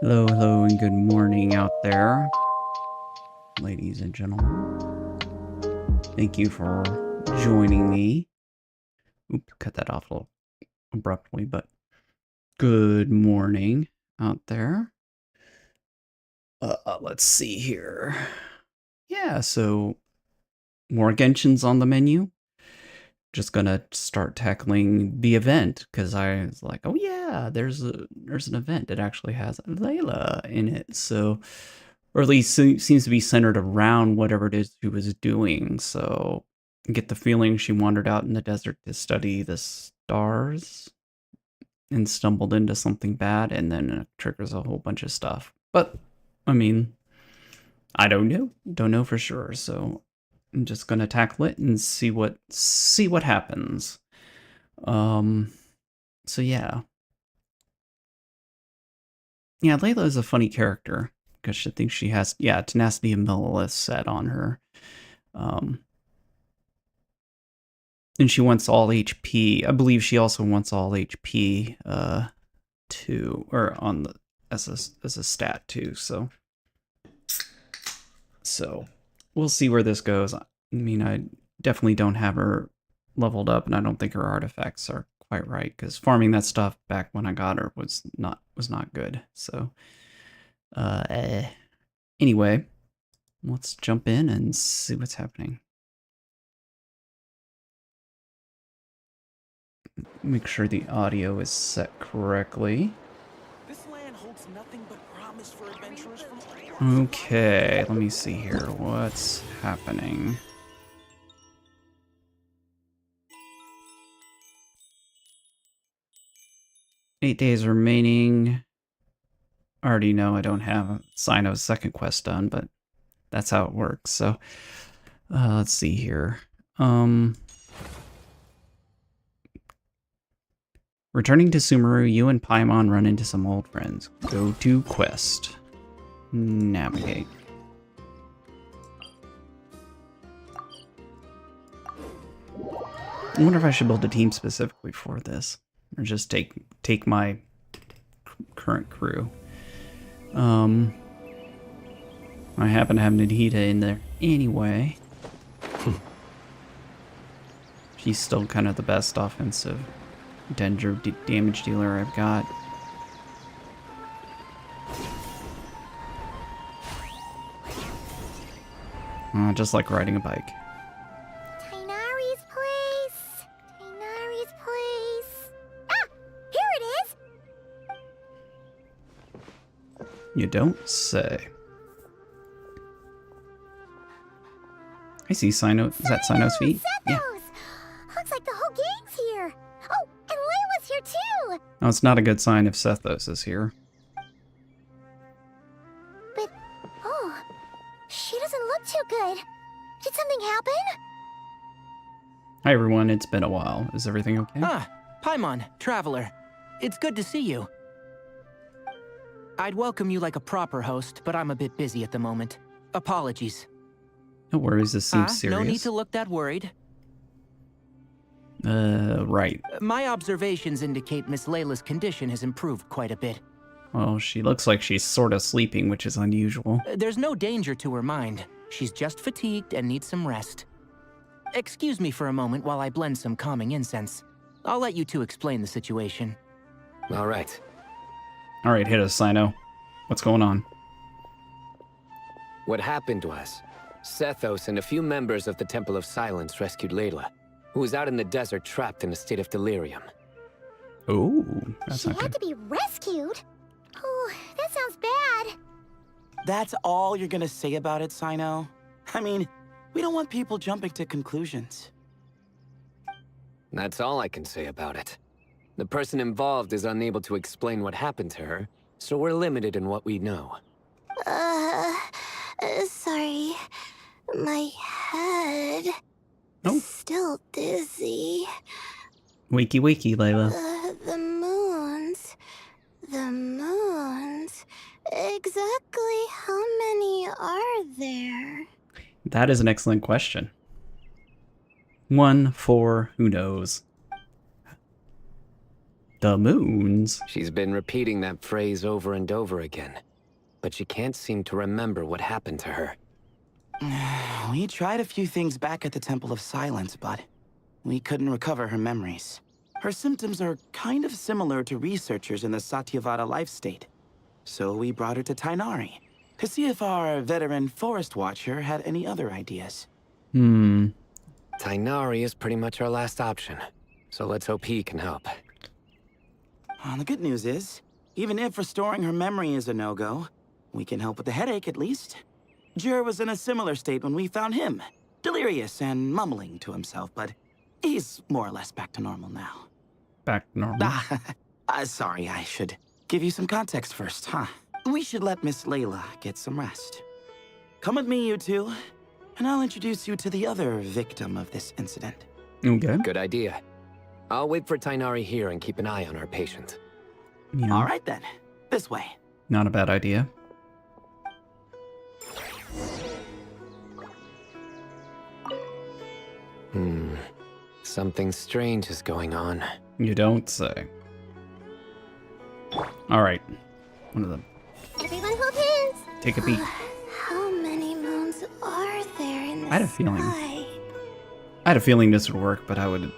Hello, hello, and good morning out there, ladies and gentlemen. Thank you for joining me. Oops, cut that off a little abruptly, but good morning out there. Let's see here. Yeah, so more Genshins on the menu. Just gonna start tackling the event because I was like, oh yeah, there's an event. It actually has Layla in it, so or at least seems to be centered around whatever it is she was doing. So I get the feeling she wandered out in the desert to study the stars and stumbled into something bad, and then it triggers a whole bunch of stuff. But I mean, I don't know for sure. So I'm just gonna tackle it and see what happens. Um, so yeah. Yeah, Layla is a funny character because she thinks she has, tenacity and Lilith set on her. And she wants all HP. I believe she also wants all HP too, or on the as a stat too. So we'll see where this goes. I mean, I definitely don't have her leveled up, and I don't think her artifacts are quite right because farming that stuff back when I got her was not good. So, anyway, let's jump in and see what's happening. Make sure the audio is set correctly. This land holds nothing but promise for adventurers from Okay, let me see here. What's happening? Eight days remaining. I already know I don't have Sino's second quest done, but that's how it works. So, let's see here. Returning to Sumeru, you and Paimon run into some old friends. Go to quest. Navigate. I wonder if I should build a team specifically for this, or just take my current crew. I happen to have Nadhita in there anyway. She's still kind of the best offensive danger damage dealer I've got. Just like riding a bike. Tighnari's place. Tighnari's place. Ah! Here it is! You don't say. I see Sino. Is that Sino's feet? Sethos! Yeah. Looks like the whole gang's here. Oh, and Layla's here too. No, it's not a good sign if Sethos is here. But, oh, she doesn't look too good. Did something happen? Hi everyone, it's been a while. Is everything okay? Ah, Paimon, traveler. It's good to see you. I'd welcome you like a proper host, but I'm a bit busy at the moment. Apologies. No worries, this seems serious. No need to look that worried. Right. My observations indicate Miss Layla's condition has improved quite a bit. Well, she looks like she's sort of sleeping, which is unusual. There's no danger to her mind. She's just fatigued and needs some rest. Excuse me for a moment while I blend some calming incense. I'll let you two explain the situation. All right. Alright, hit us, Sino. What's going on? What happened was, Sethos and a few members of the Temple of Silence rescued Layla, who was out in the desert trapped in a state of delirium. Oh, that's She not had good. to be rescued. Oh, that sounds bad. That's all you're gonna say about it, Sino? I mean, we don't want people jumping to conclusions. That's all I can say about it. The person involved is unable to explain what happened to her, so we're limited in what we know. Sorry. My head. Oh. Still dizzy. Wakey wakey, Layla. The moons. The moons. Exactly how many are there? That is an excellent question. 1, 4, who knows? The moons? She's been repeating that phrase over and over again, but she can't seem to remember what happened to her. We tried a few things back at the Temple of Silence, but we couldn't recover her memories. Her symptoms are kind of similar to researchers in the Satyavada life state. So we brought her to Tainari to see if our veteran forest watcher had any other ideas. Tainari is pretty much our last option, so let's hope he can help. The good news is, even if restoring her memory is a no-go, we can help with the headache at least. Jur was in a similar state when we found him, delirious and mumbling to himself, but he's more or less back to normal now. Back normal. Sorry, I should give you some context first, huh? We should let Miss Layla get some rest. Come with me, you two, and I'll introduce you to the other victim of this incident. Okay. Good idea. I'll wait for Tainari here and keep an eye on our patient. Yeah, All right then, this way. not a bad idea. Something strange is going on. You don't say. All right. One of them. Everyone hold hands. Take a peek. How many moons are there in the I had a feeling. sky? I had a feeling this would work, but I would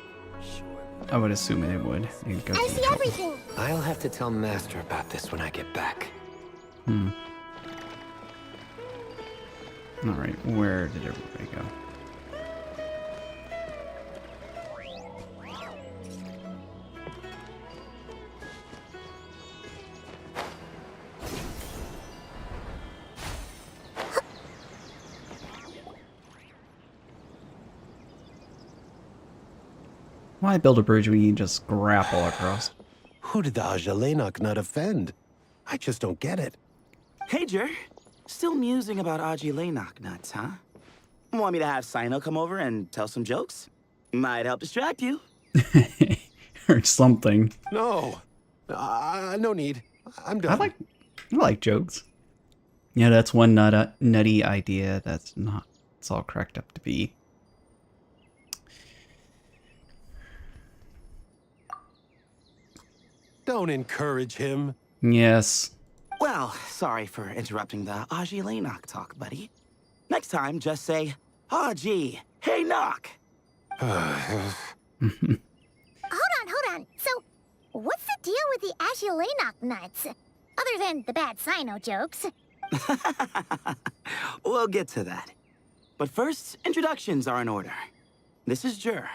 assume it would. You'd go I through see the trouble. everything. I'll have to tell Master about this when I get back. All right. Where did everybody go? Why build a bridge when you can just grapple across? Who did the Ajalenok not offend? I just don't get it. Hey, Jur. Still musing about Aji Laynok nuts, huh? Want me to have Sino come over and tell some jokes? Might help distract you. Or something. No, no need. I'm done. I like jokes. Yeah, that's one nutty idea that's not it's all cracked up to be. Don't encourage him. Yes. Well, sorry for interrupting the Aji Laynok talk, buddy. Next time, just say, Aji, hey, knock. Hold on. So, what's the deal with the Agilenok nuts? Other than the bad Sino jokes. We'll get to that. But first, introductions are in order. This is Jur,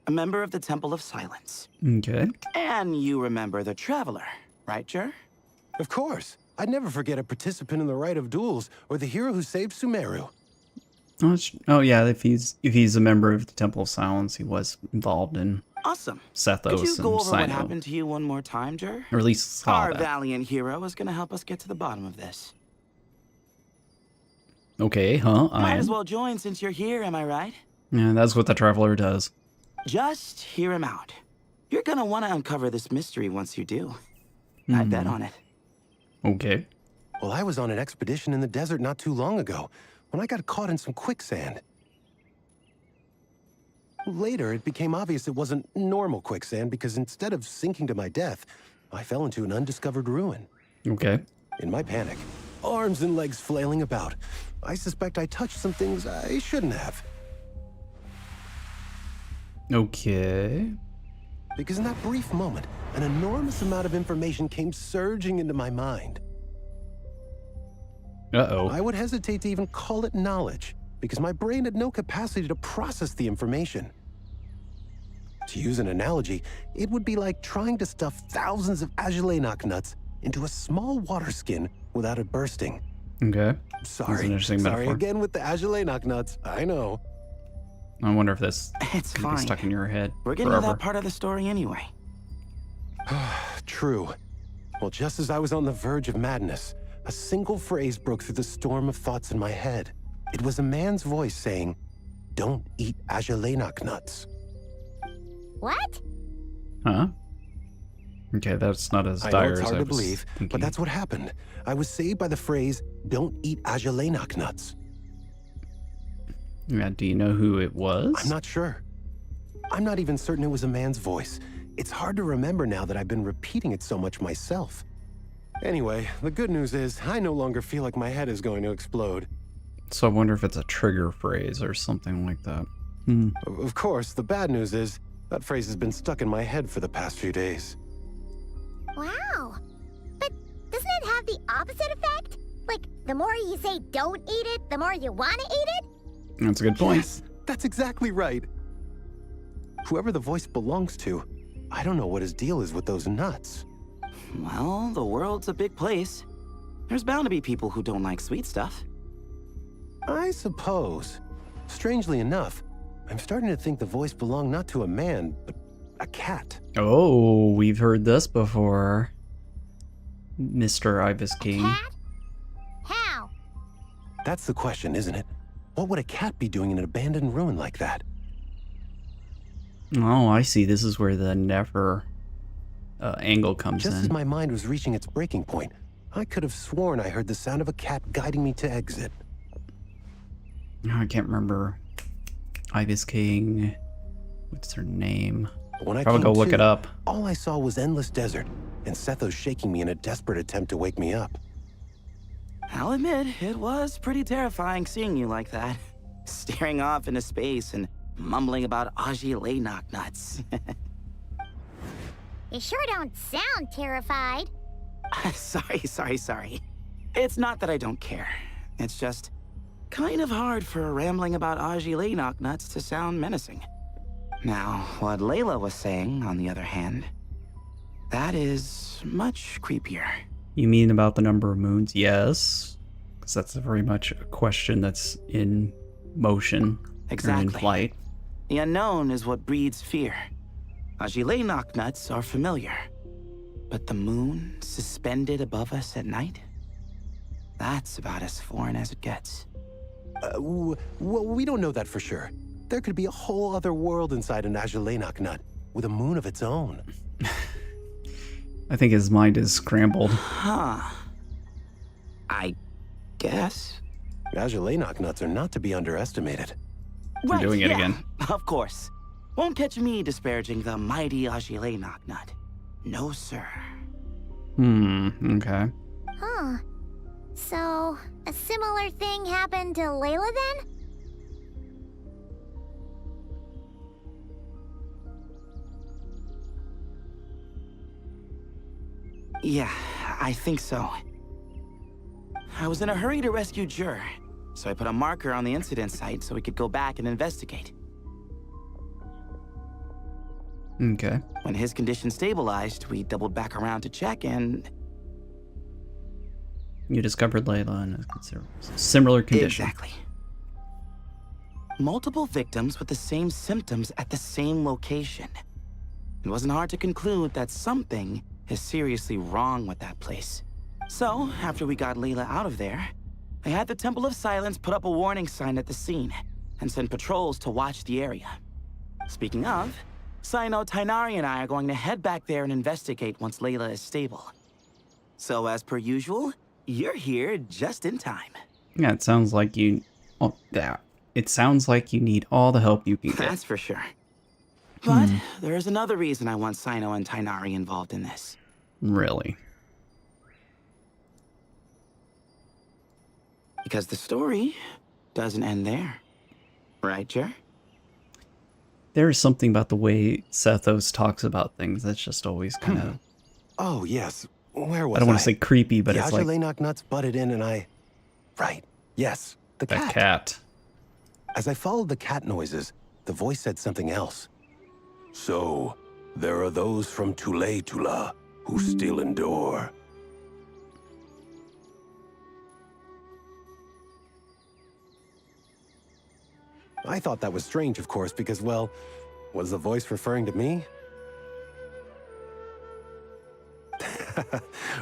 a member of the Temple of Silence. Okay. And you remember the Traveler, right, Jur? Of course. I'd never forget a participant in the Rite of Duels or the hero who saved Sumeru. Oh yeah, if he's a member of the Temple of Silence, he was involved in Awesome. Sethos Could you go and over what Sino. happened to you one more time, Jur? Or at least saw Our that. valiant hero is going to help us get to the bottom of this. Okay, huh? Might as well join since you're here, am I right? Yeah, that's what the Traveler does. Just hear him out. You're gonna want to uncover this mystery once you do. I bet on it. Okay. Well, I was on an expedition in the desert not too long ago when I got caught in some quicksand. Later, it became obvious it wasn't normal quicksand because instead of sinking to my death, I fell into an undiscovered ruin. Okay. In my panic, arms and legs flailing about, I suspect I touched some things I shouldn't have. Okay. Because in that brief moment, an enormous amount of information came surging into my mind. Uh-oh. I would hesitate to even call it knowledge, because my brain had no capacity to process the information. To use an analogy, it would be like trying to stuff thousands of Agilenok nuts into a small water skin without it bursting. Okay. Sorry, an interesting sorry metaphor. again with the Agilenok nuts, I know. I wonder if this It's could be fine. stuck in your head We're getting to forever. that part of the story anyway. True. Well, just as I was on the verge of madness, a single phrase broke through the storm of thoughts in my head. It was a man's voice saying, "Don't eat Agilenok nuts." What? Huh? Okay, that's not as I know dire it's as hard I to was believe, thinking. but that's what happened. I was saved by the phrase, "Don't eat Agilenok nuts." Yeah, do you know who it was? I'm not sure. I'm not even certain it was a man's voice. It's hard to remember now that I've been repeating it so much myself. Anyway, the good news is I no longer feel like my head is going to explode. So I wonder if it's a trigger phrase or something like that. Of course, the bad news is that phrase has been stuck in my head for the past few days. Wow. But doesn't it have the opposite effect? Like, the more you say don't eat it, the more you want to eat it? That's a good point. Yes, that's exactly right. Whoever the voice belongs to, I don't know what his deal is with those nuts. Well, the world's a big place. There's bound to be people who don't like sweet stuff. I suppose. Strangely enough, I'm starting to think the voice belonged not to a man, but a cat. Oh, we've heard this before. Mr. Ibis King. Cat? How? That's the question, isn't it? What would a cat be doing in an abandoned ruin like that? Oh, I see. This is where the Nefer angle comes Just as in. my mind was reaching its breaking point, I could have sworn I heard the sound of a cat guiding me to exit. I can't remember. Ibis King. What's her name? When I Probably came go look to, it up. all I saw was endless desert, and Sethos shaking me in a desperate attempt to wake me up. I'll admit, it was pretty terrifying seeing you like that. Staring off into space and mumbling about Layla nuts. You sure don't sound terrified. Sorry. It's not that I don't care. It's just kind of hard for rambling about Layla nuts to sound menacing. Now, what Layla was saying, on the other hand, that is much creepier. You mean about the number of moons? Yes. Because that's very much a question that's in motion. Or in Exactly. flight. The unknown is what breeds fear. Layla nuts are familiar. But the moon suspended above us at night? That's about as foreign as it gets. Well, we don't know that for sure. There could be a whole other world inside an Azulenak nut, with a moon of its own. I think his mind is scrambled. Huh. I guess. Azulenak nuts are not to be underestimated. We're doing it again. Of course. Won't catch me disparaging the mighty Layla nut. No, sir. Okay. Huh. So, a similar thing happened to Layla then? Yeah, I think so. I was in a hurry to rescue Jur, so I put a marker on the incident site so we could go back and investigate. Okay. When his condition stabilized, we doubled back around to check and... You discovered Layla in a similar condition. Exactly. Multiple victims with the same symptoms at the same location. It wasn't hard to conclude that something is seriously wrong with that place. So, after we got Layla out of there, I had the Temple of Silence put up a warning sign at the scene and send patrols to watch the area. Speaking of, Sino, Tighnari, and I are going to head back there and investigate once Layla is stable. So, as per usual, you're here just in time. Yeah, it sounds like you... Oh, that. It sounds like you need all the help you can get. That's for sure. But there's another reason I want Sino and Tighnari involved in this. Really? Because the story doesn't end there. Right, Jer? There's something about the way Sethos talks about things that's just always kind of... Oh, yes. Where was I don't want to say creepy, but the it's like... Azulenak nuts butted in and I... Right. Yes. The That cat. cat. As I followed the cat noises, the voice said something else. So, there are those from Tula who still endure. I thought that was strange, of course, because, well, was the voice referring to me?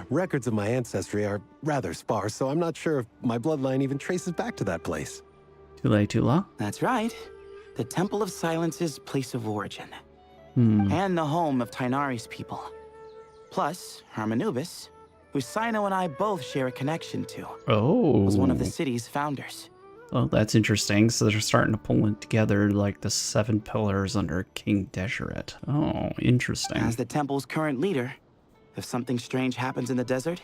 Records of my ancestry are rather sparse, so I'm not sure if my bloodline even traces back to that place. Tula? That's right. The Temple of Silence's place of origin. And the home of Tighnari's people. Plus, Hermanubis, who Sino and I both share a connection to, Oh. was one of the city's founders. Oh, that's interesting. So they're starting to pull it together like the 7 pillars under King Deseret. Oh, interesting. As the temple's current leader, if something strange happens in the desert,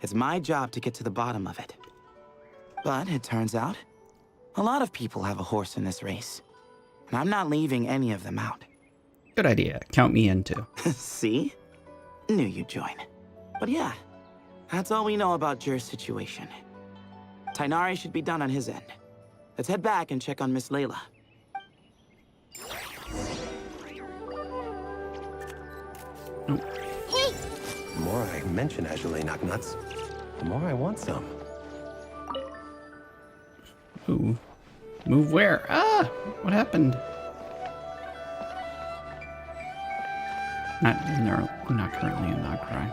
it's my job to get to the bottom of it. But it turns out, a lot of people have a horse in this race. And I'm not leaving any of them out. Good idea. Count me in too. See? Knew you'd join. But yeah, that's all we know about Jer's situation. Tainari should be done on his end. Let's head back and check on Miss Layla. Hey, The more I mention Azulenak nuts, the more I want some. Ooh. Move where? Ah! What happened? Not currently in that cry.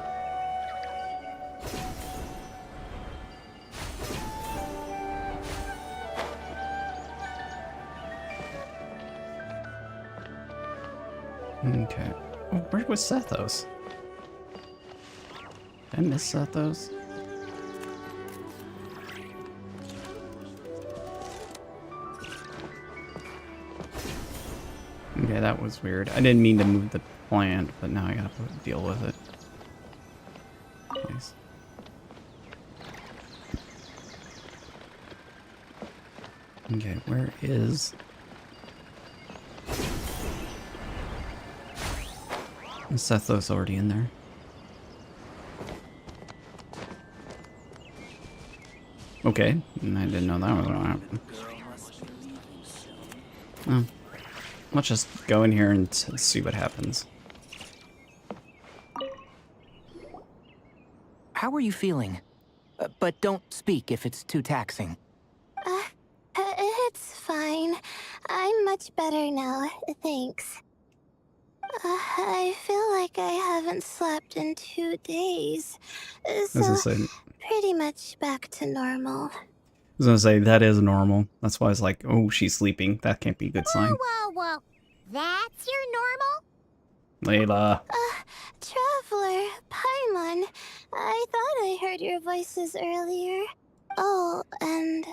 Okay. Oh, where was Sethos? Did I miss Sethos? Okay, that was weird. I didn't mean to move the plant, but now I gotta deal with it. Nice. Okay, where is... Is Sethos already in there? Okay, and I didn't know that was gonna happen. Oh. Let's just go in here and see what happens. How are you feeling? But don't speak if it's too taxing. It's fine. I'm much better now, thanks. I feel like I haven't slept in 2 days, As so I said, pretty much back to normal. I was gonna say, that is normal. That's why I was like, oh, she's sleeping. That can't be a good sign. Whoa. That's your normal? Layla. Traveler, Paimon, I thought I heard your voices earlier. Oh, and,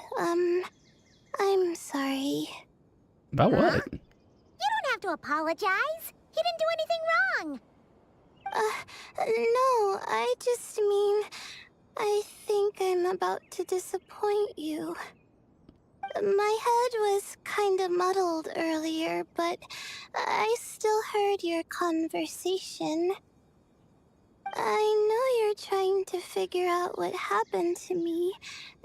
I'm sorry. About what? You don't have to apologize. You didn't do anything wrong. No, I just mean, I think I'm about to disappoint you. My head was kinda muddled earlier, but I still heard your conversation. I know you're trying to figure out what happened to me,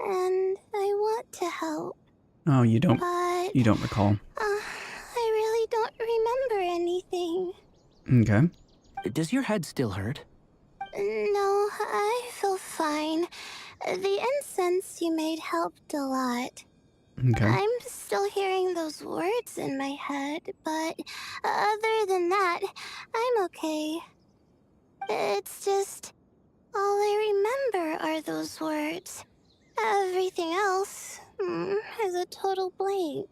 and I want to help, Oh, you don't but recall. I really don't remember anything. Okay. Does your head still hurt? No, I feel fine. The incense you made helped a lot. Okay. I'm still hearing those words in my head, but other than that, I'm okay. It's just, all I remember are those words. Everything else is a total blank.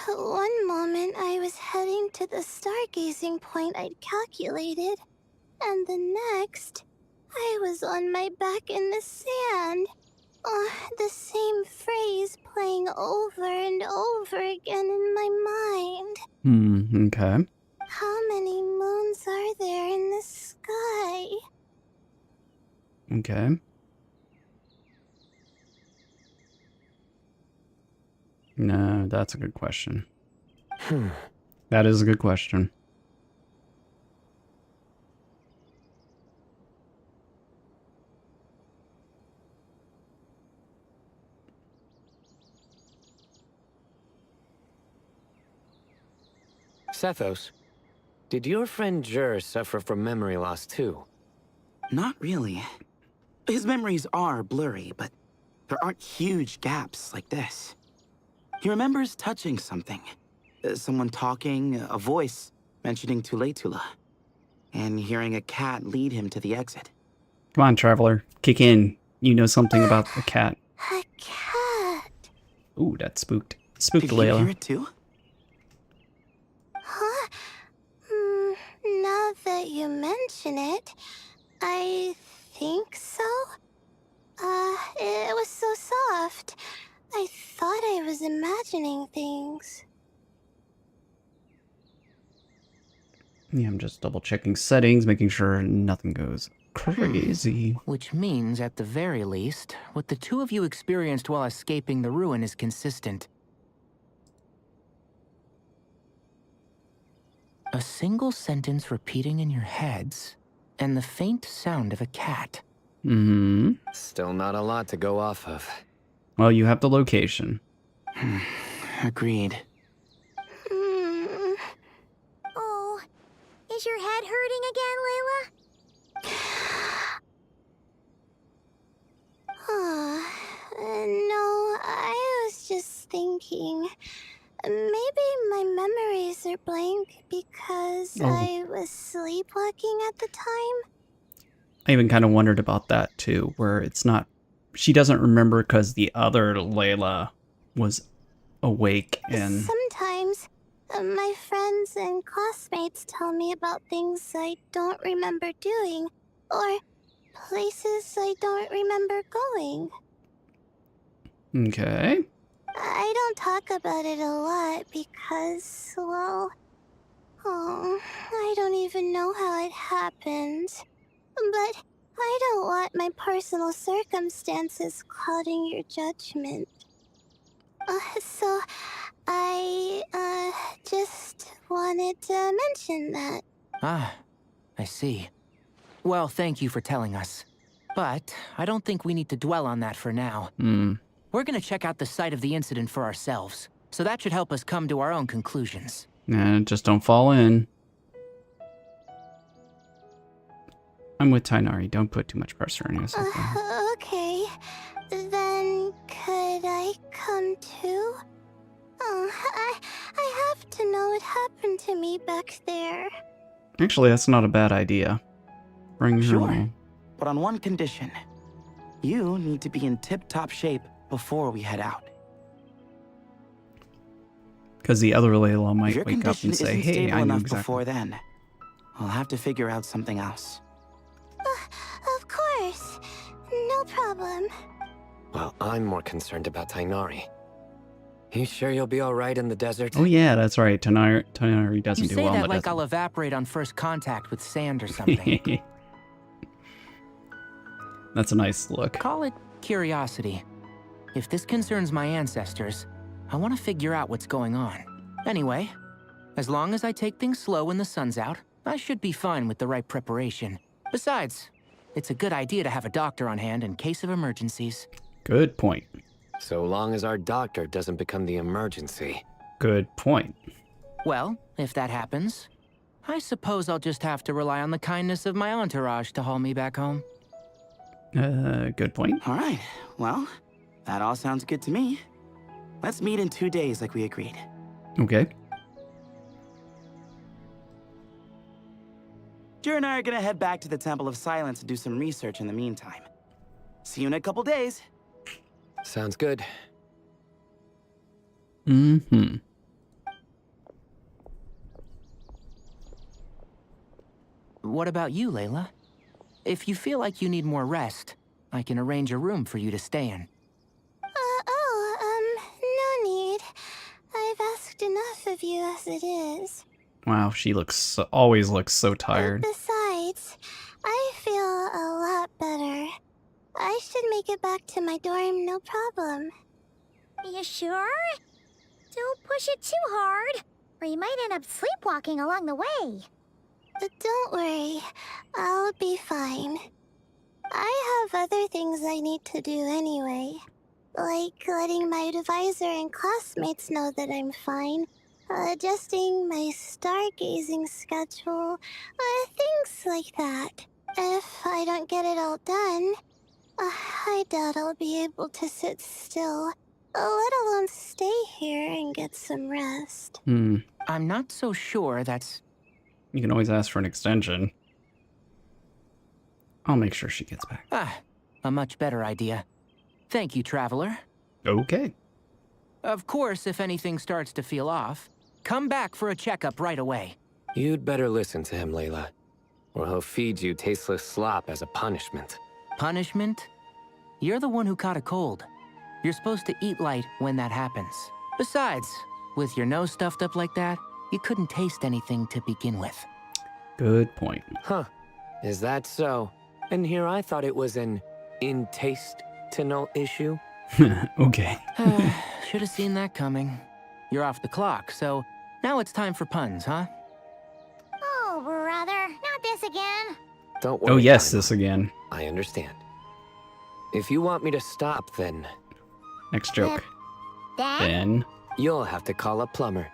One moment I was heading to the stargazing point I'd calculated, and the next, I was on my back in the sand. The same phrase playing over and over again in my mind. Okay. How many moons are there in the sky? Okay. No, that's a good question. That is a good question. Sethos, did your friend Jer suffer from memory loss too? Not really. His memories are blurry, but there aren't huge gaps like this. He remembers touching something. Someone talking, a voice mentioning Tuletula, and hearing a cat lead him to the exit. Come on, Traveler. Kick in. You know something about the cat. A cat. Ooh, that spooked. Spooked Did you hear Layla. it too? Huh? Now that you mention it, I think so. It was so soft. I thought I was imagining things. Yeah, I'm just double checking settings, making sure nothing goes crazy. Which means, at the very least, what the two of you experienced while escaping the ruin is consistent. A single sentence repeating in your heads, and the faint sound of a cat. Hmm. Still not a lot to go off of. Well, you have the location. Agreed. Oh, is your head hurting again, Layla? No, I was just thinking. Maybe my memories are blank because Oh. I was sleepwalking at the time. I even kind of wondered about that too, where it's not, she doesn't remember because the other Layla was awake and Sometimes my friends and classmates tell me about things I don't remember doing, or places I don't remember going. okay. I don't talk about it a lot because, well, I don't even know how it happened. But I don't want my personal circumstances clouding your judgment. So I, just wanted to mention that. Ah, I see. Well, thank you for telling us. But I don't think we need to dwell on that for now. We're gonna check out the site of the incident for ourselves, so that should help us come to our own conclusions. Just don't fall in. I'm with Tainari. Don't put too much pressure on yourself. Okay. Then could I come too? I have to know what happened to me back there. Actually, that's not a bad idea. Bring her Sure. along. But on one condition. You need to be in tip-top shape before we head out. Because the other Layla If might your wake up condition and say, isn't hey, stable I know enough exactly. before then, I'll have to figure out something else. Of course. No problem. Well, I'm more concerned about Tainari. You sure you'll be alright in the desert? Oh yeah, that's right. Tainari doesn't You do say well in that the like desert. I'll evaporate on first contact with sand or something. That's a nice look. Call it curiosity. If this concerns my ancestors, I want to figure out what's going on. Anyway, as long as I take things slow when the sun's out, I should be fine with the right preparation. Besides, it's a good idea to have a doctor on hand in case of emergencies. Good point. So long as our doctor doesn't become the emergency. Good point. Well, if that happens, I suppose I'll just have to rely on the kindness of my entourage to haul me back home. Good point. All right, well, that all sounds good to me. Let's meet in 2 days like we agreed. Okay. Jer and I are gonna head back to the Temple of Silence to do some research in the meantime. See you in a couple days. Sounds good. Mm-hmm. What about you, Layla? If you feel like you need more rest, I can arrange a room for you to stay in. No need. I've asked enough of you as it is. Wow, she always looks so tired. Besides, I feel a lot better. I should make it back to my dorm, no problem. You sure? Don't push it too hard, or you might end up sleepwalking along the way. Don't worry, I'll be fine. I have other things I need to do anyway. Like letting my advisor and classmates know that I'm fine. Adjusting my stargazing schedule. Things like that. If I don't get it all done, I doubt I'll be able to sit still. Let alone stay here and get some rest. Hmm. I'm not so sure that's... You can always ask for an extension. I'll make sure she gets back. a much better idea. Thank you, Traveler. Okay. Of course, if anything starts to feel off, come back for a checkup right away. You'd better listen to him, Layla. Or he'll feed you tasteless slop as a punishment. Punishment? You're the one who caught a cold. You're supposed to eat light when that happens. Besides, with your nose stuffed up like that, you couldn't taste anything to begin with. Good point. Huh. Is that so? And here I thought it was an intestinal issue. Okay. Should have seen that coming. You're off the clock, so now it's time for puns, huh? Oh, brother, not this again. Don't worry. Oh, yes, Paimon. this again. I understand. If you want me to stop, then Next joke. Dad? Then. you'll have to call a plumber.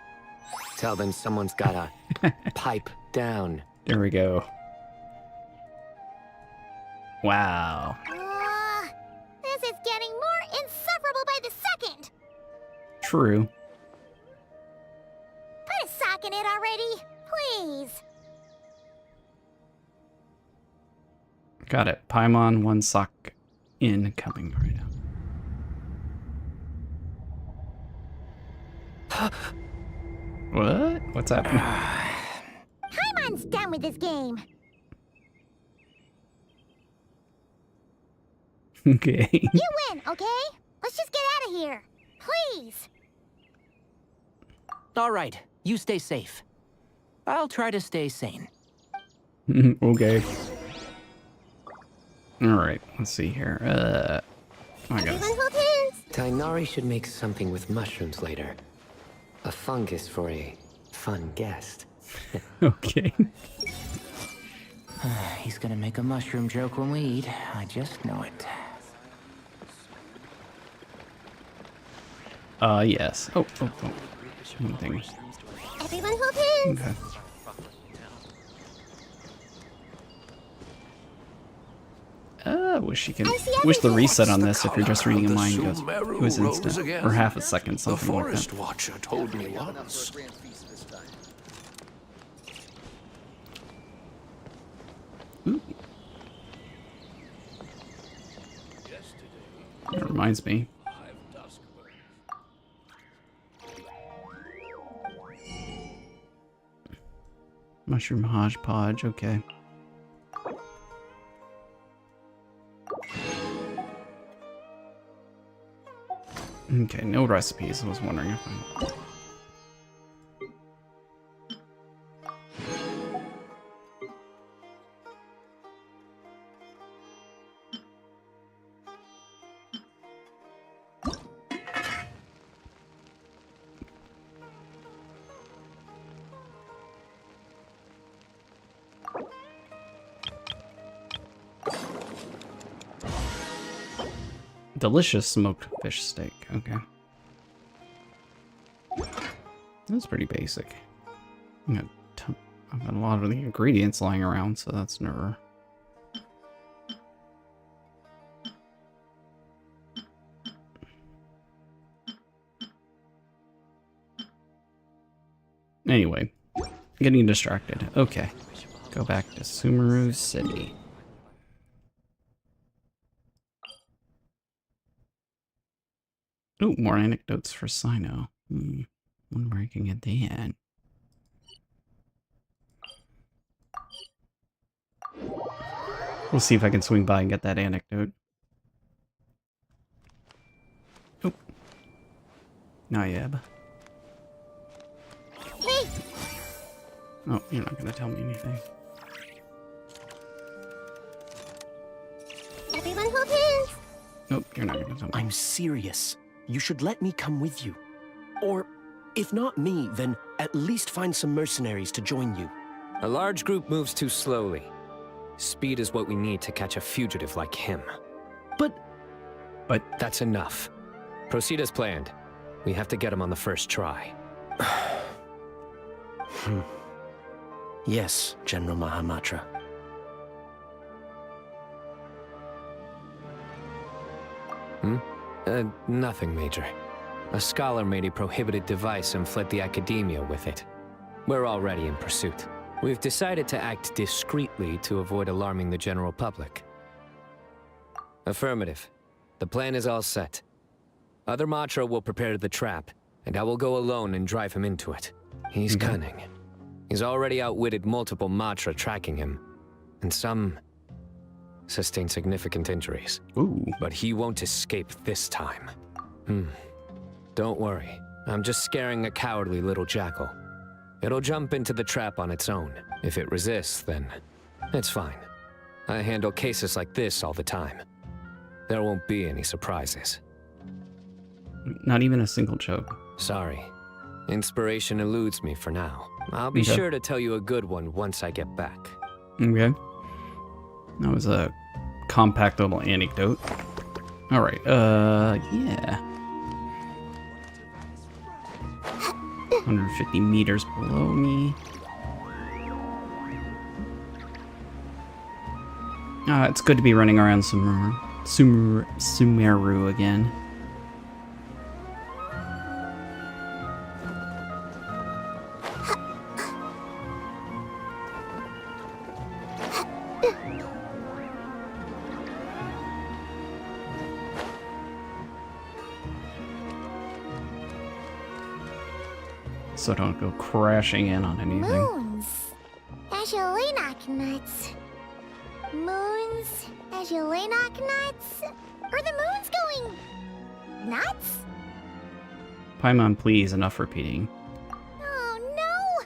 Tell them someone's gotta pipe down. There we go. Wow. This is getting more insufferable by the second. True. Put a sock in it already, please. Got it. Paimon, one sock incoming right now. What? What's happening? Paimon's done with this game. Okay. You win, okay? Let's just get out of here. Please. All right, you stay safe. I'll try to stay sane. Okay. Alright, let's see here. Oh my god. Everyone hold hands. Tainari should make something with mushrooms later. A fungus for a fun guest. Okay. He's gonna make a mushroom joke when we eat. I just know it. Yes. Oh. Thing. Everyone hold hands. Okay. Wish you could. Wish the reset on this if you're just reading a mind goes. It was instant or half a second, The something like forest that. watcher told me once. Ooh. That reminds me. Mushroom hodgepodge. Okay. Okay, no recipes. I was wondering if I... Delicious smoked fish steak. Okay. That's pretty basic. I've got a lot of the ingredients lying around, so that's never... Anyway, getting distracted. Okay. Go back to Sumeru City. Ooh, more anecdotes for Sino. One breaking at the end. We'll see if I can swing by and get that anecdote. Oh. Nayab. Hey, Oh, you're not gonna tell me anything. everyone hold hands. Nope, you're not gonna tell me. I'm serious. You should let me come with you. Or, if not me, then at least find some mercenaries to join you. A large group moves too slowly. Speed is what we need to catch a fugitive like him. But That's enough. Proceed as planned. We have to get him on the first try. yes, General Mahamatra. Nothing, Major. A scholar made a prohibited device and fled the academia with it. We're already in pursuit. We've decided to act discreetly to avoid alarming the general public. Affirmative. The plan is all set. Other Matra will prepare the trap, and I will go alone and drive him into it. He's cunning. He's already outwitted multiple Matra tracking him, and some sustained significant injuries. Ooh. But he won't escape this time. Don't worry. I'm just scaring a cowardly little jackal. It'll jump into the trap on its own. If it resists, then it's fine. I handle cases like this all the time. There won't be any surprises. Not even a single joke. Sorry. Inspiration eludes me for now. I'll be Okay. sure to tell you a good one once I get back. Okay. That was a compact little anecdote. Alright, yeah. 150 meters below me. It's good to be running around Sumeru again. So don't go crashing in on anything. Moons. Azulenak nuts. Moons. Azulenak nuts. Are the moons going nuts? Paimon, please, enough repeating. Oh no!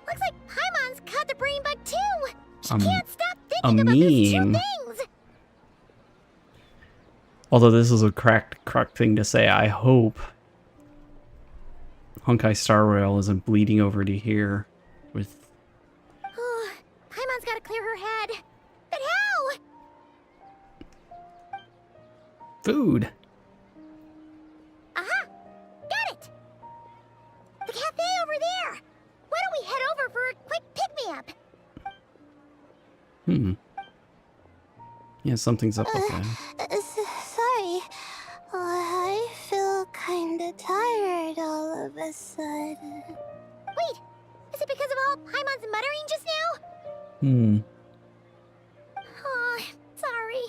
Looks like Paimon's caught the brain bug too. She Um, can't stop a thinking about these two meme. things. Although this is a cracked thing to say, I hope Honkai Star Rail isn't bleeding over to here with... Oh, Paimon's gotta clear her head. But how? food. Aha! Got it! The cafe over there! Why don't we head over for a quick pick-me-up? Yeah, something's up with that. Sorry. I feel kinda tired all of a sudden. Wait! Is it because of all Paimon's muttering just now? Oh, sorry.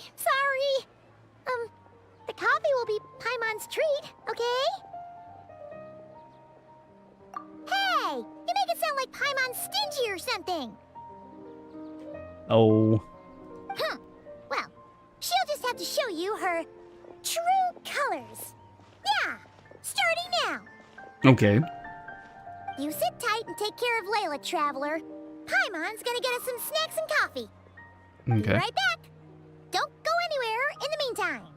The coffee will be Paimon's treat, okay? Hey! You make it sound like Paimon's stingy or something! Oh. Well, she'll just have to show you her true colors. Yeah! Starting now! Okay. You sit tight and take care of Layla, Traveler. Paimon's gonna get us some snacks and coffee. Be Okay. right back. Don't go anywhere in the meantime.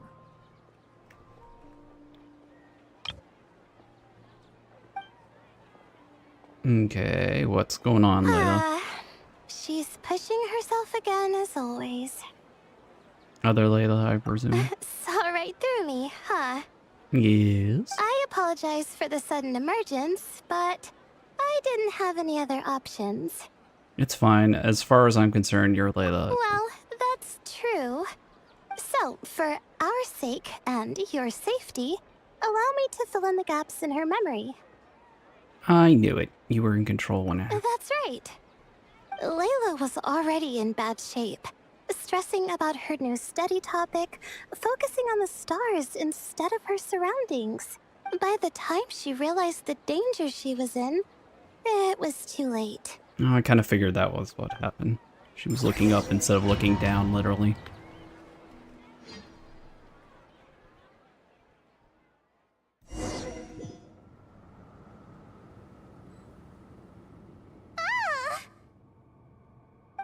Okay, what's going on, Layla? She's pushing herself again as always. Other Layla, I presume. Saw right through me, huh? Yes. I apologize for the sudden emergence, but I didn't have any other options. It's fine. As far as I'm concerned, you're Layla. Well, that's true. So, for our sake and your safety, allow me to fill in the gaps in her memory. I knew it. You were in control when I... That's right. Layla was already in bad shape, stressing about her new study topic, focusing on the stars instead of her surroundings. By the time she realized the danger she was in, it was too late. Oh, I kind of figured that was what happened. She was looking up instead of looking down, literally.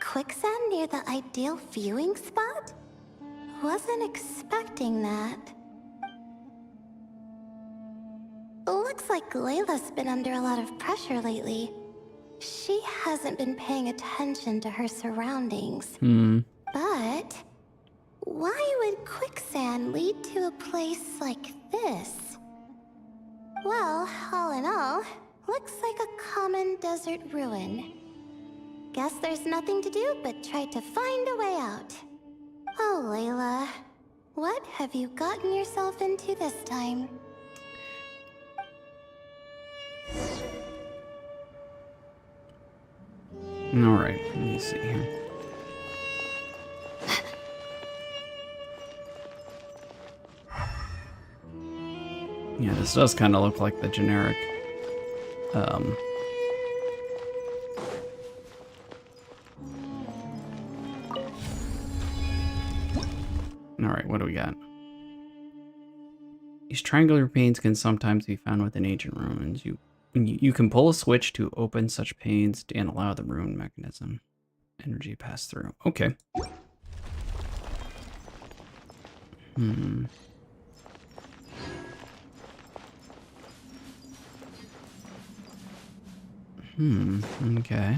Quicksand near the ideal viewing spot? Wasn't expecting that. Looks like Layla's been under a lot of pressure lately. She hasn't been paying attention to her surroundings. But why would quicksand lead to a place like this? Well, all in all, looks like a common desert ruin. Guess there's nothing to do but try to find a way out. Oh, Layla, what have you gotten yourself into this time? Alright, let me see here. Yeah, this does kind of look like the generic, Alright, what do we got? These triangular panes can sometimes be found within ancient ruins. You can pull a switch to open such panes and allow the ruin mechanism energy pass through. Okay. Okay.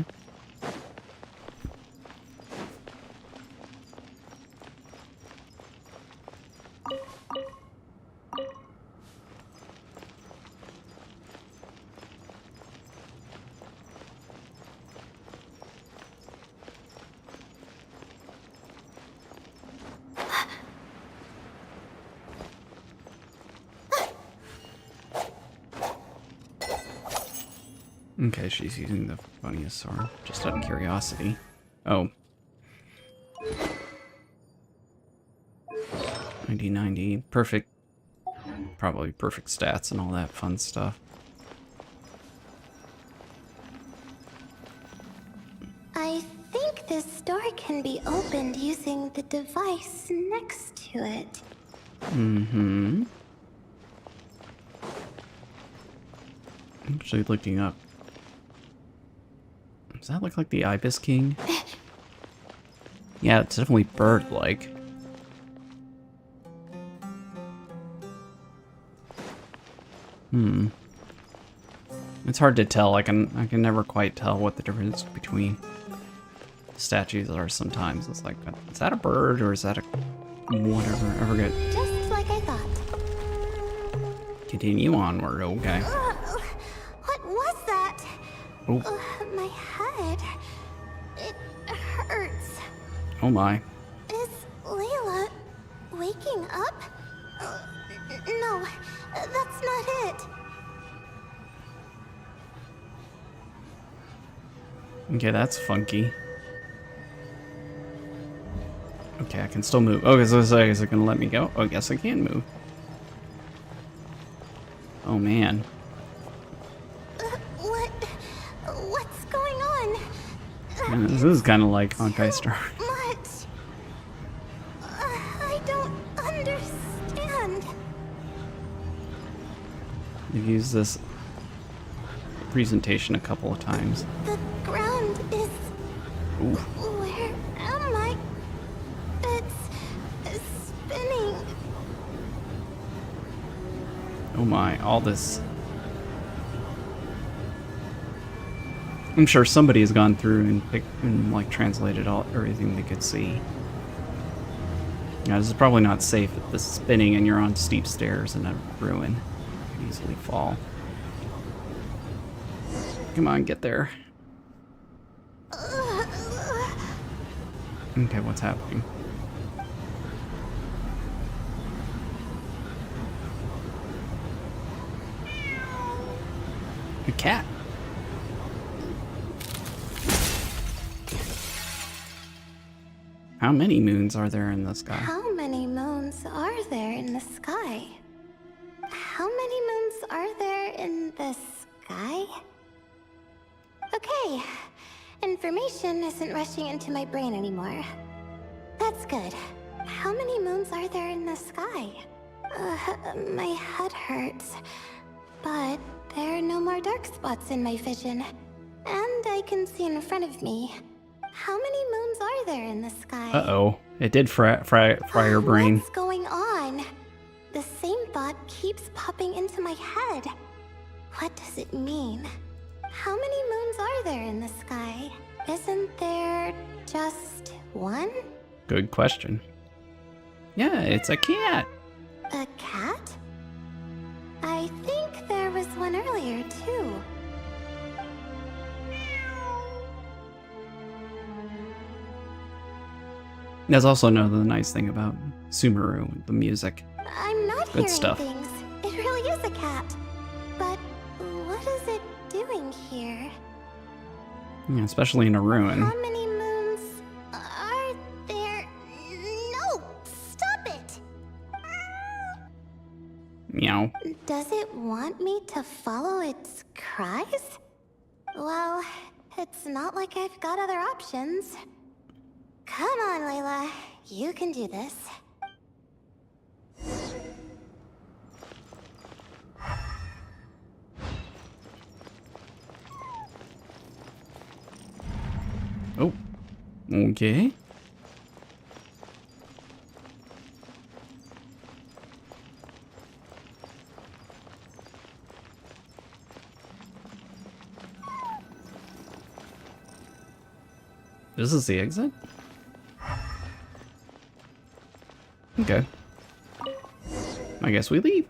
Okay, she's using the funniest sword, just out of curiosity. Oh. 90, perfect. Probably perfect stats and all that fun stuff. I think this door can be opened using the device next to it. Mm-hmm. Actually looking up. Does that look like the Ibis King? Yeah, it's definitely bird-like. It's hard to tell. I can never quite tell what the difference between statues are sometimes. It's like, is that a bird or is that a whatever? I forget. Just like I thought. Continue onward, okay. What was that? Oh. My head. It hurts. Oh my. Is Layla waking up? No, that's not it. Okay, that's funky. Okay, I can still move. Oh, is it gonna let me go? Oh, I guess I can move. Oh man. What's going on? Yeah, this is kind of like Honkai Star. Much. I don't understand. They've used this presentation a couple of times. The ground is... Ooh. Where am I? It's spinning. Oh my, all this. I'm sure somebody has gone through and picked and like translated everything they could see. Yeah, this is probably not safe if this is spinning and you're on steep stairs in a ruin. You could easily fall. Come on, get there. Okay, what's happening? A cat. How many moons are there in the sky? How many moons are there in the sky? How many moons are there in the sky? Okay, information isn't rushing into my brain anymore. That's good. How many moons are there in the sky? My head hurts, but there are no more dark spots in my vision. And I can see in front of me. How many moons are there in the sky? Uh-oh. It did fry your brain. What's going on? The same thought keeps popping into my head. What does it mean? How many moons are there in the sky? Isn't there just one? Good question. Yeah, it's a cat. A cat? I think there was one earlier, too. There's also another nice thing about Sumeru, the music. I'm not Good hearing stuff. things. It really is a cat. But what is it doing here? Yeah, especially in a ruin. How many moons are there? No! Stop it! Meow. Does it want me to follow its cries? Well, it's not like I've got other options. Come on, Layla. You can do this. Okay. This is the exit? Okay. I guess we leave.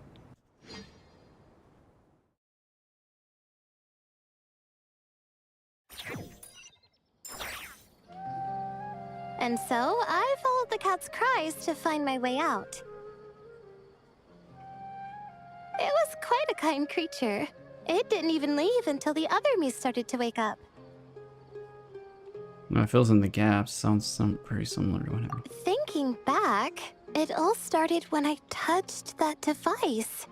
And so, I followed the cat's cries to find my way out. It was quite a kind creature. It didn't even leave until the other me started to wake up. It fills in the gaps. Sounds pretty similar to whatever. Thinking back, it all started when I touched that device.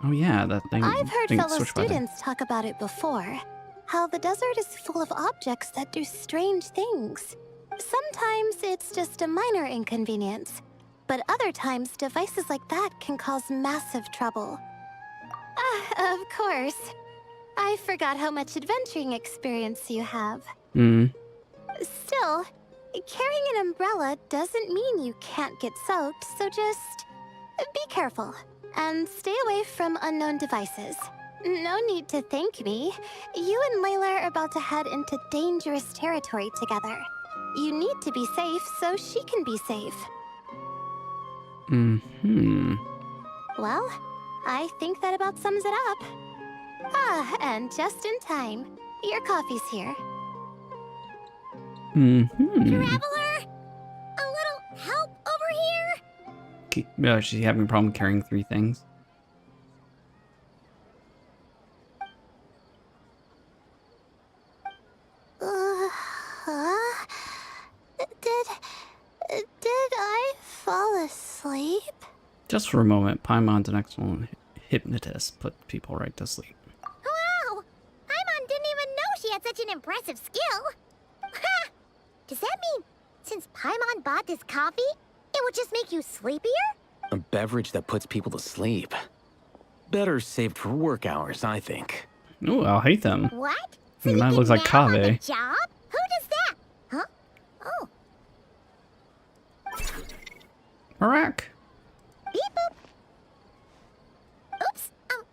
Oh yeah, that thing. I've heard thing fellow switch button. students talk about it before. How the desert is full of objects that do strange things. Sometimes it's just a minor inconvenience, but other times devices like that can cause massive trouble. Of course. I forgot how much adventuring experience you have. Hmm. Still, carrying an umbrella doesn't mean you can't get soaked, so just be careful and stay away from unknown devices. No need to thank me. You and Layla are about to head into dangerous territory together. You need to be safe so she can be safe. Mm-hmm. Well, I think that about sums it up. Ah, and just in time. Your coffee's here. Mm-hmm. Traveler? A little help over here? She's having a problem carrying 3 things. Did I fall asleep? Just for a moment, Paimon's an excellent hypnotist. Put people right to sleep. Wow! Paimon didn't even know she had such an impressive skill. Ha! Does that mean since Paimon bought this coffee, it would just make you sleepier? A beverage that puts people to sleep. Better saved for work hours, I think. Ooh, I'll hate them. What? I mean, you that can looks like nap on the Collei. job? Who does that? Huh? Oh. Marak! Beep boop. Oops. Oh,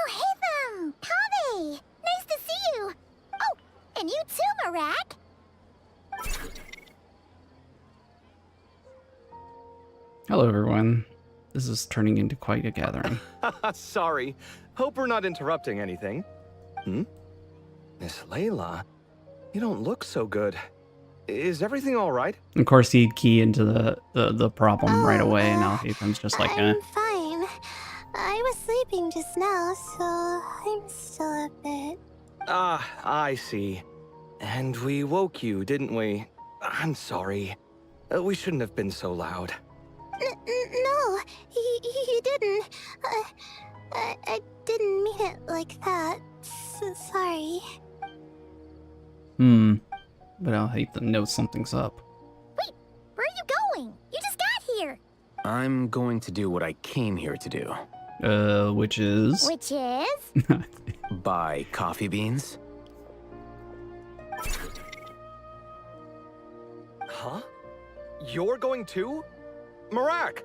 hey them! Collei! Nice to see you! Oh, and you too, Marak! Hello, everyone. This is turning into quite a gathering. Sorry. Hope we're not interrupting anything. Miss Layla, you don't look so good. Is everything all right? Of course, he'd key into the problem right away, and now Ethan's just like, eh. I'm fine. I was sleeping just now, so I'm still a bit. Ah, I see. And we woke you, didn't we? I'm sorry. We shouldn't have been so loud. No, you didn't. I didn't mean it like that. Sorry. But I'll hate them know something's up. Wait, where are you going? You just got here. I'm going to do what I came here to do. Which is... Which is? Buy coffee beans. Huh? You're going too? Marak!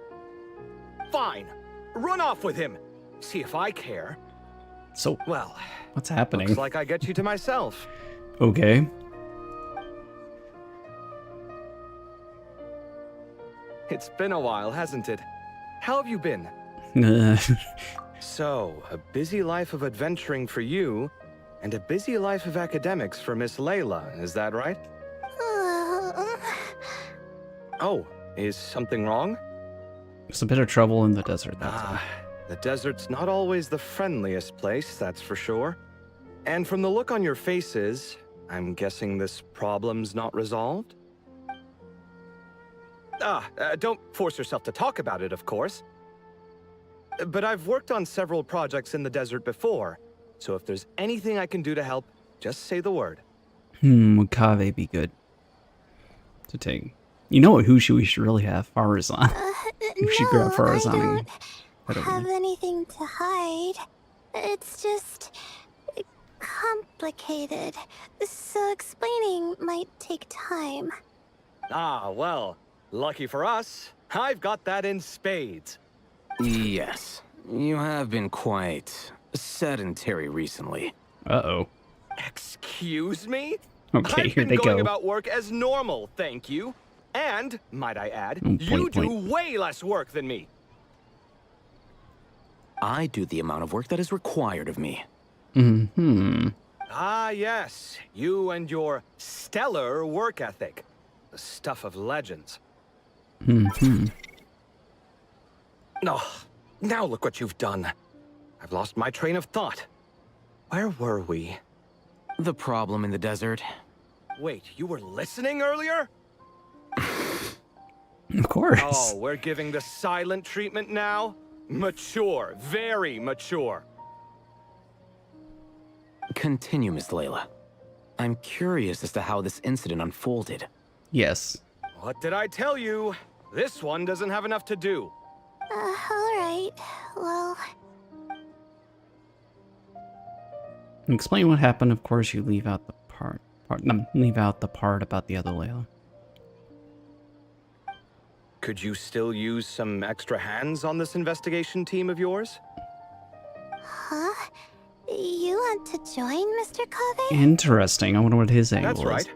Fine. Run off with him. See if I care. So, Well, what's happening? looks like I get you to myself. Okay. It's been a while, hasn't it? How have you been? So, a busy life of adventuring for you, and a busy life of academics for Miss Layla, is that right? Oh, is something wrong? There's a bit of trouble in the desert, that's all. The desert's not always the friendliest place, that's for sure. And from the look on your faces, I'm guessing this problem's not resolved? Don't force yourself to talk about it, of course. But I've worked on several projects in the desert before, so if there's anything I can do to help, just say the word. Would Kaveh be good to take? You know who we should really have? Farazan. We should grab Farazan. I and don't head over have there. anything to hide. It's just complicated, so explaining might take time. Ah, well, lucky for us, I've got that in spades. Yes, you have been quite sedentary recently. Uh-oh. Excuse me? Okay, I've here been they going go. about work as normal, thank you. And, might I add, Oh, you point, do point. way less work than me. I do the amount of work that is required of me. Mm-hmm. Ah, yes, you and your stellar work ethic. The stuff of legends. Mm-hmm. Oh, now look what you've done. I've lost my train of thought. Where were we? The problem in the desert. Wait, you were listening earlier? Of course. Oh, we're giving the silent treatment now? Mature, very mature. Continue, Miss Layla. I'm curious as to how this incident unfolded. Yes. What did I tell you? This one doesn't have enough to do. Alright. Well, Explain what happened. Of course, you leave out the leave out the part about the other Layla. Could you still use some extra hands on this investigation team of yours? huh? You want to join, Mr. Collei? Interesting. I wonder what his angle That's right.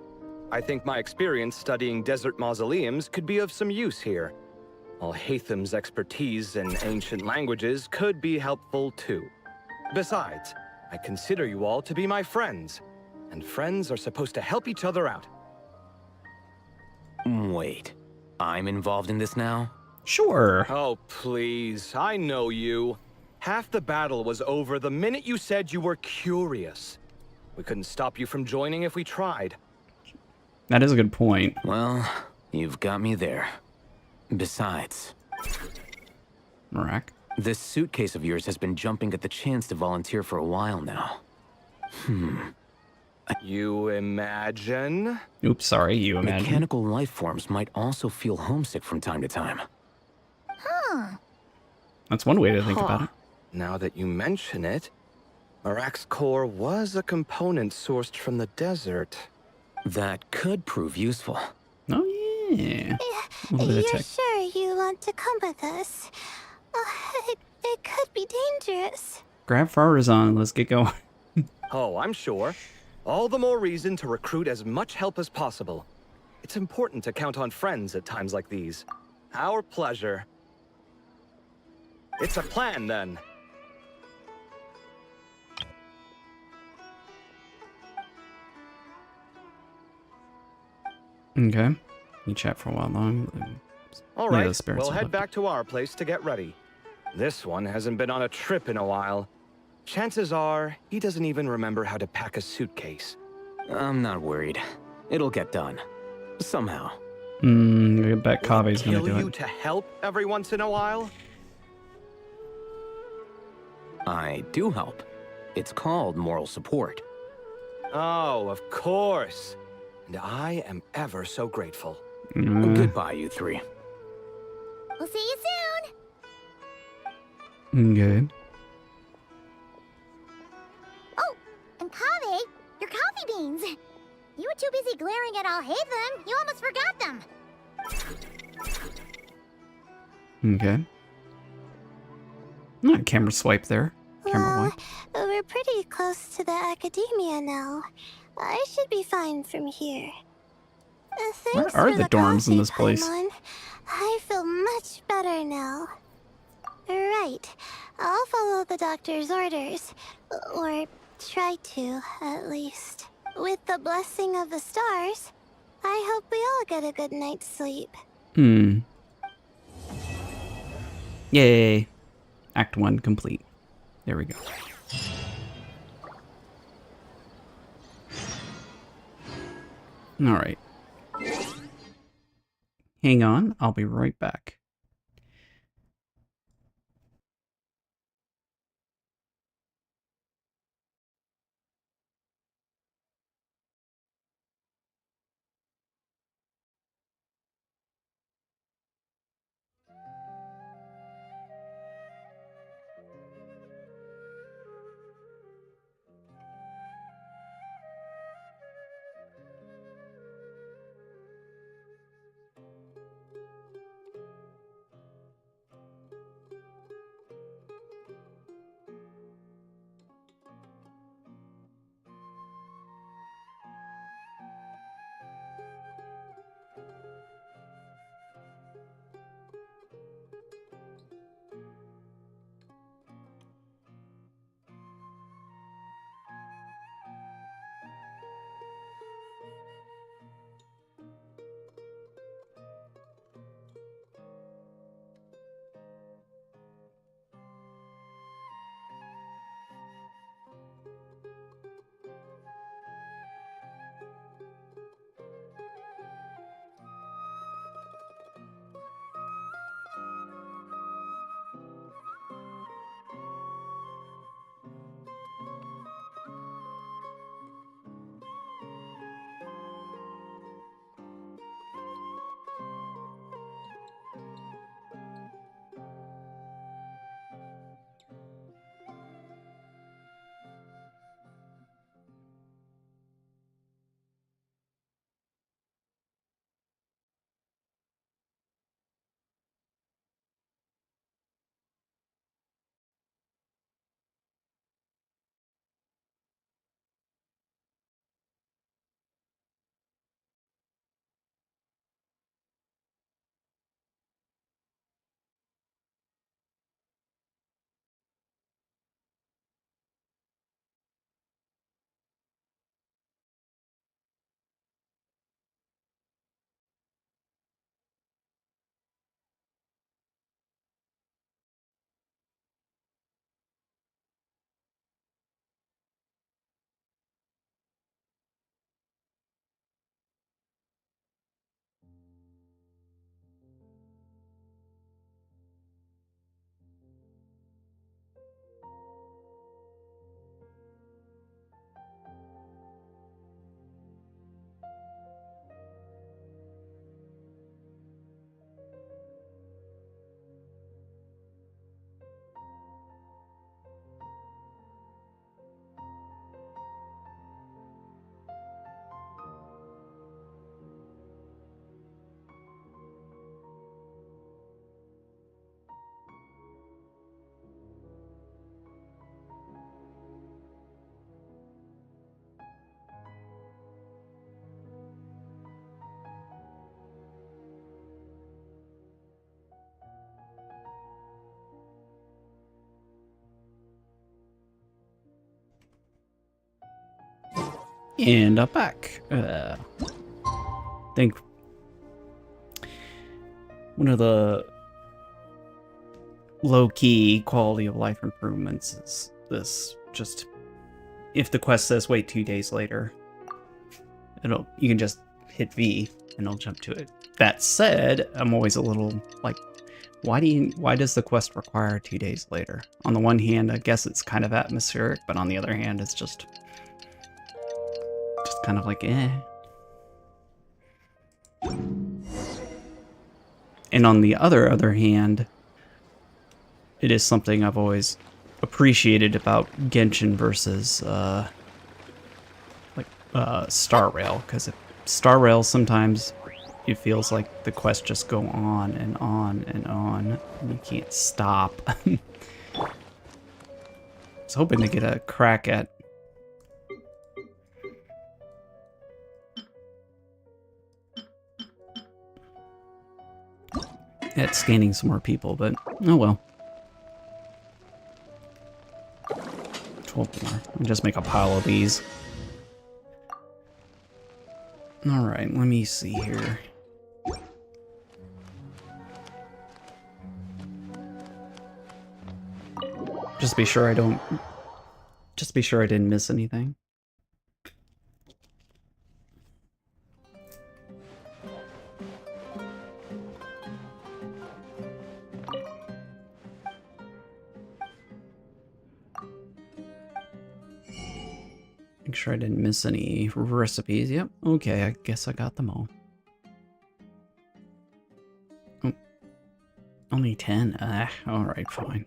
I think my experience studying desert mausoleums could be of some use here. While Hatham's expertise in ancient languages could be helpful too. Besides, I consider you all to be my friends, and friends are supposed to help each other out. Wait, I'm involved in this now? Sure. Oh, please, I know you. Half the battle was over the minute you said you were curious. We couldn't stop you from joining if we tried. That is a good point. Well, you've got me there. Besides, Marak. this suitcase of yours has been jumping at the chance to volunteer for a while now. You imagine? Oops, sorry, you imagine. Mechanical life forms might also feel homesick from time to time. That's one way to think about it. Now that you mention it, Marak's core was a component sourced from the desert. That could prove useful. Oh, yeah. A little bit You're of tech. sure you want to come with us? It could be dangerous. Grab Farazan and let's get going. Oh, I'm sure. All the more reason to recruit as much help as possible. It's important to count on friends at times like these. Our pleasure. It's a plan, then. Okay. You chat for a while long. All Yeah, right, the spirits we'll will head look back to our place to get ready. This one hasn't been on a trip in a while. Chances are, he doesn't even remember how to pack a suitcase. I'm not worried. It'll get done. Somehow. I bet Will Kave's it gonna kill do you it. to help every once in a while? I do help. It's called moral support. Oh, of course. And I am ever so grateful. Goodbye, you three. We'll see you soon. Okay. Oh, and Kaveh, your coffee beans. You were too busy glaring at Alhaitham, you almost forgot them. Okay. Camera swipe there. Camera Well, wipe. we're pretty close to the academia now. I should be fine from here. Thanks Where are for the dorms in coffee, this place? Paimon. I feel much better now. Right. I'll follow the doctor's orders. Or try to, at least. With the blessing of the stars, I hope we all get a good night's sleep. Yay. Act 1 complete. There we go. Alright. Hang on, I'll be right back. And I'm back. I think one of the low-key quality of life improvements is this. Just if the quest says wait 2 days later, you can just hit V and it'll jump to it. That said, I'm always a little like, why does the quest require 2 days later? On the one hand, I guess it's kind of atmospheric, but on the other hand, it's just kind of like, eh. And on the other hand, it is something I've always appreciated about Genshin versus Star Rail, because Star Rail sometimes it feels like the quests just go on and on and on, and you can't stop. I was hoping to get a crack at scanning some more people, but oh well. 12 more. Let me just make a pile of these. Alright, let me see here. Just be sure I didn't miss anything. Make sure I didn't miss any recipes. Yep. Okay, I guess I got them all. Oh, only 10. Alright, fine.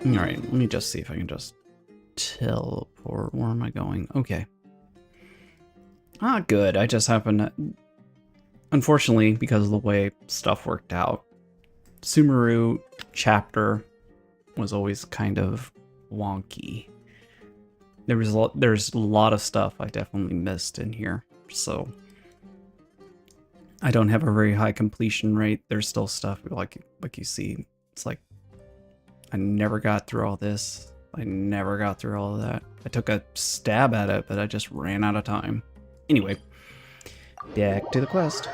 Alright, let me just see if I can just teleport. Where am I going? Okay. Ah, good. I just happened to... Unfortunately, because of the way stuff worked out, Sumeru chapter was always kind of wonky. There's a lot of stuff I definitely missed in here, so I don't have a very high completion rate. There's still stuff like you see. It's like I never got through all this. I never got through all of that. I took a stab at it, but I just ran out of time. Anyway, back to the quest.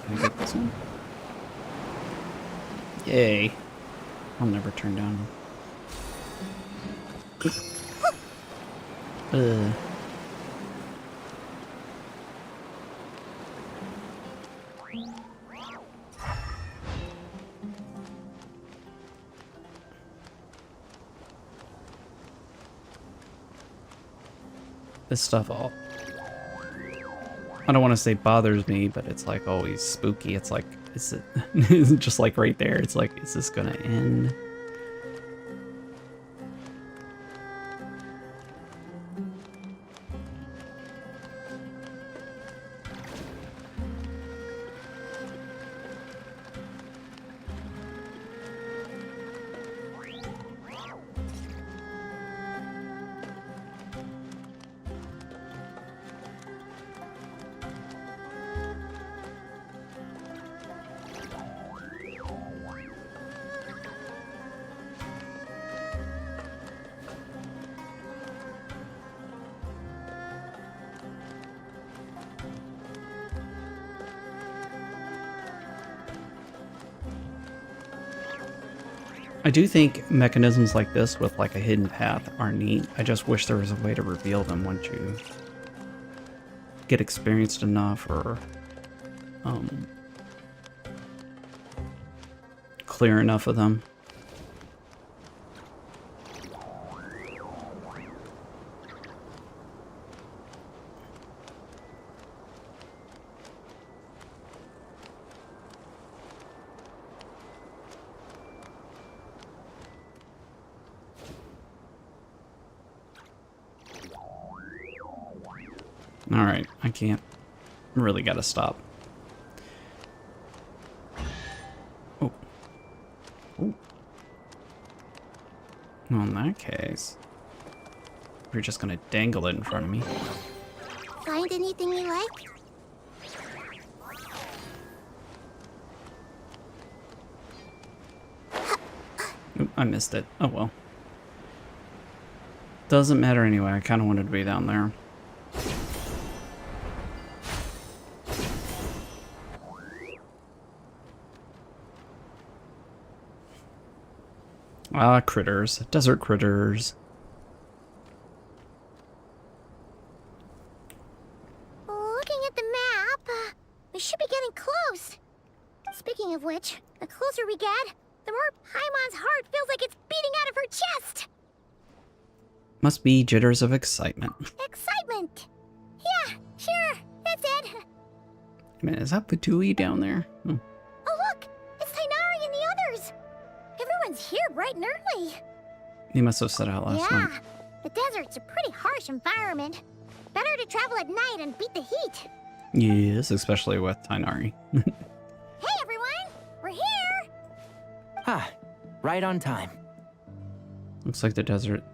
Can I get this one? Yay. I'll never turn down. This stuff all... I don't want to say bothers me, but it's like always spooky. It's like, it's just like right there. It's like, is this gonna end? I do think mechanisms like this with like a hidden path are neat. I just wish there was a way to reveal them once you get experienced enough or clear enough of them. Alright, I can't. Really gotta stop. Oh. Ooh. Well, in that case, you're just gonna dangle it in front of me. Find anything you like? Oop, I missed it. Oh well. Doesn't matter anyway. I kind of wanted to be down there. Ah, critters. Desert critters. Looking at the map, we should be getting close. Speaking of which, the closer we get, the more Paimon's heart feels like it's beating out of her chest. Must be jitters of excitement. Excitement. Yeah, sure, that's it. Man, is that Patui down there? Hmm. Oh look, it's Tainari and the others. Everyone's here bright and early. He must have set out last Yeah, night. the desert's a pretty harsh environment. Better to travel at night and beat the heat. Yes, especially with Tainari. Hey everyone, we're here. Ah, right on time. Looks like the desert.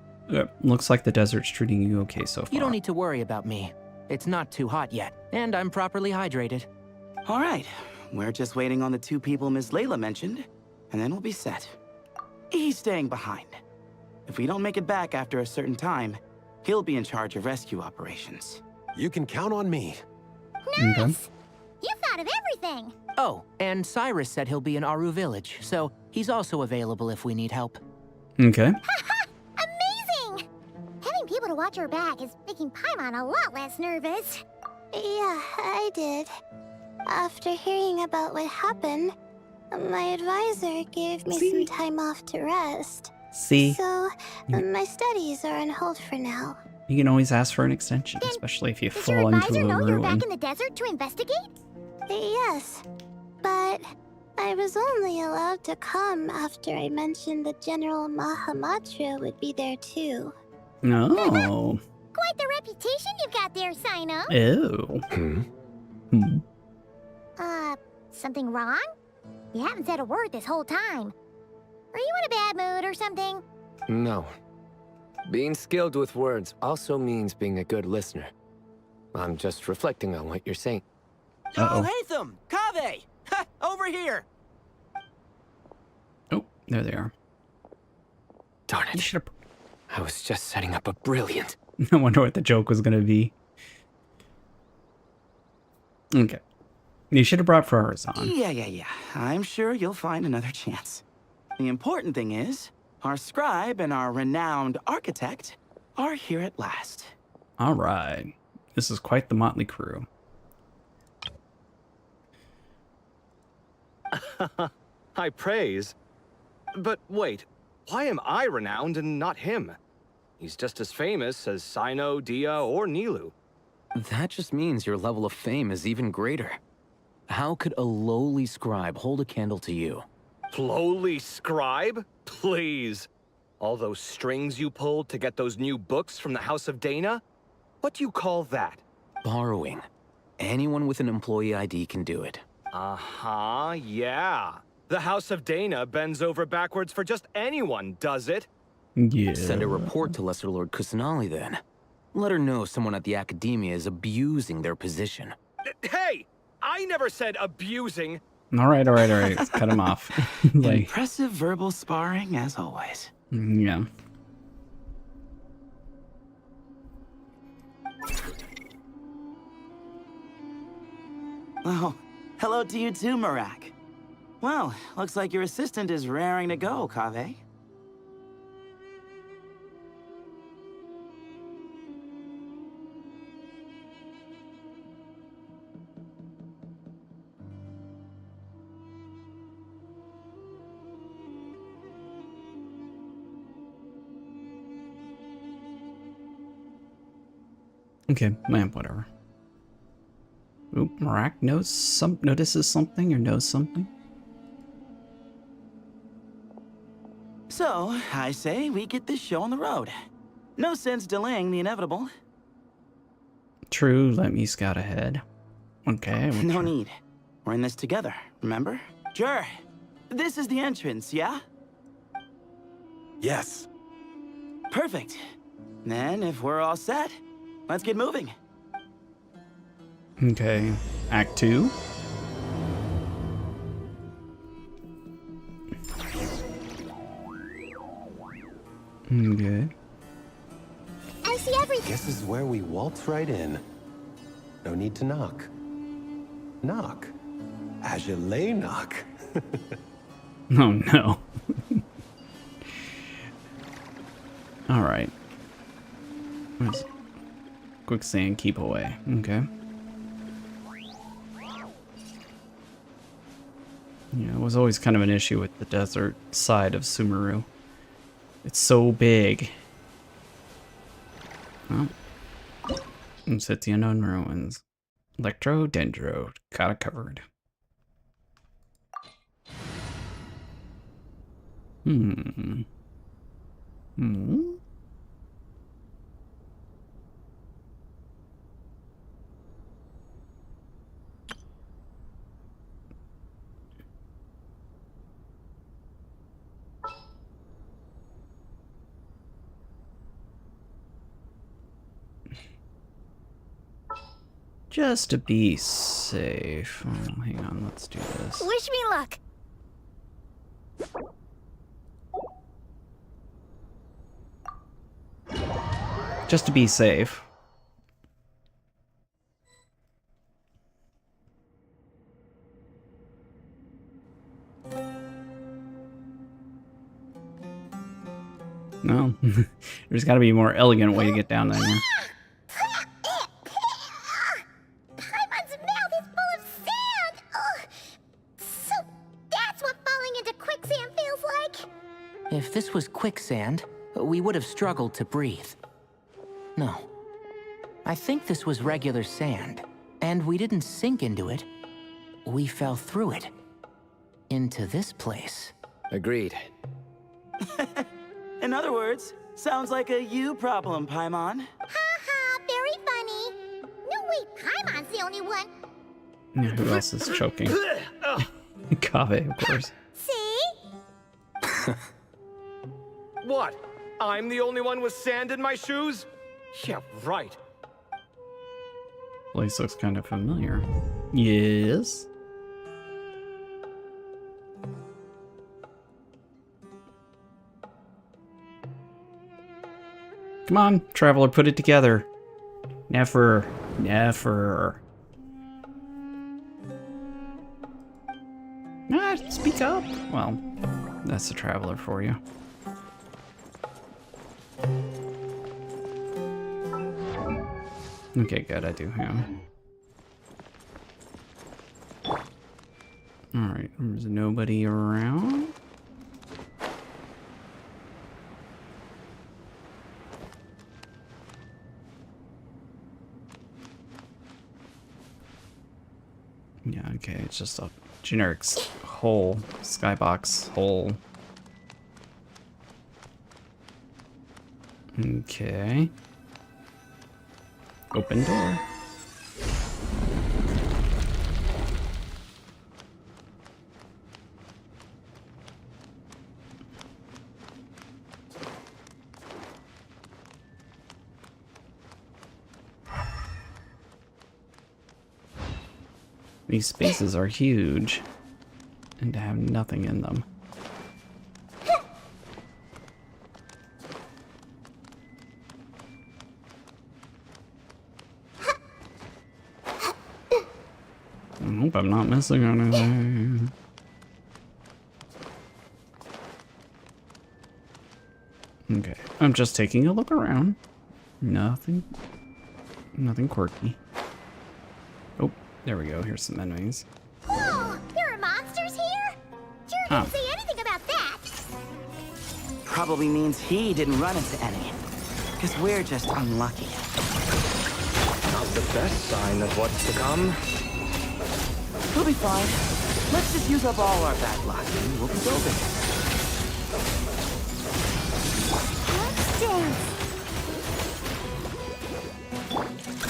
Looks like the desert's treating you okay so far. You don't need to worry about me. It's not too hot yet, and I'm properly hydrated. All right, we're just waiting on the 2 people Miss Layla mentioned, and then we'll be set. He's staying behind. If we don't make it back after a certain time, he'll be in charge of rescue operations. You can count on me. Nice. You thought of everything. Oh, and Cyrus said he'll be in Aru Village, so he's also available if we need help. Okay. Amazing! Having people to watch our back is making Paimon a lot less nervous. Yeah, I did. After hearing about what happened, my advisor gave me some time off to rest. See? So, my studies are on hold for now. You can always ask for an extension, especially if you Does your fall into advisor a know you're ruin. back in the desert to investigate? Yes, but I was only allowed to come after I mentioned that General Mahamatra would be there too. No. Quite the reputation you've got there, Sino. Oh. Hmm. Something wrong? You haven't said a word this whole time. Are you in a bad mood or something? No. Being skilled with words also means being a good listener. I'm just reflecting on what you're saying. Uh-oh. Hatham! Kaveh! Ha! Over here! Oh, there they are. Darn You it. should I was just setting up a brilliant... have... I wonder what the joke was going to be. Okay. You should have brought Farazan. Yeah. I'm sure you'll find another chance. The important thing is, our scribe and our renowned architect are here at last. All right. This is quite the motley crew. High praise. But wait, why am I renowned and not him? He's just as famous as Sino, Dia, or Nilu. That just means your level of fame is even greater. How could a lowly scribe hold a candle to you? Lowly scribe? Please. All those strings you pulled to get those new books from the House of Dana? What do you call that? Borrowing. Anyone with an employee ID can do it. Uh-huh, yeah. The House of Dana bends over backwards for just anyone, does it? Yeah. Send a report to Lesser Lord Kusanali then. Let her know someone at the Academia is abusing their position. Hey! I never said abusing. All right. Let's cut him off. Like, Impressive verbal sparring, as always. yeah. Oh, hello to you too, Marak. Well, looks like your assistant is raring to go, Kaveh. Okay, whatever. Oop, Marak notices something or knows something. So, I say we get this show on the road. No sense delaying the inevitable. True, let me scout ahead. Okay. No need. We're in this together, remember? Sure. This is the entrance, yeah? Yes. Perfect. Then, if we're all set, let's get moving. Okay, Act 2. Okay. I see everything. Guess this is where we waltz right in. No need to knock. Knock. Ajale knock. Oh no. Alright. Quicksand, keep away. Okay. Yeah, it was always kind of an issue with the desert side of Sumeru. It's so big. Oh. Let's hit the unknown ruins. Electro, Dendro, got it covered. Hmm. Just to be safe. Oh, hang on, let's do this. Wish me luck. Just to be safe. No, there's got to be a more elegant way to get down there. Paimon's mouth is full of sand. Ugh. So that's what falling into quicksand feels like. If this was quicksand, we would have struggled to breathe. No. I think this was regular sand, and we didn't sink into it. We fell through it. Into this place. Agreed. In other words, sounds like a you problem, Paimon. Ha, very funny. No, wait, Paimon's the only one. Yeah, who else is choking? Kaveh, of course. See? What? I'm the only one with sand in my shoes? Yeah, right. Place looks kind of familiar. Yes. Come on, traveler, put it together. Never. Never. Ah, speak up. Well, that's the traveler for you. Okay, good, I do him. Alright, there's nobody around. Yeah, okay, it's just a generic hole, skybox hole. Okay. Open door. These spaces are huge, and to have nothing in them. I hope I'm not missing anything. Okay, I'm just taking a look around. Nothing quirky. Oh, there we go. Here's some enemies. Whoa, there are monsters here? Sure didn't say anything about that. Probably means he didn't run into any. Because we're just unlucky. Not the best sign of what's to come. We'll be fine. Let's just use up all our bad luck and we'll be golden. Let's dance.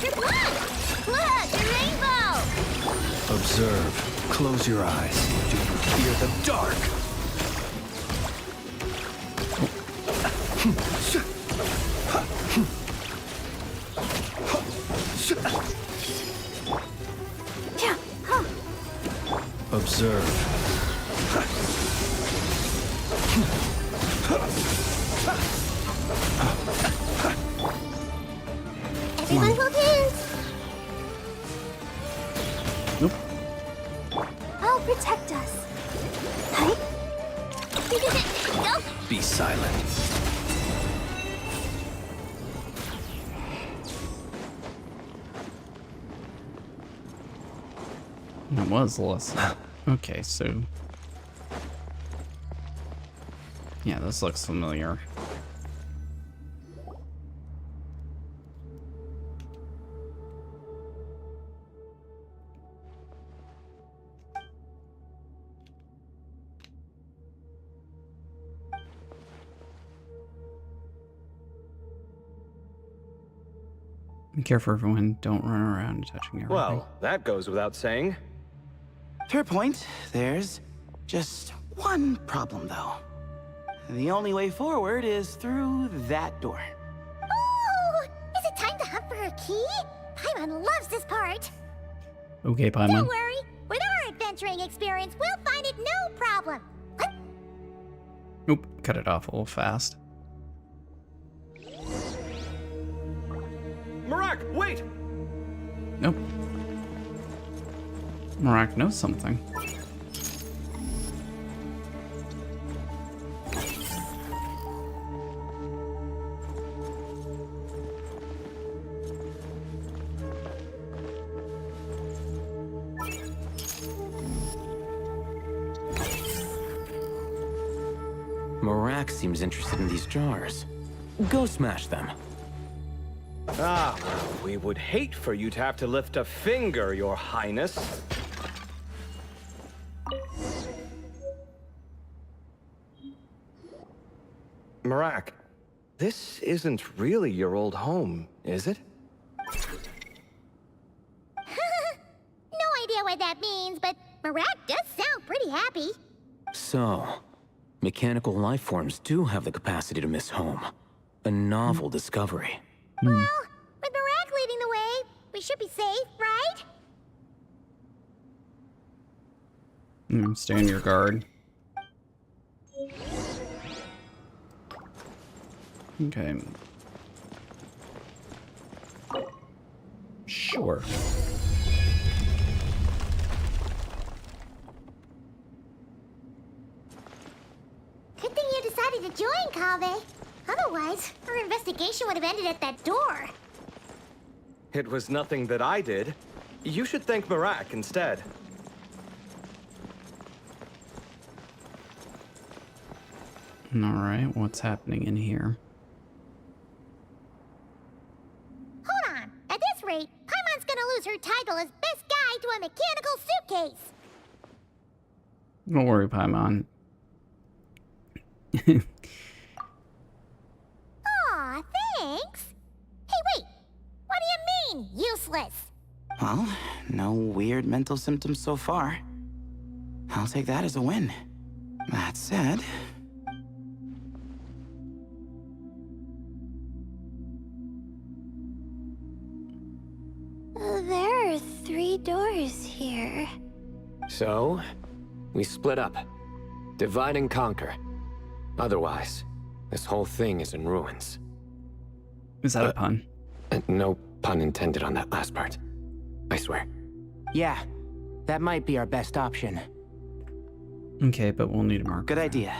Good luck! Look, the rainbow! Observe. Close your eyes. Do you fear the dark? Observe. Everyone will dance. Nope. I'll protect us. Hi. Go. Be silent. That was less. Okay, so. Yeah, this looks familiar. Be careful, everyone. Don't run around touching everything. Well, that goes without saying. Fair point. There's just one problem, though. The only way forward is through that door. Oh, is it time to hunt for a key? Paimon loves this part. Okay, Paimon. Don't worry. With our adventuring experience, we'll find it no problem. What? Oop, cut it off a little fast. Marak, wait! Nope. Marak knows something. Marak seems interested in these jars. Go smash them. Ah, well, we would hate for you to have to lift a finger, Your Highness. Marak, this isn't really your old home, is it? No idea what that means, but Marat does sound pretty happy. So, mechanical life forms do have the capacity to miss home. A novel discovery. Well, with Marat leading the way, we should be safe, right? Stay on your guard. Okay. Sure. Good thing you decided to join, Collei. Otherwise, our investigation would have ended at that door. It was nothing that I did. You should thank Marak instead. Alright, what's happening in here? Hold on. At this rate, Paimon's gonna lose her title as best guide to a mechanical suitcase. Don't worry, Paimon. Aw, thanks. Hey, wait. What do you mean, useless? Well, no weird mental symptoms so far. I'll take that as a win. That said... There are 3 doors here. So, we split up. Divide and conquer. Otherwise, this whole thing is in ruins. Is that a pun? No pun intended on that last part. I swear. Yeah, that might be our best option. Okay, but we'll need a marker. Good idea.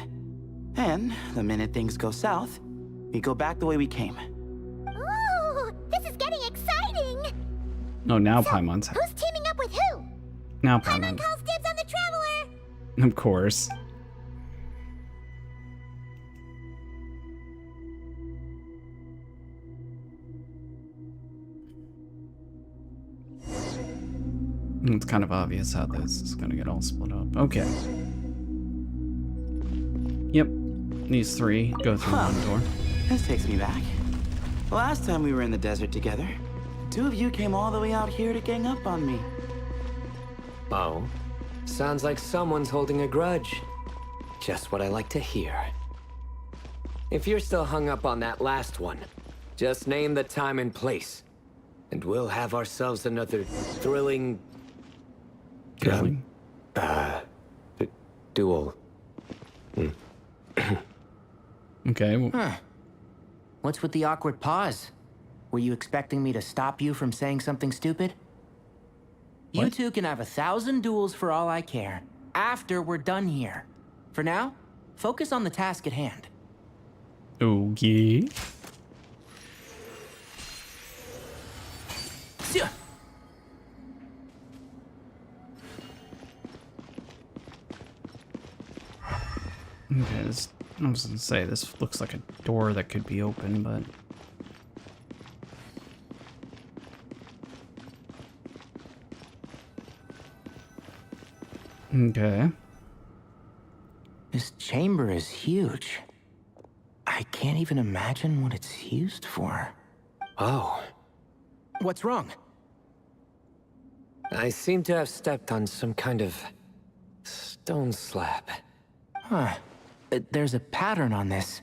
And the minute things go south, we go back the way we came. Ooh, this is getting exciting! Oh, now So, Paimon's... who's teaming up with who? Now Paimon Paimon. calls dibs on the Traveler! Of course. It's kind of obvious how this is going to get all split up. Okay. Yep. These 3 go through one door. This takes me back. Last time we were in the desert together, 2 of you came all the way out here to gang up on me. Oh? Sounds like someone's holding a grudge. Just what I like to hear. If you're still hung up on that last one, just name the time and place. and we'll have ourselves another thrilling Thrilling. duel. Okay. Well, Huh. What's with the awkward pause? Were you expecting me to stop you from saying something stupid? You What? two can have 1,000 duels for all I care, after we're done here. For now, focus on the task at hand. okay. Phew. Okay, this, I was gonna say, this looks like a door that could be open, but... Okay. This chamber is huge. I can't even imagine what it's used for. Oh, What's wrong? I seem to have stepped on some kind of stone slab. Huh. There's a pattern on this,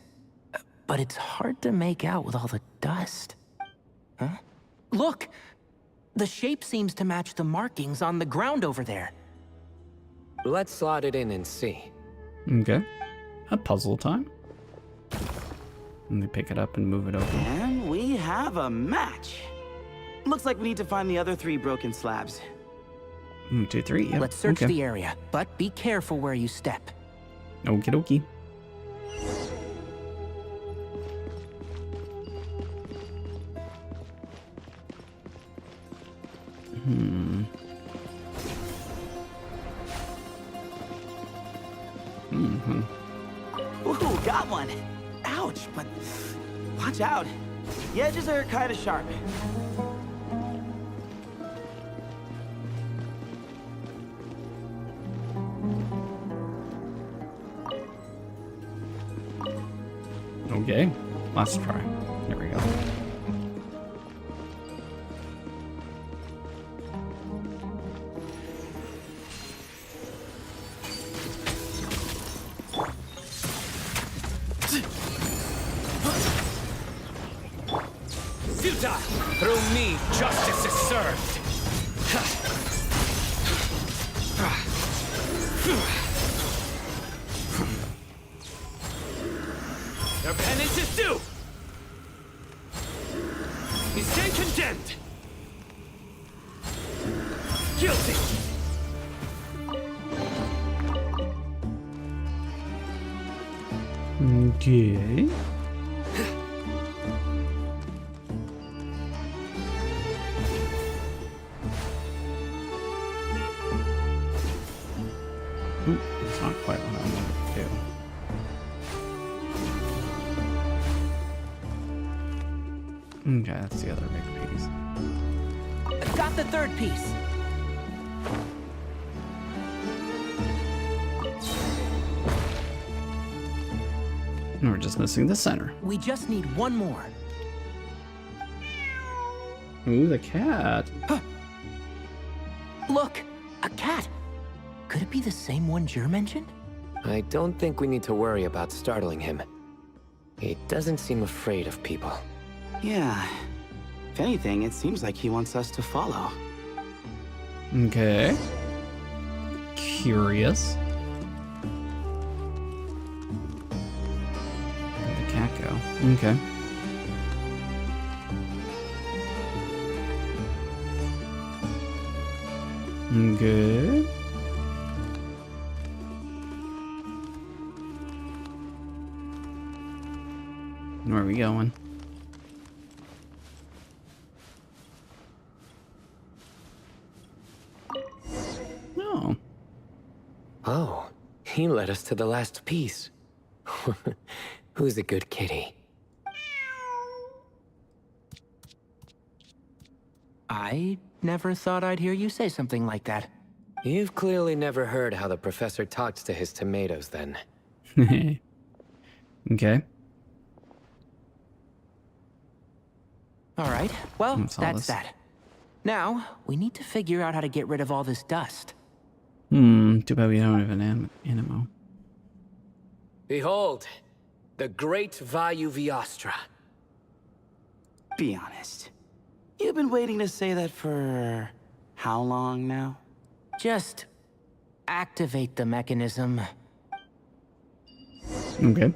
but it's hard to make out with all the dust. Huh? Look! The shape seems to match the markings on the ground over there. Let's slot it in and see. Okay. A puzzle time. Let me pick it up and move it over. And we have a match. Looks like we need to find the other 3 broken slabs. 1, 2, 3. Yep. Let's search okay. the area, but be careful where you step. Okie dokie. Ooh, got one. Ouch, but watch out. The edges are kind of sharp. Okay. Last try. There we go. Futile! Through me, justice is served! Your penance is due! You stay condemned! Guilty! Okay. Ooh, that's not quite what I wanted to do. Okay, that's the other big piece. I've got the third piece. And we're just missing the center. We just need one more. Ooh, the cat. Look, a cat. Could it be the same one Jer mentioned? I don't think we need to worry about startling him. He doesn't seem afraid of people. Yeah. If anything, it seems like he wants us to follow. Okay. Curious. Where'd the cat go? Okay. Good. Where are we going? Oh. Oh, he led us to the last piece. Who's a good kitty? I never thought I'd hear you say something like that. You've clearly never heard how the professor talks to his tomatoes, then. Okay. All right, well, That's all that's this. that. Now, we need to figure out how to get rid of all this dust. Too bad we don't have an animo. Behold, the great Vayu Viastra. Be honest. You've been waiting to say that for how long now? Just activate the mechanism. Okay.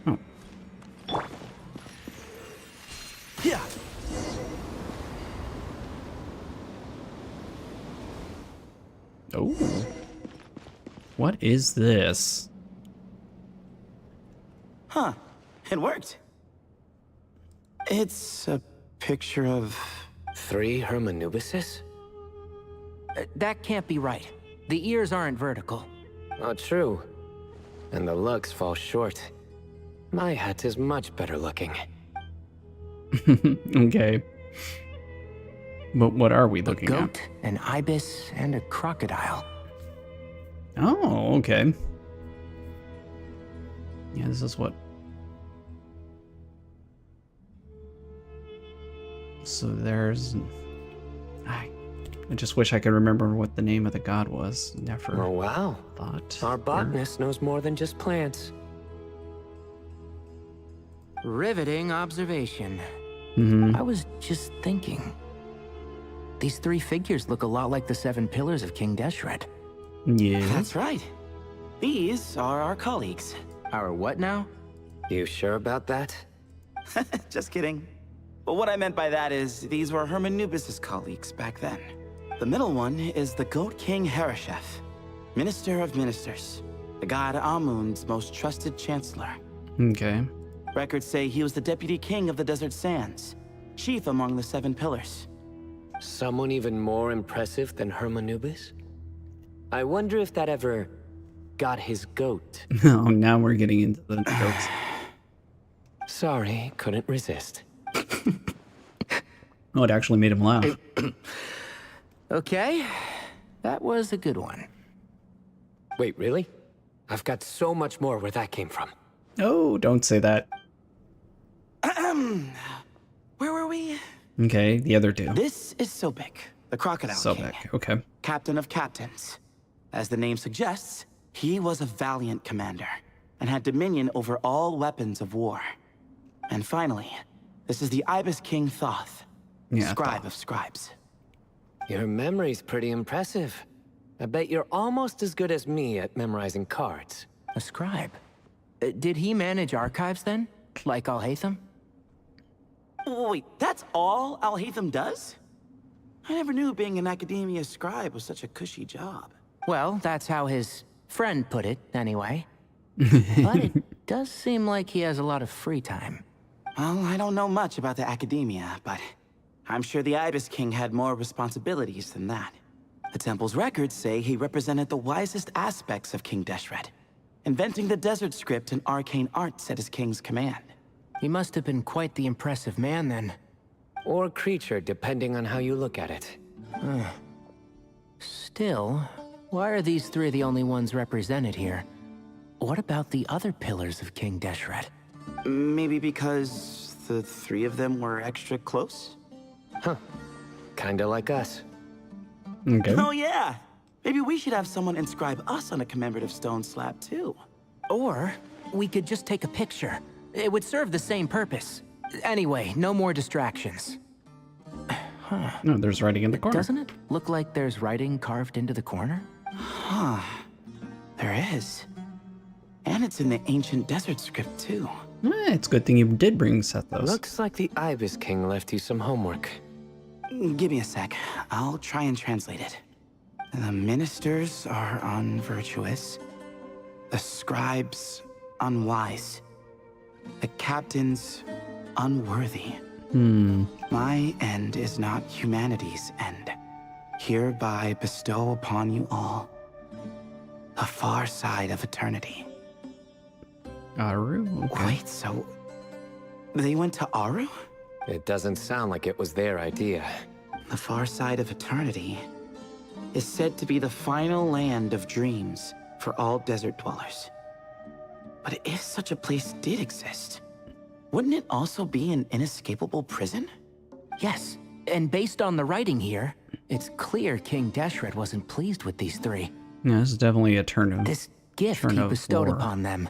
Oh. Yeah. Oh. What is this? Huh. It worked. It's a picture of... 3 Hermanubises? That can't be right. The ears aren't vertical. Not true. And the looks fall short. My hat is much better looking. Okay. But what are we looking A at? goat, an ibis, and a crocodile. Oh, okay. Yeah, this is what... So there's... I just wish I could remember what the name of the god was. Never Oh, wow. thought. Our botanist knows more than just plants. Riveting observation. Mm-hmm. I was just thinking. These 3 figures look a lot like the 7 pillars of King Deshret. Yeah. That's right. These are our colleagues. Our what now? You sure about that? Just kidding. But what I meant by that is these were Hermanubis' colleagues back then. The middle one is the Goat King Hereshef, Minister of Ministers, the god Amun's most trusted chancellor. Okay. Records say he was the deputy king of the Desert Sands, chief among the 7 pillars. Someone even more impressive than Hermanubis? I wonder if that ever got his goat. Oh, now we're getting into the goats. Sorry, couldn't resist. Oh, it actually made him laugh. Okay, that was a good one. Wait, really? I've got so much more where that came from. Oh, don't say that. Where were we? Okay, the other 2. This is Sobek, the crocodile king, Sobek, okay. captain of captains. As the name suggests, he was a valiant commander and had dominion over all weapons of war. And finally, this is the Ibis King Thoth, Yeah, scribe Thoth. of scribes. Your memory's pretty impressive. I bet you're almost as good as me at memorizing cards. A scribe. Did he manage archives then? Like Alhaitham? Wait, that's all Alhaitham does? I never knew being an academia scribe was such a cushy job. Well, that's how his friend put it, anyway. But it does seem like he has a lot of free time. Well, I don't know much about the academia, but I'm sure the Ibis King had more responsibilities than that. The temple's records say he represented the wisest aspects of King Deshret, inventing the desert script and arcane arts at his king's command. He must have been quite the impressive man then. Or creature, depending on how you look at it. Still, why are these 3 the only ones represented here? What about the other pillars of King Deshret? Maybe because the 3 of them were extra close? Huh. Kinda like us. Okay. Oh yeah! Maybe we should have someone inscribe us on a commemorative stone slab too. Or we could just take a picture. It would serve the same purpose. Anyway, no more distractions. No, there's writing in the corner. Doesn't it look like there's writing carved into the corner? Huh. There is. And it's in the ancient desert script too. It's a good thing you did bring Sethos. Looks like the Ibis King left you some homework. Give me a sec. I'll try and translate it. The ministers are unvirtuous. The scribes unwise. The captains unworthy. My end is not humanity's end. Hereby bestow upon you all the far side of eternity. Aru, okay. Wait, so they went to Aru? It doesn't sound like it was their idea. The far side of eternity is said to be the final land of dreams for all desert dwellers. But if such a place did exist, wouldn't it also be an inescapable prison? Yes, and based on the writing here, it's clear King Deshret wasn't pleased with these 3. Yeah, this is definitely a turn of... This gift Turn he of bestowed lore. upon them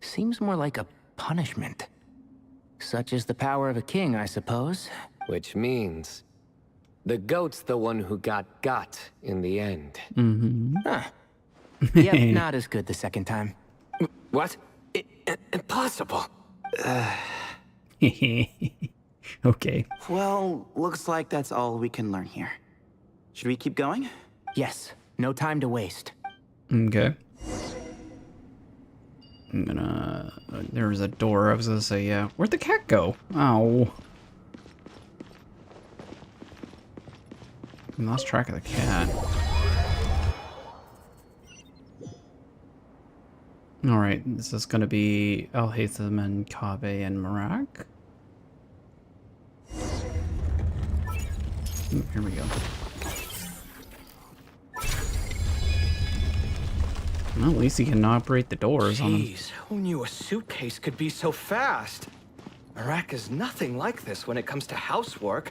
Seems more like a punishment. Such is the power of a king, I suppose. Which means the goat's the one who got in the end. Mm-hmm. Huh. Yep, not as good the second time. What? Impossible. Okay. Well, looks like that's all we can learn here. Should we keep going? Yes, no time to waste. Okay. I'm gonna... there was a door. I was gonna say, yeah. Where'd the cat go? Oh. I lost track of the cat. Alright, this is gonna be Alhaitham and Kaveh and Marak. Ooh, here we go. Well, at least he can operate the doors on them. Jeez, who knew a suitcase could be so fast? Marak is nothing like this when it comes to housework.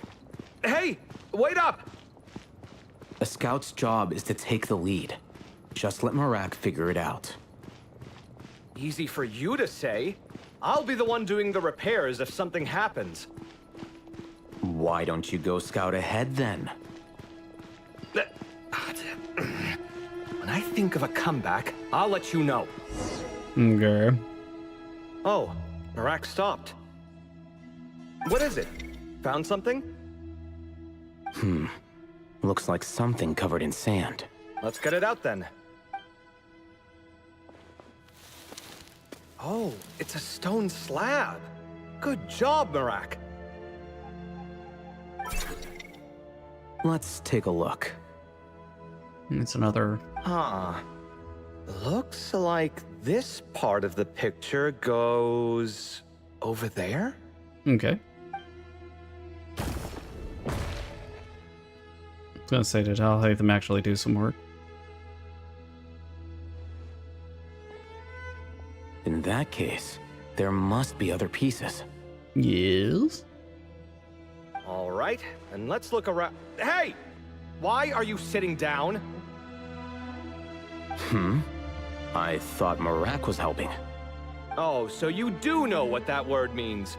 Hey, wait up! A scout's job is to take the lead. Just let Marak figure it out. Easy for you to say. I'll be the one doing the repairs if something happens. Why don't you go scout ahead then? When I think of a comeback, I'll let you know. Okay. Oh, Marak stopped. What is it? Found something? Looks like something covered in sand. Let's get it out then. Oh, it's a stone slab. Good job, Marak. Let's take a look. It's another... Huh. Looks like this part of the picture goes over there? Okay. I was gonna say, did Alhaitham actually do some work? In that case, there must be other pieces. Yes. All right, and let's look around. Hey! Why are you sitting down? I thought Marak was helping. Oh, so you do know what that word means.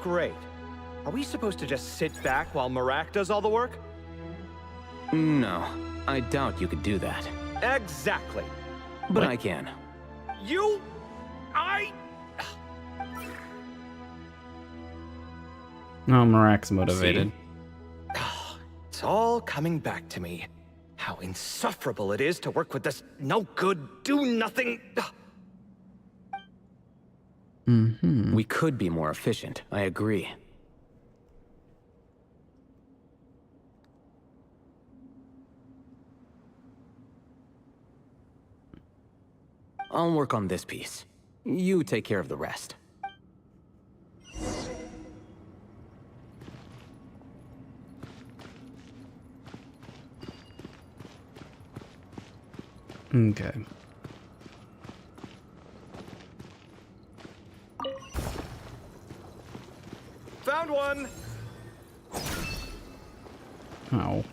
Great. Are we supposed to just sit back while Marak does all the work? No, I doubt you could do that. Exactly. But What? I can. You... No, Marak's motivated. It's all coming back to me. How insufferable it is to work with this no-good, do-nothing... We could be more efficient, I agree. I'll work on this piece. You take care of the rest. Okay. Found one! Oh.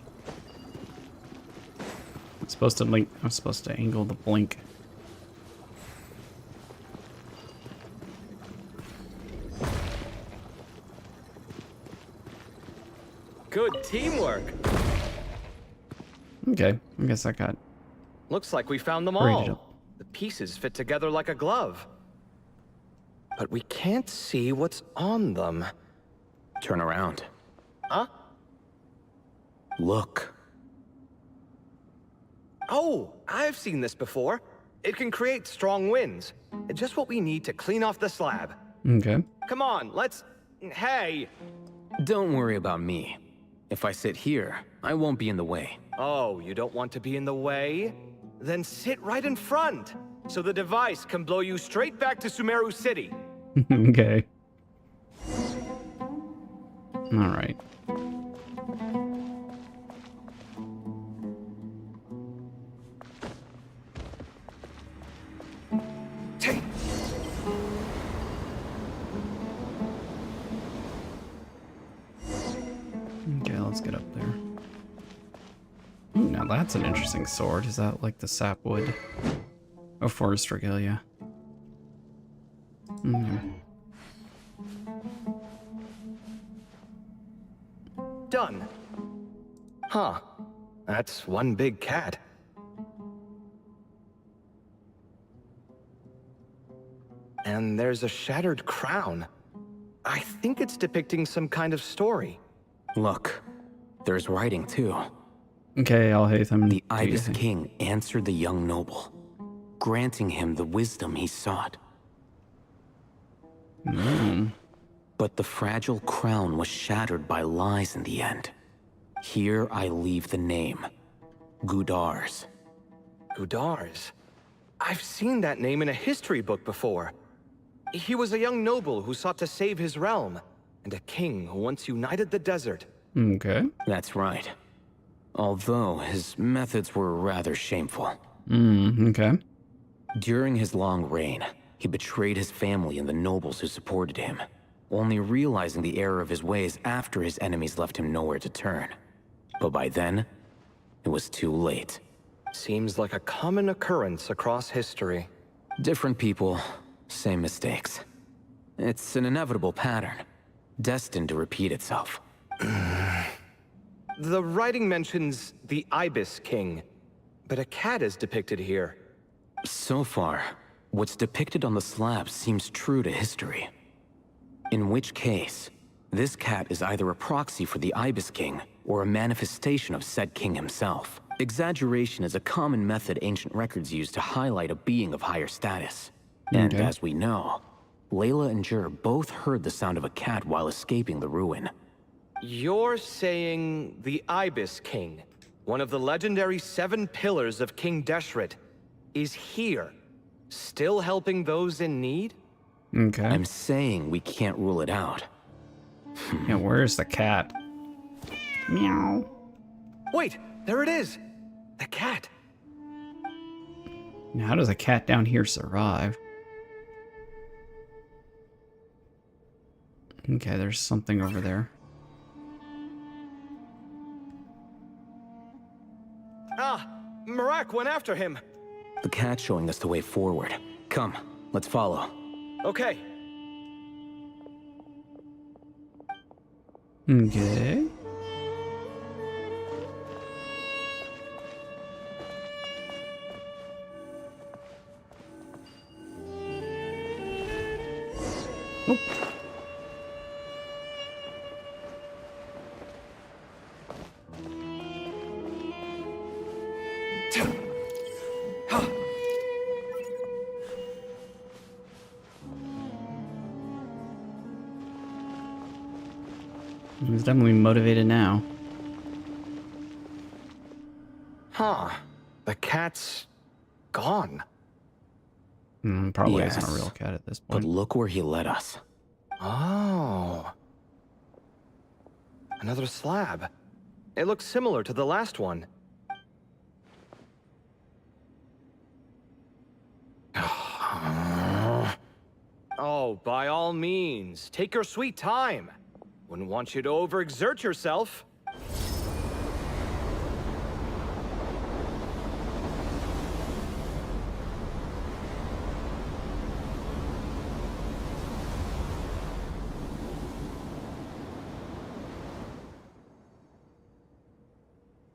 I'm supposed to link. I'm supposed to angle the blink. Good teamwork. Okay. I guess I got Looks like we found them braided all. up. The pieces fit together like a glove. But we can't see what's on them. Turn around. Huh? Look. Oh, I've seen this before. It can create strong winds. Just what we need to clean off the slab. Okay. Come on, let's... Hey! Don't worry about me. If I sit here, I won't be in the way. Oh, you don't want to be in the way? Then sit right in front, so the device can blow you straight back to Sumeru City. Okay. All right. Hey! Okay, let's get up there. Ooh, now that's an interesting sword. Is that like the sapwood? Oh, forest regalia. Mm. Done. Huh. That's one big cat. And there's a shattered crown. I think it's depicting some kind of story. Look, there's writing too. Okay, I'll hate him. The Ibis King answered the young noble, granting him the wisdom he sought. But the fragile crown was shattered by lies in the end. Here I leave the name, Gudars. Gudars. I've seen that name in a history book before. He was a young noble who sought to save his realm, and a king who once united the desert. Okay. That's right. Although his methods were rather shameful. Okay. During his long reign, he betrayed his family and the nobles who supported him, only realizing the error of his ways after his enemies left him nowhere to turn. But by then, it was too late. Seems like a common occurrence across history. Different people, same mistakes. It's an inevitable pattern, destined to repeat itself. The writing mentions the Ibis King, but a cat is depicted here. So far, what's depicted on the slab seems true to history. In which case, this cat is either a proxy for the Ibis King or a manifestation of said king himself. Exaggeration is a common method ancient records use to highlight a being of higher status. And as we know, Layla and Jur both heard the sound of a cat while escaping the ruin. You're saying the Ibis King, one of the legendary 7 pillars of King Deshret, is here, still helping those in need? Okay. I'm saying we can't rule it out. Yeah, where's the cat? Meow. Wait, there it is! The cat! Now, how does a cat down here survive? Okay, there's something over there. Ah! Marak went after him! The cat's showing us the way forward. Come, let's follow. Okay. Okay. Oh. He's definitely motivated now. Huh. The cat's gone. Probably Yes, isn't a real cat at this But point. look where he led us. Oh. Another slab. It looks similar to the last one. Oh, by all means, take your sweet time. Wouldn't want you to overexert yourself.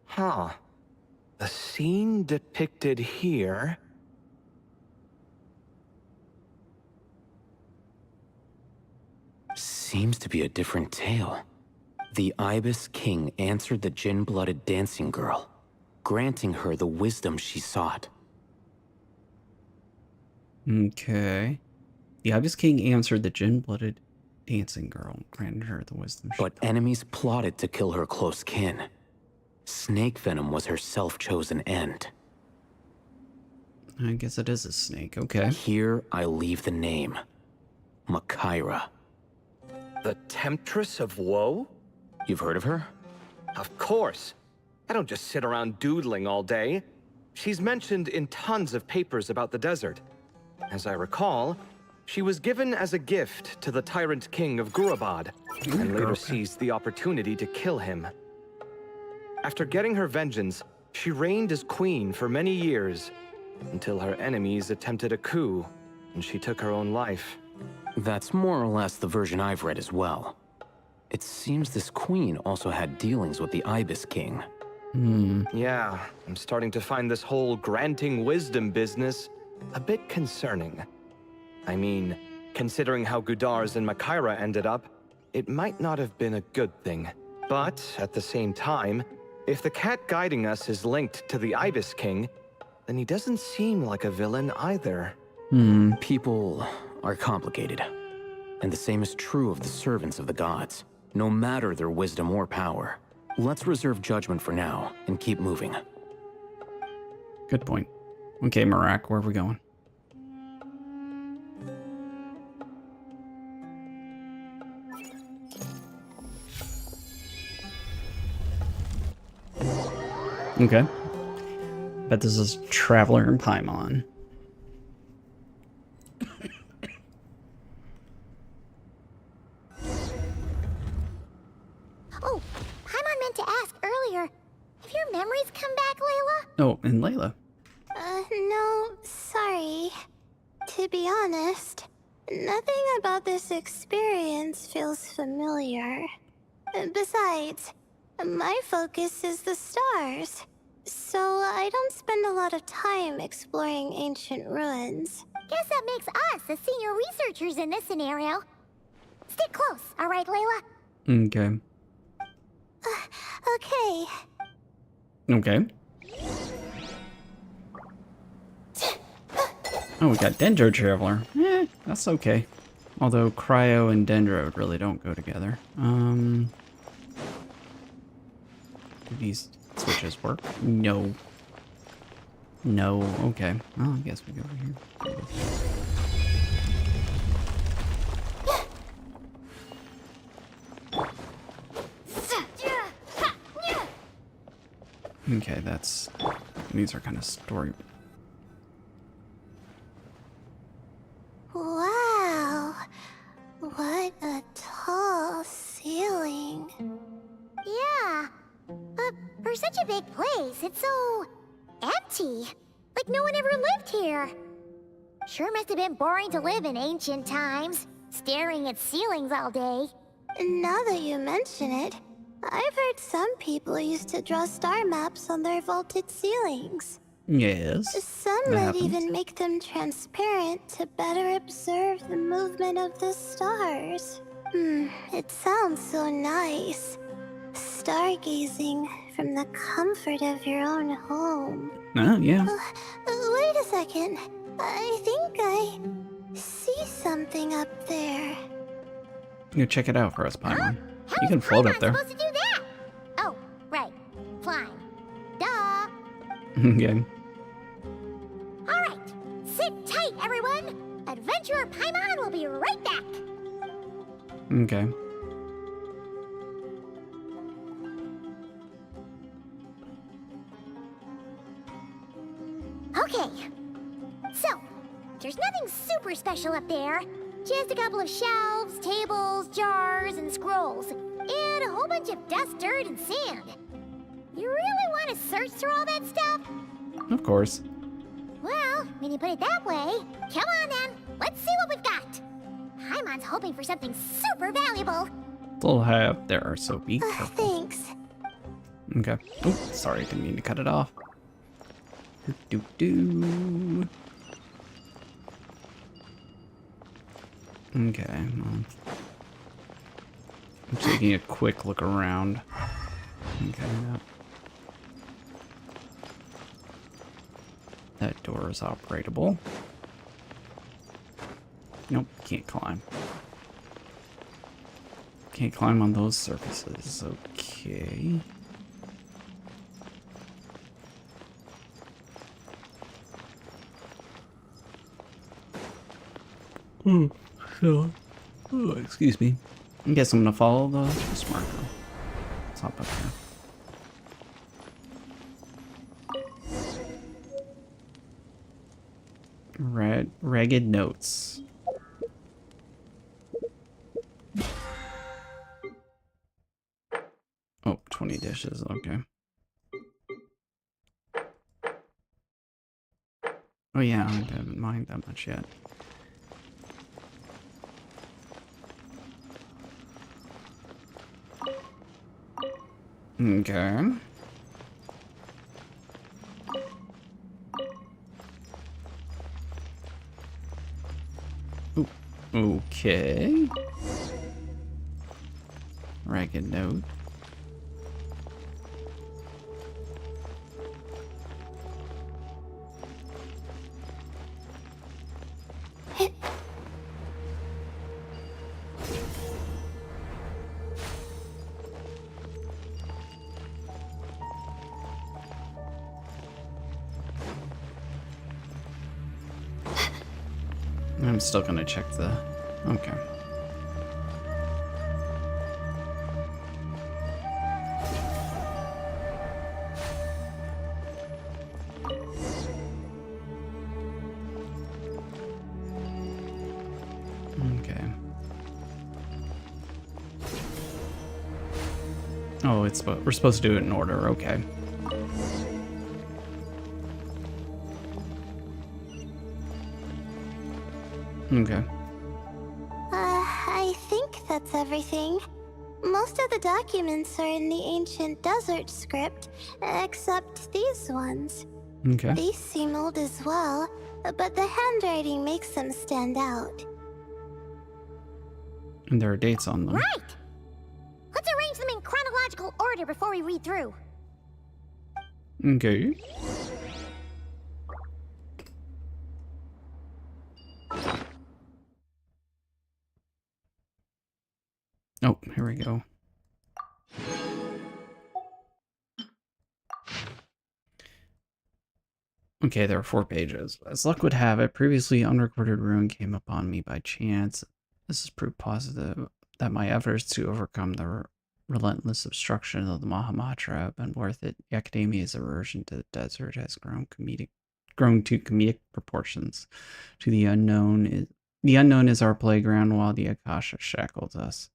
Huh. The scene depicted here... Seems to be a different tale. The Ibis King answered the gin-blooded dancing girl, granting her the wisdom she sought. Okay. The Ibis King answered the gin-blooded dancing girl and granted her the wisdom. But enemies plotted to kill her close kin. Snake venom was her self-chosen end. I guess it is a snake. Okay. Here I leave the name. Makaira. The Temptress of Woe? You've heard of her? Of course. I don't just sit around doodling all day. She's mentioned in tons of papers about the desert. As I recall, she was given as a gift to the Tyrant King of Gurabad, and later seized the opportunity to kill him. After getting her vengeance, she reigned as queen for many years, until her enemies attempted a coup, and she took her own life. That's more or less the version I've read as well. It seems this queen also had dealings with the Ibis King. Yeah, I'm starting to find this whole granting wisdom business a bit concerning. I mean, considering how Gudars and Makaira ended up, it might not have been a good thing. But, at the same time, if the cat guiding us is linked to the Ibis King, then he doesn't seem like a villain either. People are complicated. And the same is true of the servants of the gods, no matter their wisdom or power. Let's reserve judgment for now and keep moving. Good point. Okay, Marak, where are we going? Okay. Bet this is Traveler and Paimon. Oh, Paimon meant to ask earlier. Have your memories come back, Layla? Oh, and Layla. No, sorry. To be honest, nothing about this experience feels familiar. Besides, my focus is the stars, so I don't spend a lot of time exploring ancient ruins. Guess that makes us the senior researchers in this scenario. Stick close, all right, Layla? Okay. Okay. Okay. Oh, we got Dendro Traveler. That's okay. Although Cryo and Dendro really don't go together. Do these switches work? No. No. Okay. Well, I guess we go over here. Okay, that's... These are kind of story... Wow. What a tall ceiling. Yeah. For such a big place, it's so empty. Like no one ever lived here. Sure must have been boring to live in ancient times, staring at ceilings all day. Now that you mention it, I've heard some people used to draw star maps on their vaulted ceilings. Yes. Some that would happens. even make them transparent to better observe the movement of the stars. It sounds so nice. Stargazing from the comfort of your own home. Oh, yeah. Wait a second. I think I see something up there. You check it out for us, Paimon. How You can is float Paimon up there. supposed to do that? Oh, right. Flying. Duh. Okay. All right. Sit tight, everyone. Adventurer Paimon will be right back. Okay. Okay. So, there's nothing super special up there. Just a couple of shelves, tables, jars, and scrolls. And a whole bunch of dust, dirt, and sand. You really want to search through all that stuff? Of course. Well, when you put it that way, come on then. Let's see what we've got. Paimon's hoping for something super valuable. It's a little high up there, so be careful. Thanks. Okay. Oh, sorry, didn't mean to cut it off. Do. Okay, well, I'm taking a quick look around. Okay, that door is operatable. Nope, can't climb. Can't climb on those surfaces. Okay. So, excuse me. I guess I'm gonna follow the smart girl. Let's hop up here. Ragged notes. Oh, 20 dishes, okay. Oh yeah, I haven't mined that much yet. Okay. Ooh, okay. Ragged note. I'm still gonna check the... Okay. Okay. Oh, we're supposed to do it in order. Okay. Okay. I think that's everything. Most of the documents are in the ancient desert script, except these ones. Okay. These seem old as well, but the handwriting makes them stand out. And there are dates on them. Right! Let's arrange them in chronological order before we read through. Okay. Oh, here we go. Okay, there are 4 pages. As luck would have it, previously unrecorded ruin came upon me by chance. This is proof positive that my efforts to overcome the relentless obstruction of the Mahamatra have been worth it. The Academia's aversion to the desert has grown to comedic proportions. To the unknown is our playground, while the Akasha shackles us.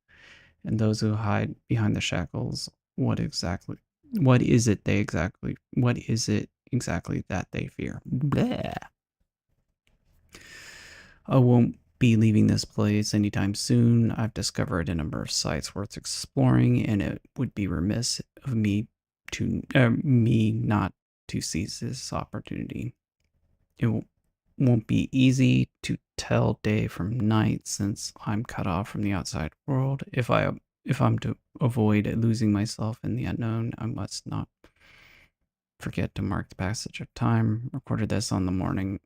And those who hide behind the shackles, what is it exactly that they fear? Bleh. I won't be leaving this place anytime soon. I've discovered a number of sites worth exploring, and it would be remiss of me not to seize this opportunity. It won't be easy to tell day from night since I'm cut off from the outside world. If I'm to avoid losing myself in the unknown, I must not forget to mark the passage of time. Recorded this on the morning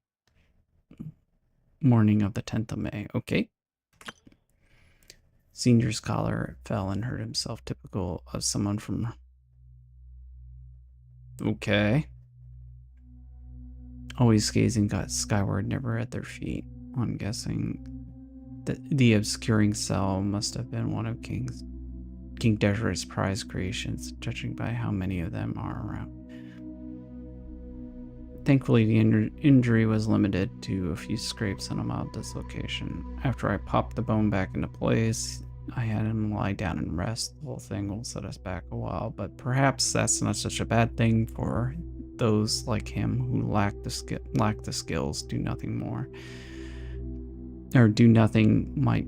of the 10th of May. Okay. Senior scholar fell and hurt himself, typical of someone from... Okay. Always gazing skyward, never at their feet. I'm guessing that the obscuring cell must have been one of King Desert's prized creations, judging by how many of them are around. Thankfully, the injury was limited to a few scrapes and a mild dislocation. After I popped the bone back into place, I had him lie down and rest. The whole thing will set us back a while, but perhaps that's not such a bad thing for those like him who lack the skills, do nothing more. Or doing nothing might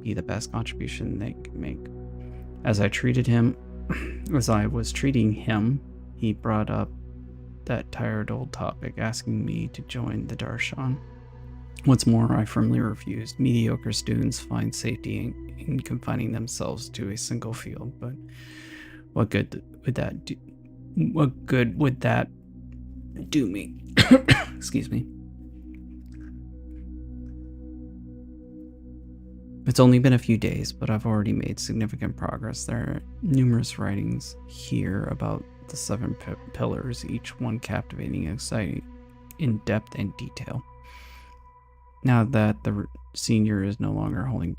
be the best contribution they can make. As I was treating him, he brought up that tired old topic, asking me to join the Darshan. What's more, I firmly refused. Mediocre students find safety in confining themselves to a single field, but what good would that do? What good would that do me? Excuse me. It's only been a few days, but I've already made significant progress. There are numerous writings here about the 7 pillars, each one captivating and exciting in depth and detail. Now that the senior is no longer holding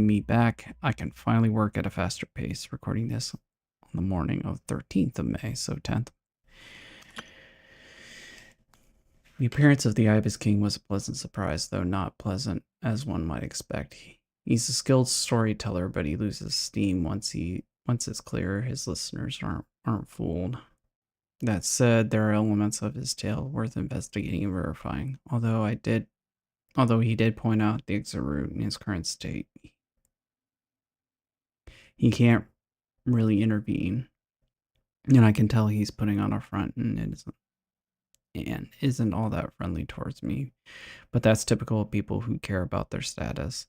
me back, I can finally work at a faster pace, recording this on the morning of 13th of May, so 10th. The appearance of the Ibis King was a pleasant surprise, though not pleasant as one might expect. He's a skilled storyteller, but he loses steam once it's clear his listeners aren't fooled. That said, there are elements of his tale worth investigating and verifying. Although he did point out the exit route in his current state, he can't really intervene. And I can tell he's putting on a front and isn't all that friendly towards me. But that's typical of people who care about their status.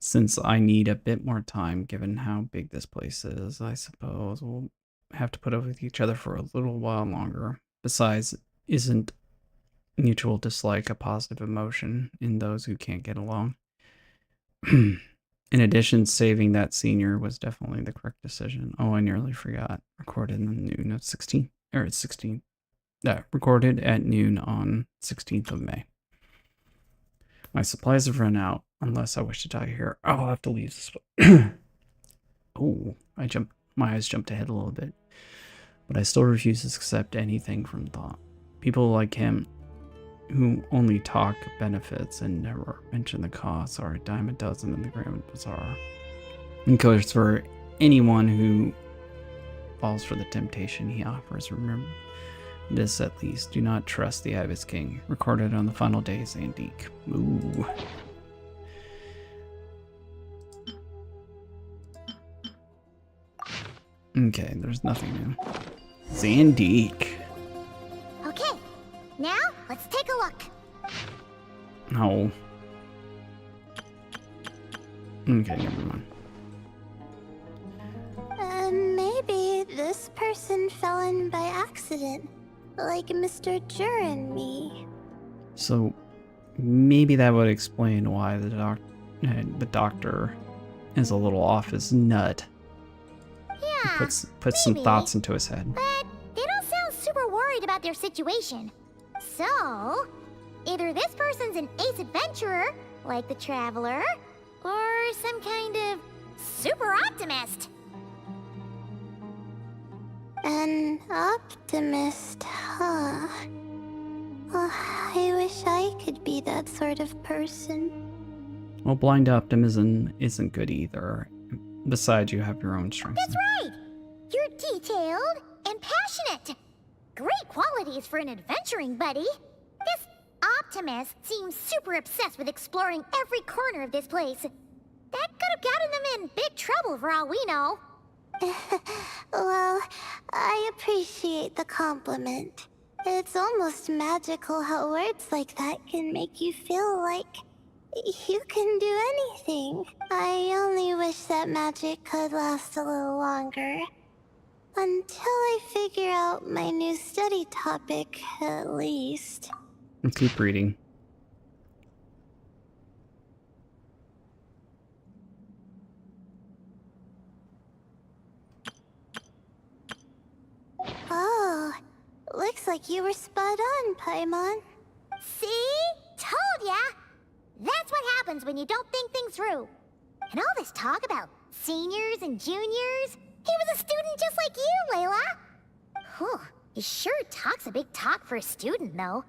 Since I need a bit more time, given how big this place is, I suppose we'll have to put up with each other for a little while longer. Besides, isn't mutual dislike a positive emotion in those who can't get along? In addition, saving that senior was definitely the correct decision. Oh, I nearly forgot. Recorded in noon of 16th, or 16th. Recorded at noon on 16th of May. My supplies have run out, unless I wish to die here. I'll have to leave this. Oh, my eyes jumped ahead a little bit. But I still refuse to accept anything from thought. People like him, who only talk benefits and never mention the costs, are a dime a dozen in the Grand Bazaar. And course, for anyone who falls for the temptation he offers, remember this at least: do not trust the Ibis King. Recorded on the final days, Antique. Ooh. Okay, there's nothing new. Zandique. Okay, now let's take a look. No. Okay, never mind. Maybe this person fell in by accident, like Mr. Jur and me. So, maybe that would explain why the doctor is a little off his nut. Yeah, Puts some maybe. thoughts into his head. But they don't sound super worried about their situation. So, either this person's an ace adventurer, like the Traveler, or some kind of super optimist. An optimist, huh? Oh, I wish I could be that sort of person. Well, blind optimism isn't good either. Besides, you have your own strengths. That's right! You're detailed and passionate. Great qualities for an adventuring buddy. This optimist seems super obsessed with exploring every corner of this place. That could have gotten them in big trouble for all we know. Well, I appreciate the compliment. It's almost magical how words like that can make you feel like you can do anything. I only wish that magic could last a little longer. Until I figure out my new study topic, at least. Keep reading. Oh, looks like you were spot on, Paimon. See? Told ya! That's what happens when you don't think things through. And all this talk about seniors and juniors, he was a student just like you, Layla. Whew, he sure talks a big talk for a student, though.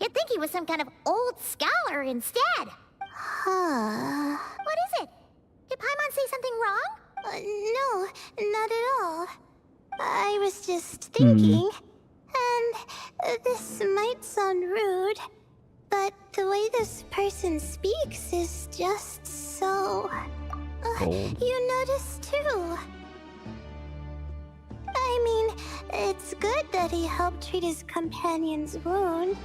You'd think he was some kind of old scholar instead. Huh. What is it? Did Paimon say something wrong? No, not at all. I was just thinking, and this might sound rude, but the way this person speaks is just so... Cold. You notice too. I mean, it's good that he helped treat his companion's wound,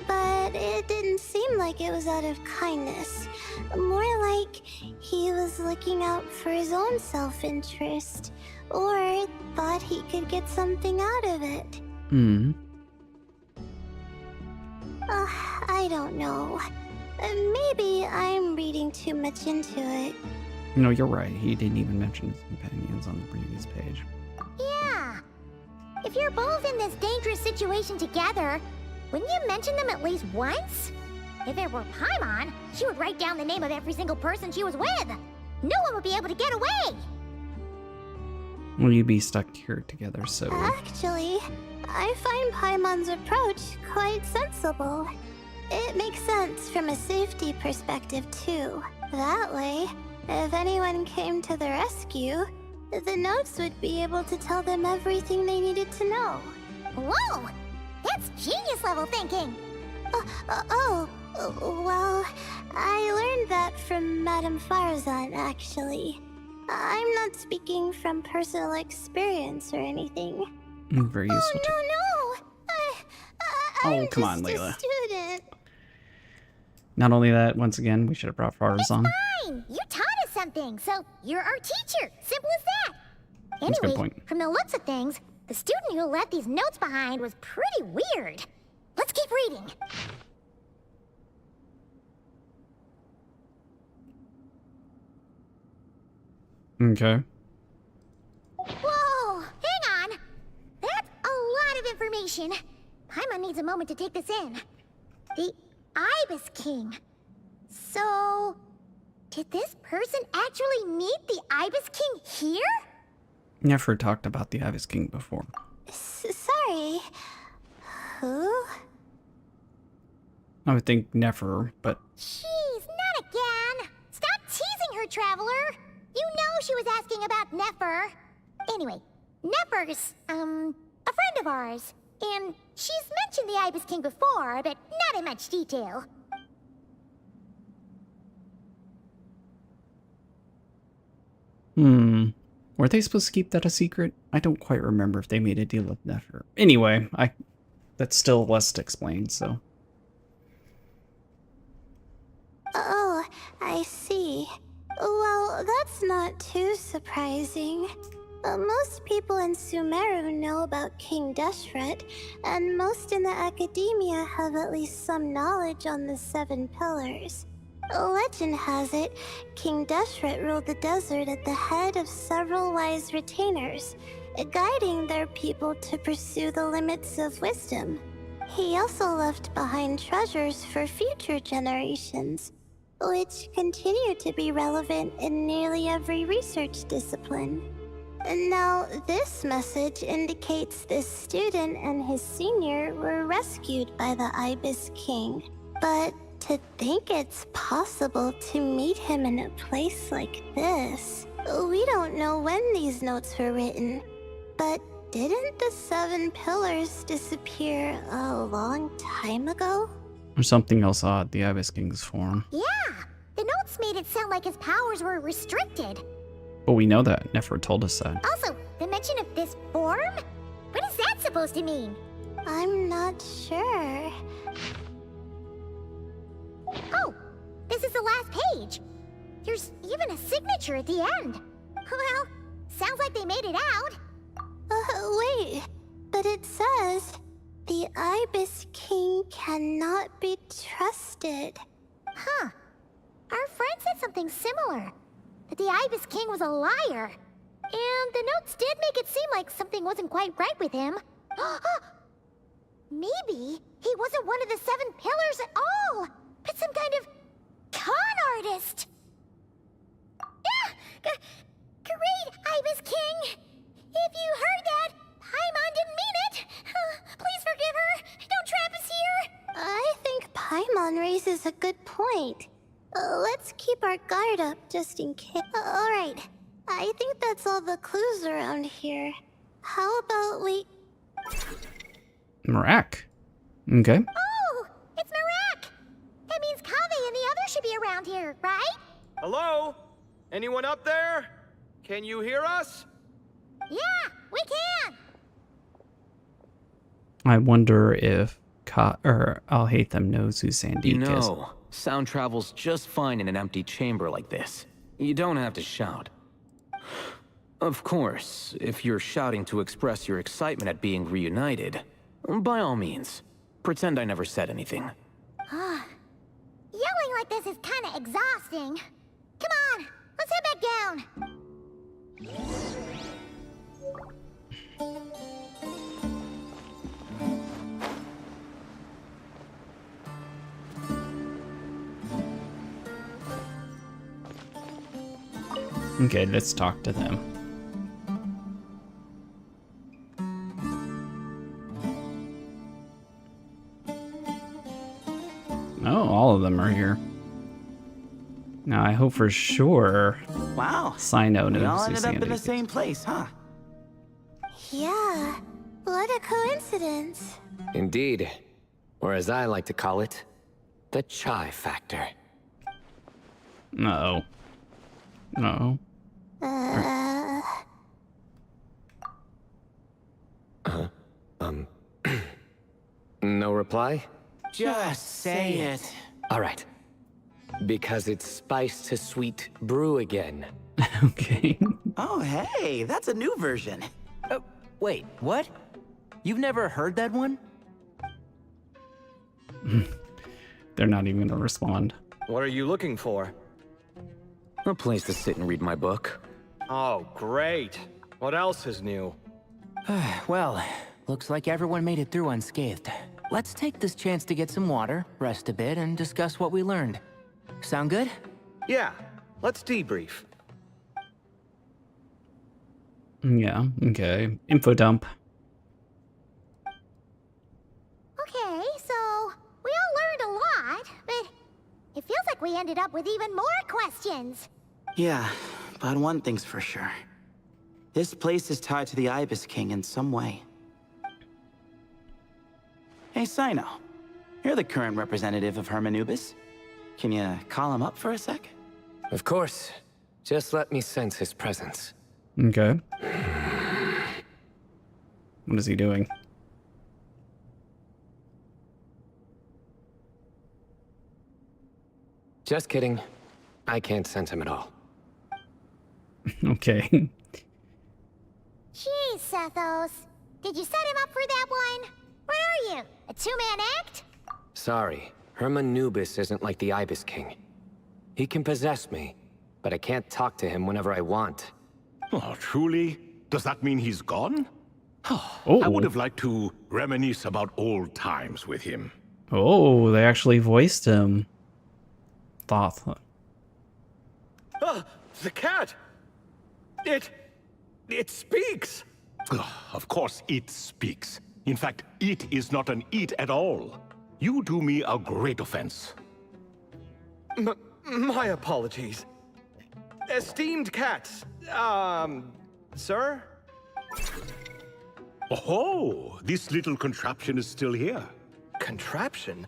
but it didn't seem like it was out of kindness. More like he was looking out for his own self-interest, or thought he could get something out of it. I don't know. Maybe I'm reading too much into it. No, you're right. He didn't even mention his companions on the previous page. Yeah. If you're both in this dangerous situation together, wouldn't you mention them at least once? If it were Paimon, she would write down the name of every single person she was with. No one would be able to get away. Well, you'd be stuck here together, so... Actually, I find Paimon's approach quite sensible. It makes sense from a safety perspective, too. That way, if anyone came to the rescue, the notes would be able to tell them everything they needed to know. Whoa! That's genius-level thinking! Well, I learned that from Madame Farazan, actually. I'm not speaking from personal experience or anything. Very useful. Oh, no! I'm come on, just a Layla. student. Not only that, once again, we should have brought Fars on. Fine! You taught us something, so you're our teacher. Simple as that. That's a good Anyway, point. from the looks of things, the student who left these notes behind was pretty weird. Let's keep reading. Okay. Whoa! Hang on! That's a lot of information. Paimon needs a moment to take this in. The Ibis King. So... did this person actually meet the Ibis King here? Never talked about the Ibis King before. Sorry. Who? I would think never, but Jeez, not again! Stop teasing her, Traveler! You know she was asking about Nefer. Anyway, Nefer's, a friend of ours. And she's mentioned the Ibis King before, but not in much detail. were they supposed to keep that a secret? I don't quite remember if they made a deal with Nefer. Anyway, that's still less to explain, so. Oh, I see. Well, that's not too surprising. Most people in Sumeru know about King Deshret, and most in the academia have at least some knowledge on the Seven Pillars. Legend has it, King Deshret ruled the desert at the head of several wise retainers, guiding their people to pursue the limits of wisdom. He also left behind treasures for future generations, which continue to be relevant in nearly every research discipline. Now, this message indicates this student and his senior were rescued by the Ibis King. But to think it's possible to meet him in a place like this, we don't know when these notes were written. But didn't the Seven Pillars disappear a long time ago? Or something else odd, the Ibis King's form. Yeah, the notes made it sound like his powers were restricted. But we know that. Nefer told us that. Also, the mention of this form? What is that supposed to mean? I'm not sure. Oh, this is the last page. There's even a signature at the end. Well, sounds like they made it out. Wait, but it says, the Ibis King cannot be trusted. Huh. Our friend said something similar. That the Ibis King was a liar. And the notes did make it seem like something wasn't quite right with him. Maybe he wasn't one of the Seven Pillars at all, but some kind of con artist. Great, Ibis King! If you heard that, Paimon didn't mean it. Please forgive her. Don't trap us here. I think Paimon raises a good point. Let's keep our guard up just in case. Alright, I think that's all the clues around here. How about we... Marak. Okay. Oh, it's Marak! That means Kaveh and the others should be around here, right? Hello? Anyone up there? Can you hear us? Yeah, we can! I wonder if Alhaitham knows who Sandeek You is. know, sound travels just fine in an empty chamber like this. You don't have to shout. Of course, if you're shouting to express your excitement at being reunited, by all means, pretend I never said anything. Yelling like this is kinda exhausting. Come on, let's head back down. Okay, let's talk to them. Oh, all of them are here. Now, I hope for sure Wow. Sino knows We all who ended up in the Sandeek is. same place, huh? Yeah, what a coincidence. Indeed. Or as I like to call it, the chai factor. Uh-oh. Uh-oh. Uh, No reply? Just say it. All right. Because it's spice to sweet brew again. Okay. Oh, hey, that's a new version. Oh, wait, what? You've never heard that one? They're not even gonna respond. What are you looking for? A place to sit and read my book. Oh, great. What else is new? Well, looks like everyone made it through unscathed. Let's take this chance to get some water, rest a bit, and discuss what we learned. Sound good? Yeah, let's debrief. Yeah, okay. Info dump. Okay, so we all learned a lot, but it feels like we ended up with even more questions. Yeah, but one thing's for sure. This place is tied to the Ibis King in some way. Hey, Sino. You're the current representative of Hermanubis. Can you call him up for a sec? Of course. Just let me sense his presence. Okay. What is he doing? Just kidding. I can't sense him at all. Okay. Jeez, Sethos. Did you set him up for that one? What are you, a two-man act? Sorry. Hermanubis isn't like the Ibis King. He can possess me, but I can't talk to him whenever I want. Oh, truly? Does that mean he's gone? Oh. I would have liked to reminisce about old times with him. Oh, they actually voiced him. Thoth. Ah, the cat! It speaks! Of course it speaks. In fact, it is not an it at all. You do me a great offense. My apologies. Esteemed cats, sir? Oh, this little contraption is still here. Contraption?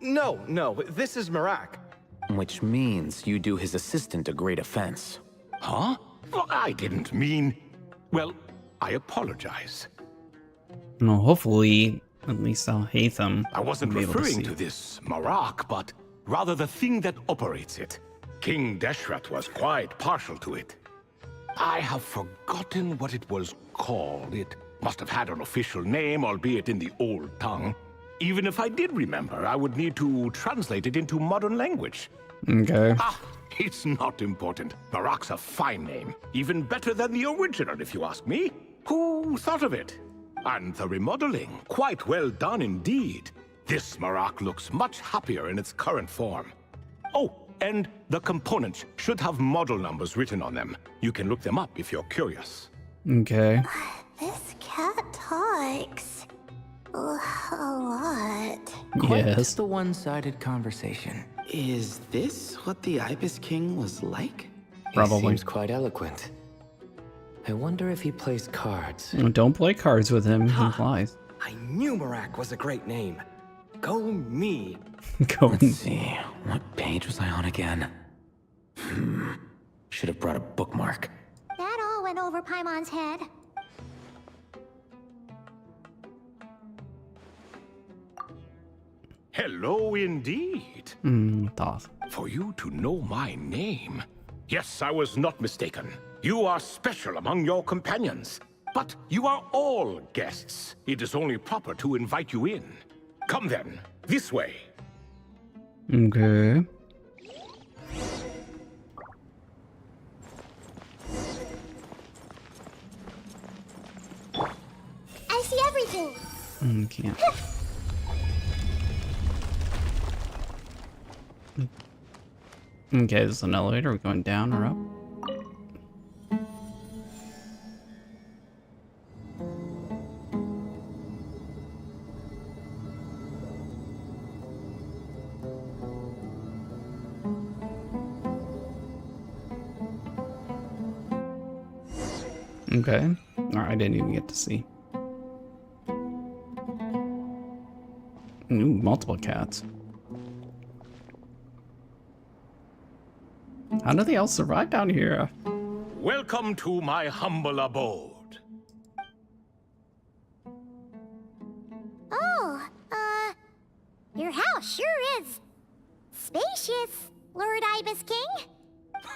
No, this is Marak. Which means you do his assistant a great offense. Huh? Well, I didn't mean... Well, I apologize. No, hopefully, at least I'll hate them. I wasn't referring to this Marak, but rather the thing that operates it. King Deshret was quite partial to it. I have forgotten what it was called. It must have had an official name, albeit in the old tongue. Even if I did remember, I would need to translate it into modern language. Okay. It's not important. Marak's a fine name. Even better than the original, if you ask me. Who thought of it? And the remodeling, quite well done indeed. This Marak looks much happier in its current form. Oh, and the components should have model numbers written on them. You can look them up if you're curious. Okay. This cat talks a lot. Quite Yes. the one-sided conversation. Is this what the Ibis King was like? Probably. He seems quite eloquent. I wonder if he plays cards. Don't play cards with him. He lies. I knew Marak was a great name. Go me. Go. Let's see, what page was I on again? Should have brought a bookmark. That all went over Paimon's head. Hello indeed. Thoth. For you to know my name. Yes, I was not mistaken. You are special among your companions. But you are all guests. It is only proper to invite you in. Come then, this way. Okay. I see everything. Can't. Okay, there's an elevator. We're going down or up? Okay. Alright, I didn't even get to see. Ooh, multiple cats. How do they all survive down here? welcome to my humble abode. Oh, your house sure is spacious, Lord Ibis King.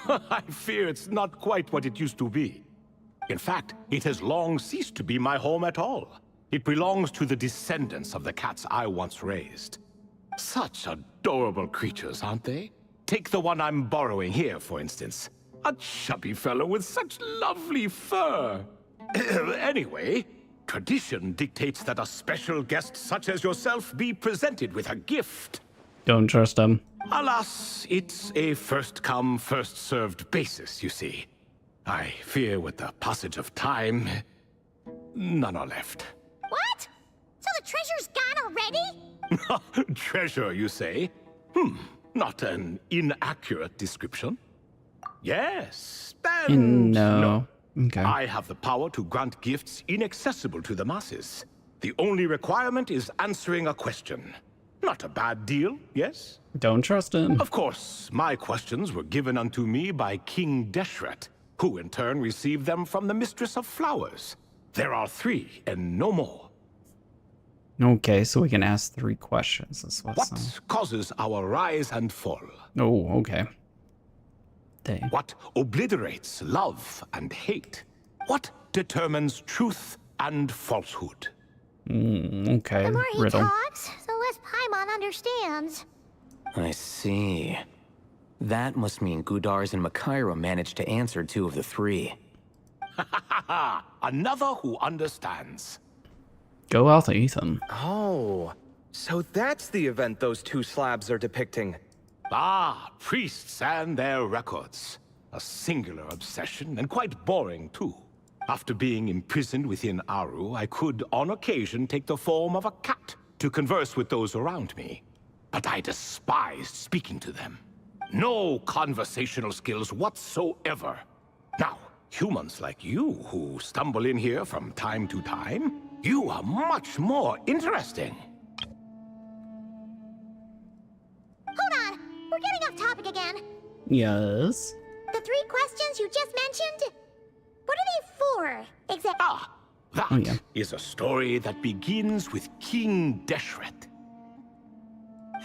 I fear it's not quite what it used to be. In fact, it has long ceased to be my home at all. It belongs to the descendants of the cats I once raised. Such adorable creatures, aren't they? Take the one I'm borrowing here, for instance. A chubby fellow with such lovely fur. Anyway, tradition dictates that a special guest such as yourself be presented with a gift. Don't trust him. Alas, it's a first-come, first-served basis, you see. I fear with the passage of time, none are left. What? So the treasure's gone already? Treasure, you say? Not an inaccurate description. Yes, and No. Okay. I have the power to grant gifts inaccessible to the masses. The only requirement is answering a question. Not a bad deal, yes? Don't trust him. Of course, my questions were given unto me by King Deshret, who in turn received them from the Mistress of Flowers. There are 3, and no more. Okay, so we can ask 3 questions. That's what's What causes our rise and fall? Oh, okay. Dang. What obliterates love and hate? What determines truth and falsehood? Okay, The more he riddle. talks, the less Paimon understands. I see. That must mean Gudars and Makaira managed to answer 2 of the 3. Another who understands. Go out, Ethan. Oh, so that's the event those 2 slabs are depicting. Ah, priests and their records. A singular obsession, and quite boring too. After being imprisoned within Aru, I could, on occasion, take the form of a cat to converse with those around me. But I despised speaking to them. No conversational skills whatsoever. Now, humans like you who stumble in here from time to time, you are much more interesting. Hold on, we're getting off topic again. Yes. The 3 questions you just mentioned? What are they for, exactly? Ah, that is a story that begins with King Deshret.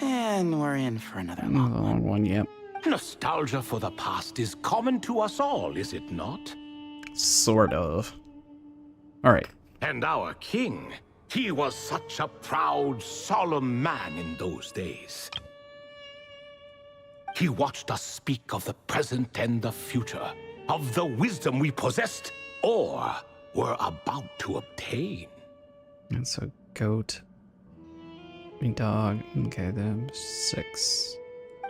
And we're in for another The long one. long one, yep. Nostalgia for the past is common to us all, is it not? Sort of. Alright. And our king, he was such a proud, solemn man in those days. He watched us speak of the present and the future, of the wisdom we possessed or were about to obtain. And so, goat. Dog. Okay, then 6.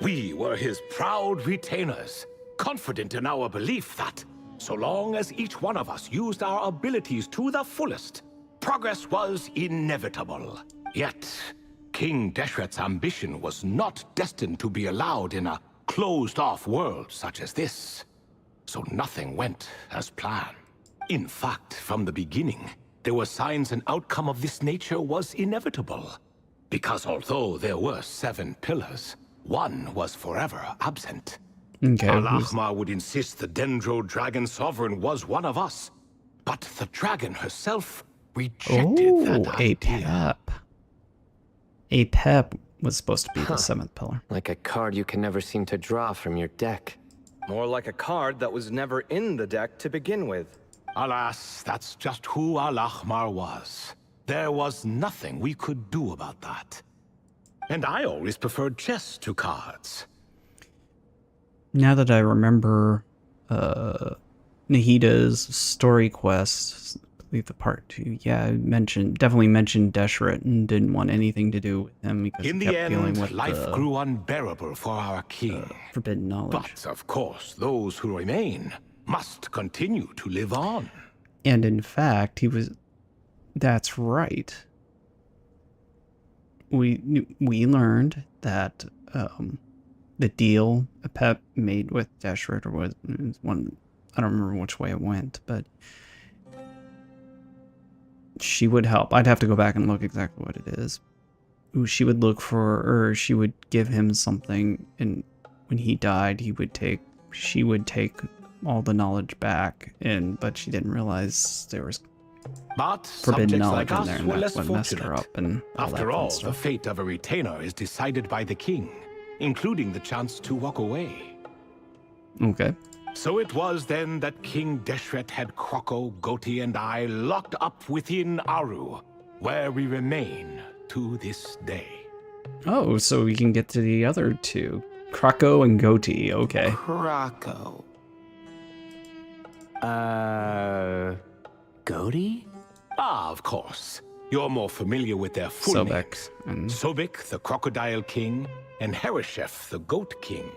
We were his proud retainers, confident in our belief that, so long as each one of us used our abilities to the fullest, progress was inevitable. Yet, King Deshret's ambition was not destined to be allowed in a closed-off world such as this. So nothing went as planned. In fact, from the beginning, there were signs an outcome of this nature was inevitable. Because although there were 7 pillars, one was forever absent. Okay. Al-Ahmar would insist the Dendro Dragon Sovereign was one of us, but the dragon herself rejected that a idea. tap. A tap was supposed to be the 7th pillar. Like a card you can never seem to draw from your deck. More like a card that was never in the deck to begin with. Alas, that's just who Al-Ahmar was. There was nothing we could do about that. And I always preferred chess to cards. Now that I remember Nahida's story quest, I believe the part 2, yeah, I definitely mentioned Deshret and didn't want anything to do with him because In he the kept dealing end, with life the grew unbearable for our king. forbidden knowledge. But, of course, those who remain must continue to live on. And in fact, that's right. We learned that the deal Pep made with Deshret was one, I don't remember which way it went, but she would help. I'd have to go back and look exactly what it is. She would look for, or she would give him something, and when he died, she would take all the knowledge back, but she didn't realize there was But forbidden subjects knowledge like in us there, and were that's less what messed her fortunate. up and all that After fun all, the stuff. fate of a retainer is decided by the king, including the chance to walk away. Okay. So it was then that King Deshret had Kroko, Goti, and I locked up within Aru, where we remain to this day. Oh, so we can get to the other two. Krako and Goti, okay. Krako. Goti? Ah, of course. You're more familiar with their full Sobek names. and- Sobek, the Crocodile King, and Hereshef, the Goat King.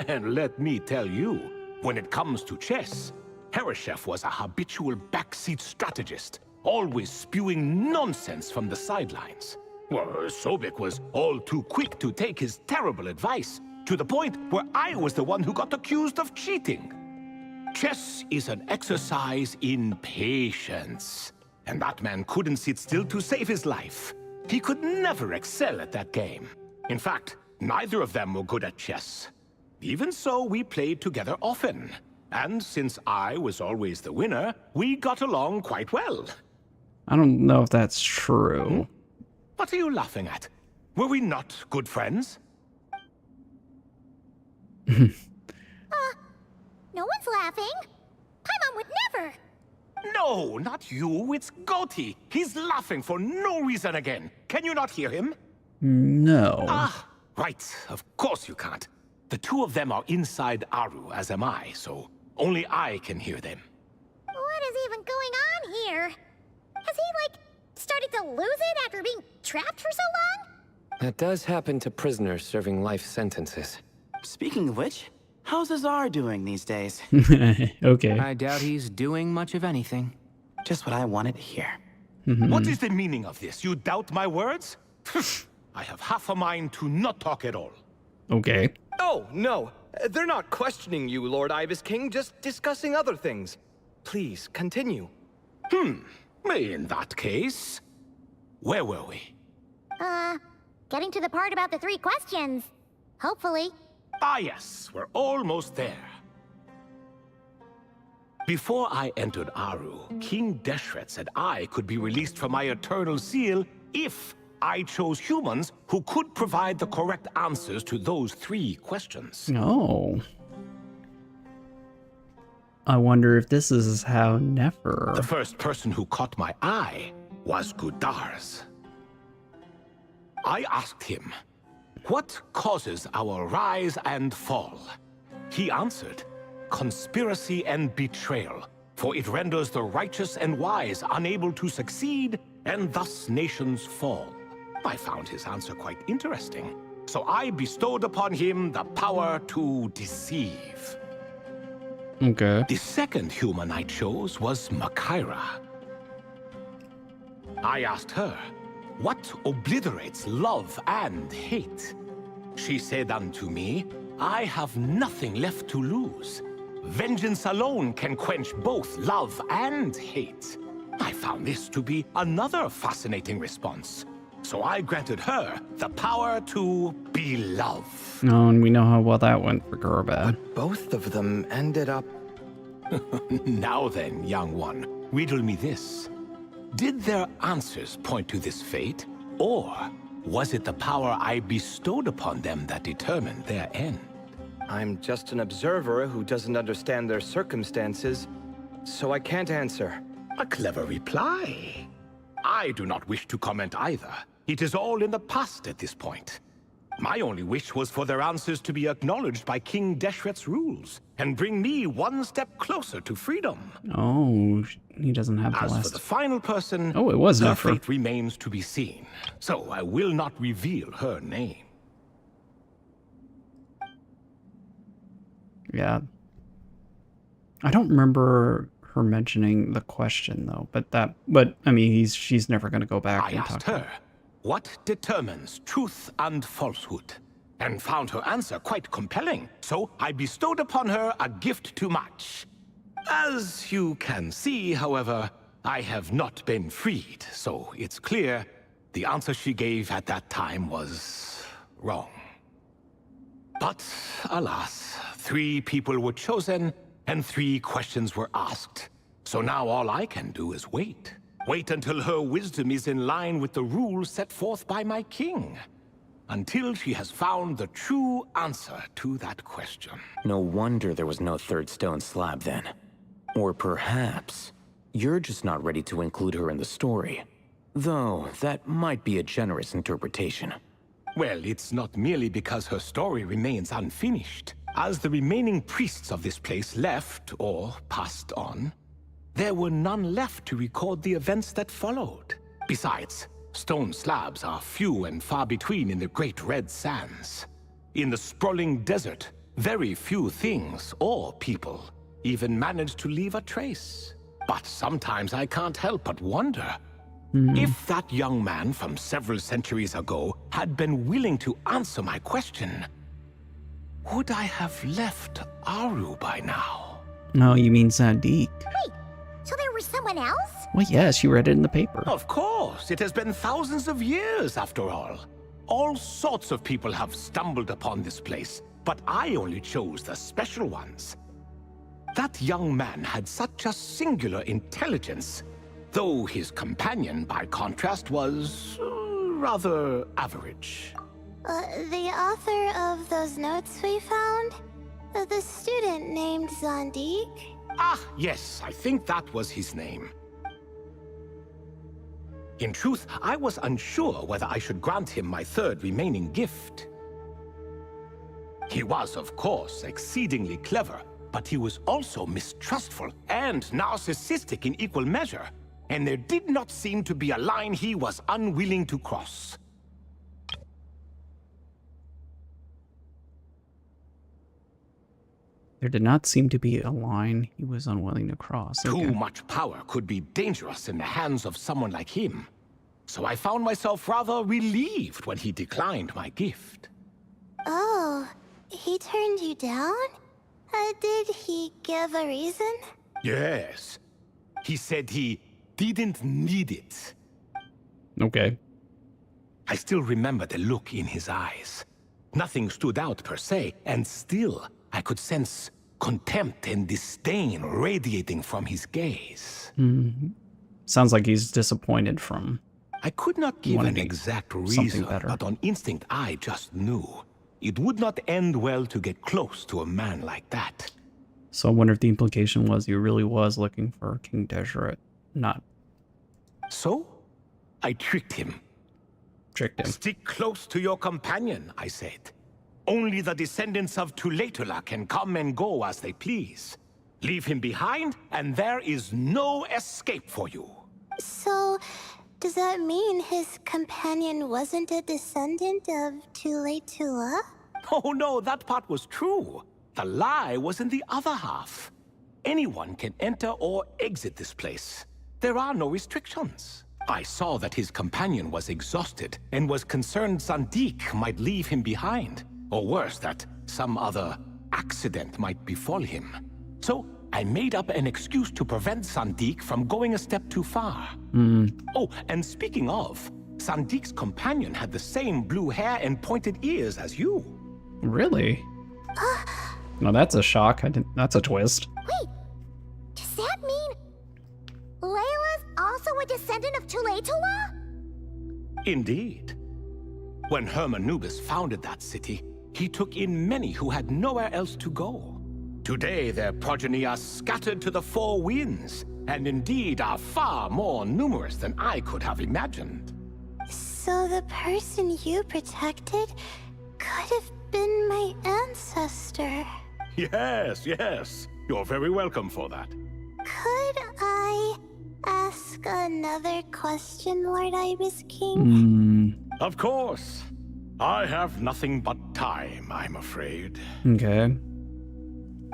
And let me tell you, when it comes to chess, Hereshef was a habitual backseat strategist, always spewing nonsense from the sidelines. Well, Sobek was all too quick to take his terrible advice, to the point where I was the one who got accused of cheating. Chess is an exercise in patience, and that man couldn't sit still to save his life. He could never excel at that game. In fact, neither of them were good at chess. Even so, we played together often. And since I was always the winner, we got along quite well. I don't know if that's true. What are you laughing at? Were we not good friends? No one's laughing. Paimon would never. No, not you. It's Goti. He's laughing for no reason again. Can you not hear him? No. Ah, right. Of course you can't. The two of them are inside Aru, as am I, so only I can hear them. What is even going on here? Has he, like, started to lose it after being trapped for so long? That does happen to prisoners serving life sentences. Speaking of which, how's Azar doing these days? Okay. I doubt he's doing much of anything. Just what I wanted to hear. What is the meaning of this? You doubt my words? I have half a mind to not talk at all. Okay. Oh, no. They're not questioning you, Lord Ibis King, just discussing other things. Please, continue. In that case, where were we? Getting to the part about the 3 questions. Hopefully. Ah, yes, we're almost there. Before I entered Aru, King Deshret said I could be released from my eternal seal if I chose humans who could provide the correct answers to those 3 questions. Oh. I wonder if this is how Nefer... The first person who caught my eye was Gudars. I asked him, what causes our rise and fall? He answered, conspiracy and betrayal, for it renders the righteous and wise unable to succeed, and thus nations fall. I found his answer quite interesting, so I bestowed upon him the power to deceive. Okay. The second human I chose was Makaira. I asked her, what obliterates love and hate? She said unto me, I have nothing left to lose. Vengeance alone can quench both love and hate. I found this to be another fascinating response. So I granted her the power to be love. Oh, and we know how well that went for Gurbad. Both of them ended up... Now then, young one, riddle me this. Did their answers point to this fate, or was it the power I bestowed upon them that determined their end? I'm just an observer who doesn't understand their circumstances, so I can't answer. A clever reply. I do not wish to comment either. It is all in the past at this point. My only wish was for their answers to be acknowledged by King Deshret's rules, and bring me one step closer to freedom. Oh, he doesn't have the As for last... the final person, Oh, it was her Nefer. fate remains to be seen, so I will not reveal her name. Yeah. I don't remember her mentioning the question though, but I mean, she's never going to go back I and asked talk. her, what determines truth and falsehood? And found her answer quite compelling, so I bestowed upon her a gift to match. As you can see, however, I have not been freed, so it's clear the answer she gave at that time was wrong. But, alas, 3 people were chosen, and 3 questions were asked. So now all I can do is wait. Wait until her wisdom is in line with the rules set forth by my king. Until she has found the true answer to that question. No wonder there was no third stone slab then. Or perhaps you're just not ready to include her in the story. Though, that might be a generous interpretation. Well, it's not merely because her story remains unfinished. As the remaining priests of this place left, or passed on, there were none left to record the events that followed. Besides, stone slabs are few and far between in the Great Red Sands. In the sprawling desert, very few things or people even manage to leave a trace. But sometimes I can't help but wonder, if that young man from several centuries ago had been willing to answer my question, would I have left Aru by now? No, you mean Zandik. Wait, so there was someone else? Well, yes, you read it in the paper. Of course, it has been thousands of years after all. All sorts of people have stumbled upon this place, but I only chose the special ones. That young man had such a singular intelligence, though his companion, by contrast, was rather average. The author of those notes we found? The student named Zandik? Ah, yes, I think that was his name. In truth, I was unsure whether I should grant him my 3rd remaining gift. He was, of course, exceedingly clever, but he was also mistrustful and narcissistic in equal measure, and there did not seem to be a line he was unwilling to cross. There did not seem to be a line he was unwilling to cross. Okay. Too much power could be dangerous in the hands of someone like him. So I found myself rather relieved when he declined my gift. Oh, he turned you down? Did he give a reason? Yes. He said he didn't need it. Okay. I still remember the look in his eyes. Nothing stood out per se, and still I could sense contempt and disdain radiating from his gaze. Sounds like he's disappointed from... I could not give an exact reason, but on instinct I just knew. It would not end well to get close to a man like that. So I wonder if the implication was he really was looking for King Deseret, not... So, I tricked him. Stick close to your companion, I said. Only the descendants of Tuletula can come and go as they please. Leave him behind, and there is no escape for you. So, does that mean his companion wasn't a descendant of Tuletula? Oh no, that part was true. The lie was in the other half. Anyone can enter or exit this place. There are no restrictions. I saw that his companion was exhausted and was concerned Zandik might leave him behind. Or worse, that some other accident might befall him. So I made up an excuse to prevent Zandik from going a step too far. Oh, and speaking of, Sandik's companion had the same blue hair and pointed ears as you. Really? No, that's a shock. That's a twist. Wait, does that mean Layla's also a descendant of Tuletula? Indeed. When Hermanubis founded that city, he took in many who had nowhere else to go. Today, their progeny are scattered to the 4 winds, and indeed are far more numerous than I could have imagined. So the person you protected could have been my ancestor. Yes, yes. You're very welcome for that. Could I ask another question, Lord Ibis King? Of course. I have nothing but time, I'm afraid. Okay.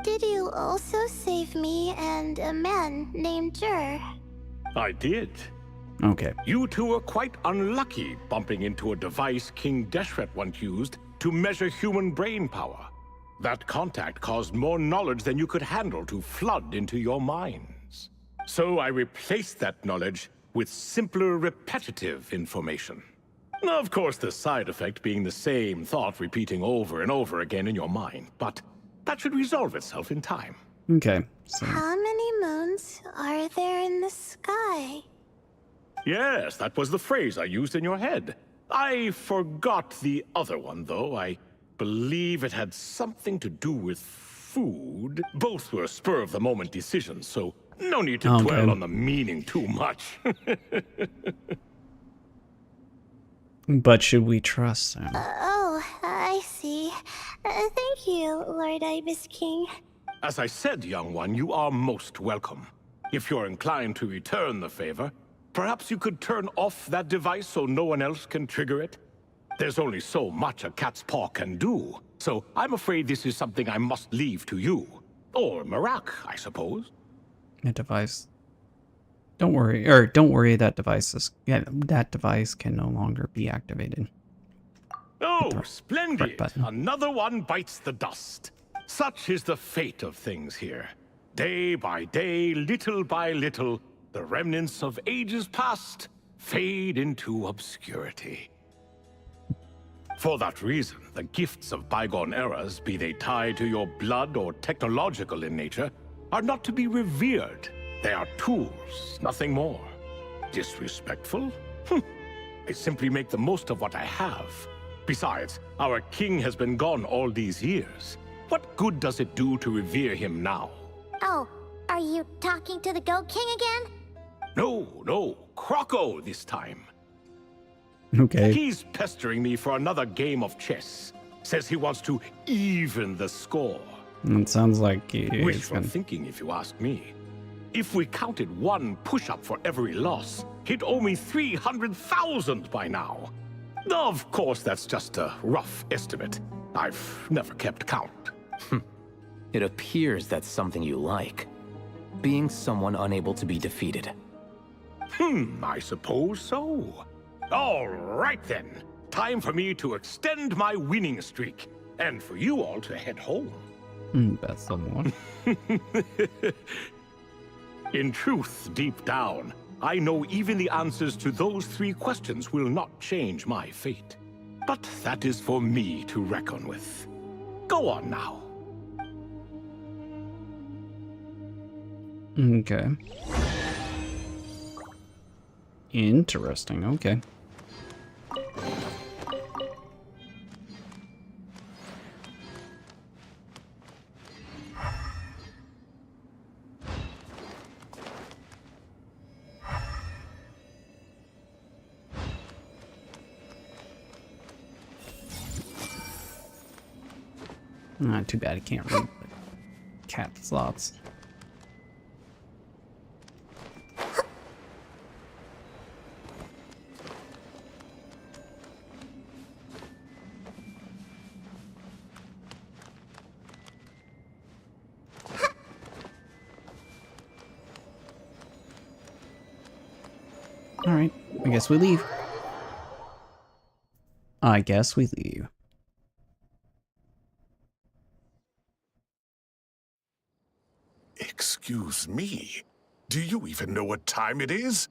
Did you also save me and a man named Jur? I did. Okay. You two were quite unlucky bumping into a device King Deseret once used to measure human brain power. That contact caused more knowledge than you could handle to flood into your minds. So I replaced that knowledge with simpler, repetitive information. Of course, the side effect being the same thought repeating over and over again in your mind. But That should resolve itself in time. Okay, so How many moons are there in the sky? Yes, that was the phrase I used in your head. I forgot the other one, though. I believe it had something to do with food. Both were spur-of-the-moment decisions, so no need to Okay. dwell on the meaning too much. but should we trust him? Oh, I see. Thank you, Lord Ibis King. As I said, young one, you are most welcome. If you're inclined to return the favor, perhaps you could turn off that device so no one else can trigger it? There's only so much a cat's paw can do, so I'm afraid this is something I must leave to you. Or Marak, I suppose. A device. Don't worry, that device can no longer be activated. Oh, right splendid! button. Another one bites the dust. Such is the fate of things here. Day by day, little by little, the remnants of ages past fade into obscurity. For that reason, the gifts of bygone eras, be they tied to your blood or technological in nature, are not to be revered. They are tools, nothing more. Disrespectful? I simply make the most of what I have. Besides, our king has been gone all these years. What good does it do to revere him now? Oh, are you talking to the Goat King again? No, Croco this time. Okay. He's pestering me for another game of chess. Says he wants to even the score. It sounds like he's Wishful gonna... thinking, if you ask me. If we counted one push-up for every loss, he'd owe me 300,000 by now. Of course, that's just a rough estimate. I've never kept count. It appears that's something you like. Being someone unable to be defeated. I suppose so. All right then. Time for me to extend my winning streak. And for you all to head home. That's the one. In truth, deep down, I know even the answers to those 3 questions will not change my fate. But that is for me to reckon with. Go on now. Okay. Interesting, okay. Too bad I can't read the cat slots. Alright, I guess we leave. Excuse me. Do you even know what time it is?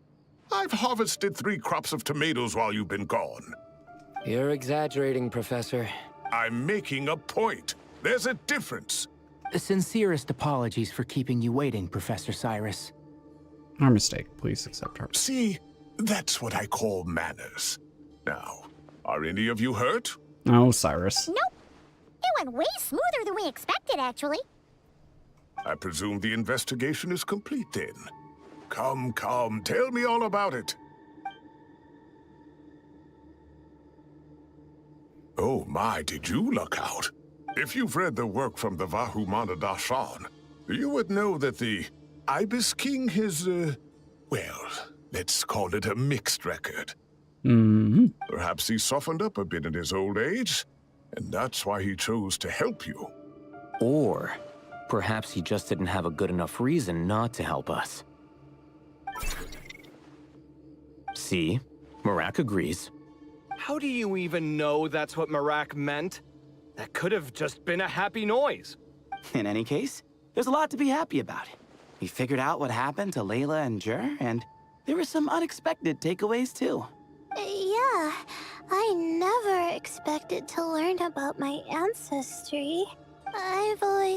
I've harvested 3 crops of tomatoes while you've been gone. You're exaggerating, Professor. I'm making a point. There's a difference. The sincerest apologies for keeping you waiting, Professor Cyrus. Our mistake. Please accept our... See, that's what I call manners. Now, are any of you hurt? Oh, Cyrus. Nope. It went way smoother than we expected, actually. I presume the investigation is complete then. Come, tell me all about it. Oh my, did you look out? If you've read the work from the Vahumana Dashan, you would know that the Ibis King has, well, let's call it a mixed record. Perhaps he softened up a bit in his old age, and that's why he chose to help you. Or perhaps he just didn't have a good enough reason not to help us. See? Marak agrees. How do you even know that's what Marak meant? That could have just been a happy noise. In any case, there's a lot to be happy about. We figured out what happened to Layla and Jer, and there were some unexpected takeaways too. Yeah, I never expected to learn about my ancestry. I've always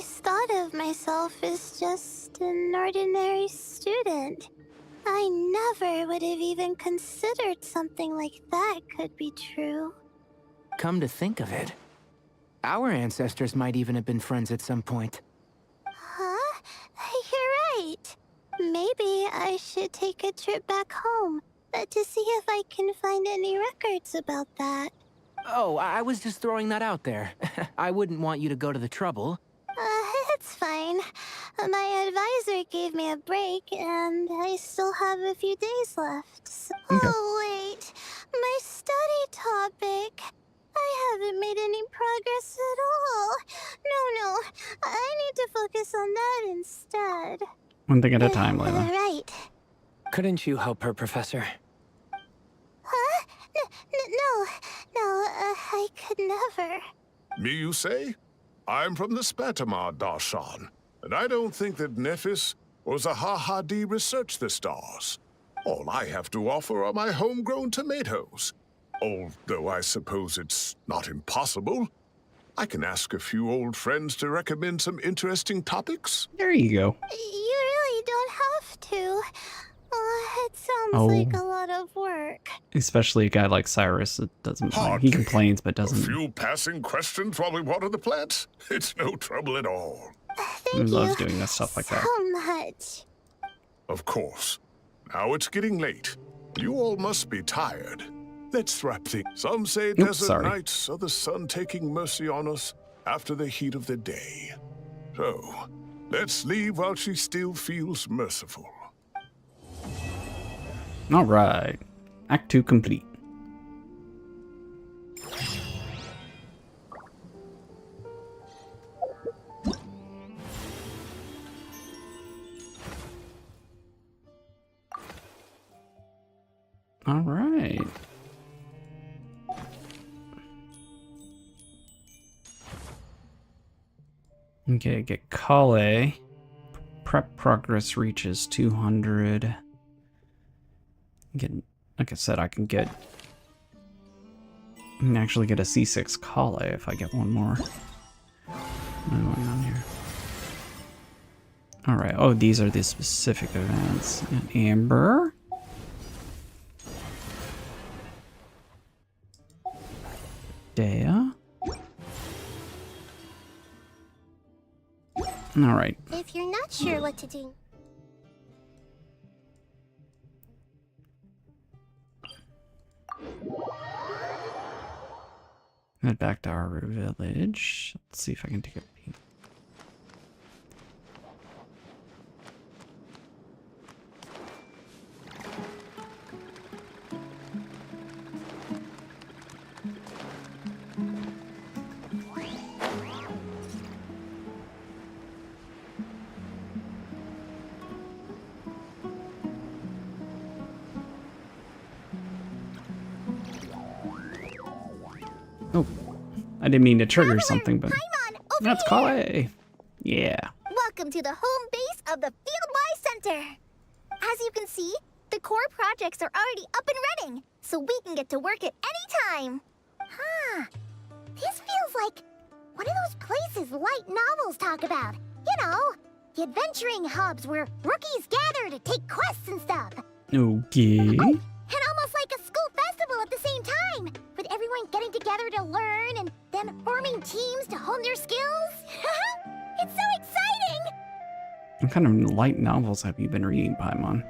myself as just an ordinary student. I never would have even considered something like that could be true. Come to think of it, our ancestors might even have been friends at some point. Huh? You're right. Maybe I should take a trip back home to see if I can find any records about that. Oh, I was just throwing that out there. I wouldn't want you to go to the trouble. It's fine. My advisor gave me a break, and I still have a few days left. Okay. Oh, wait. My study topic. I haven't made any progress at all. No. I need to focus on that instead. One thing at a time, Layla. Right. Couldn't you help her, Professor? Huh? No, I could never. Me, you say? I'm from the Spatamar Darshan, and I don't think that Nephis or Zahahadi researched the stars. All I have to offer are my homegrown tomatoes. Although I suppose it's not impossible. I can ask a few old friends to recommend some interesting topics. There you go. You really don't have to. It sounds Oh. like a lot of work. Especially a guy like Cyrus. It doesn't. Like, he complains, but A doesn't. few passing questions while we water the plants? It's no trouble at all. He Thank loves you doing this stuff like that. so much. Of course. Now it's getting late. You all must be tired. Let's wrap things. Some say desert sorry. nights are the sun taking mercy on us after the heat of the day. So, let's leave while she still feels merciful. All right. Act 2 complete. All right. Okay, get Collei. Prep progress reaches 200. Get, like I said, I can actually get a C6 Collei if I get one more. One on here. All right. Oh, these are the specific events. And Amber. Dea. All right. If you're not sure what to do, Head back to our village. Let's see if I can take a peek. Oh, I didn't mean to trigger something, but that's Collei. Yeah. welcome to the home base of the Field-wise Center. As you can see, the core projects are already up and running, so we can get to work at any time. Huh. This feels like one of those places light novels talk about. You know, the adventuring hubs where rookies gather to take quests and stuff. Okay. And almost like a school festival at the same time, with everyone getting together to learn and then forming teams to hone their skills. It's so exciting! What kind of light novels have you been reading, Paimon?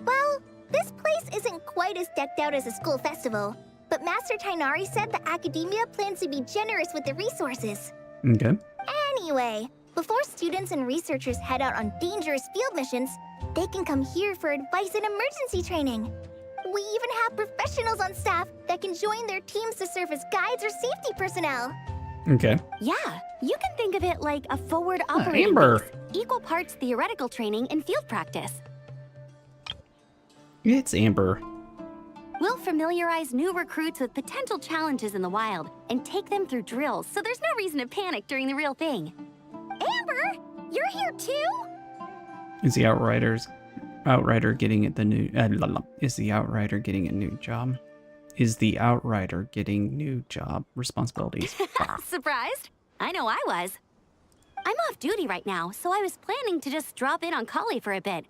Well, this place isn't quite as decked out as a school festival, but Master Tainari said the academia plans to be generous with the resources. Okay. Anyway, before students and researchers head out on dangerous field missions, they can come here for advice and emergency training. We even have professionals on staff that can join their teams to serve as guides or safety personnel. Okay. Yeah, you can think of it like a forward operating Amber. base. Equal parts theoretical training and field practice. It's Amber. We'll familiarize new recruits with potential challenges in the wild and take them through drills, so there's no reason to panic during the real thing. Amber, you're here too? Is the Outrider getting the new? Is the Outrider getting a new job? Is the Outrider getting new job responsibilities? Surprised? I know I was. I I'm off duty right now, so I was planning to just drop in on Collei for a bit.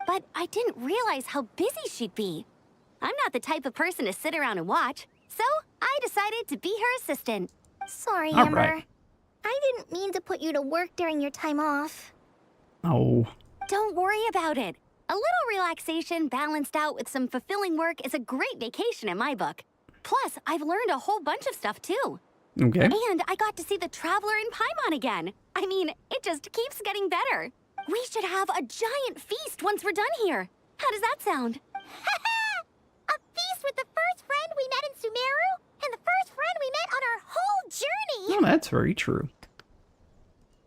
But I didn't realize how busy she'd be. I'm not the type of person to sit around and watch, so I decided to be her assistant. Sorry, All Amber. right. I didn't mean to put you to work during your time off. Oh. Don't worry about it. A little relaxation balanced out with some fulfilling work is a great vacation in my book. Plus, I've learned a whole bunch of stuff too. Okay. And I got to see the Traveler in Paimon again. I mean, it just keeps getting better. We should have a giant feast once we're done here. How does that sound? A feast with the first friend we met in Sumeru, and the first friend we met on our whole journey! Oh, that's very true.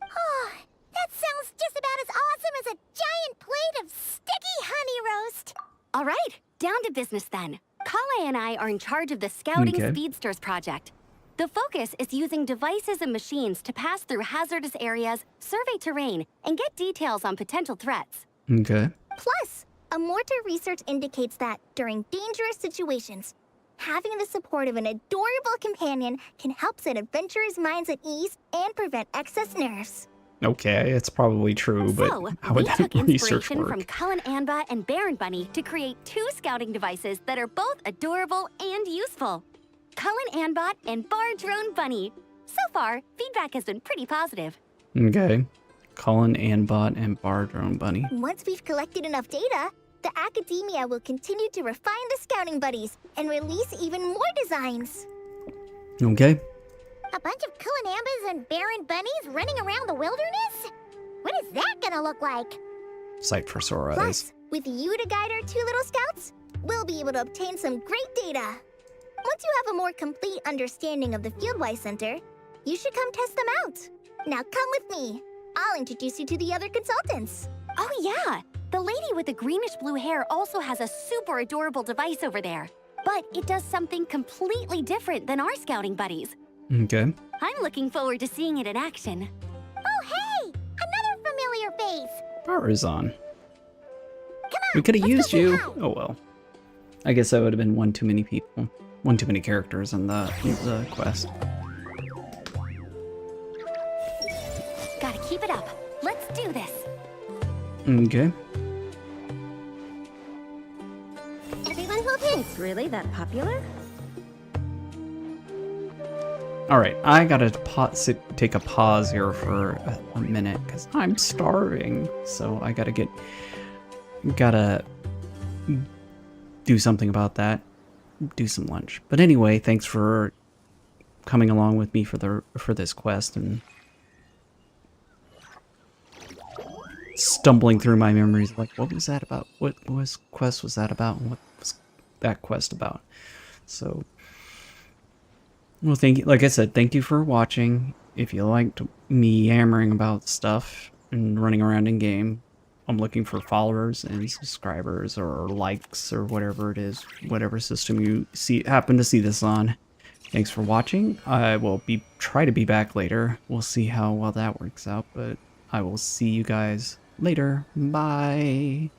Oh, that sounds just about as awesome as a giant plate of sticky honey roast! All right, down to business then. Collei and I are in charge of the Scouting Okay. Speedsters project. The focus is using devices and machines to pass through hazardous areas, survey terrain, and get details on potential threats. Okay. Plus, a mortar research indicates that, during dangerous situations, having the support of an adorable companion can help set adventurers' minds at ease and prevent excess nerves. Okay, it's probably true, but So, how we would took that research inspiration work? from Cullen Anba and Baron Bunny to create 2 scouting devices that are both adorable and useful. Cullen Anbot and Bar Drone Bunny. So far, feedback has been pretty positive. Okay. Colin Anbot and Bar Drone Bunny. Once we've collected enough data, the academia will continue to refine the scouting buddies and release even more designs. Okay. A bunch of Kulanambas and Baron Bunnies running around the wilderness? What is that gonna look like? Sight for sore eyes. Plus, with you to guide our 2 little scouts, we'll be able to obtain some great data. Once you have a more complete understanding of the Fieldwise Center, you should come test them out. Now come with me. I'll introduce you to the other consultants. Oh yeah, the lady with the greenish-blue hair also has a super adorable device over there. But it does something completely different than our scouting buddies. Okay. I'm looking forward to seeing it in action. Oh hey! Another familiar face! Barazon. Come on, We could have let's used go say you. hi. Oh well. I guess that would have been one too many people. One too many characters in the quest. Gotta keep it up. Let's do this. Okay. Everyone hold hands. It's really that popular? Alright, I gotta take a pause here for a minute, because I'm starving. So I gotta do something about that. Do some lunch. But anyway, thanks for coming along with me for this quest and stumbling through my memories. Like, what was that about? What quest was that about? And what was that quest about? So, well, thank you. Like I said, thank you for watching. If you liked me yammering about stuff and running around in game, I'm looking for followers and subscribers or likes or whatever it is, whatever system you happen to see this on. Thanks for watching. I will try to be back later. We'll see how well that works out, but I will see you guys later. Bye.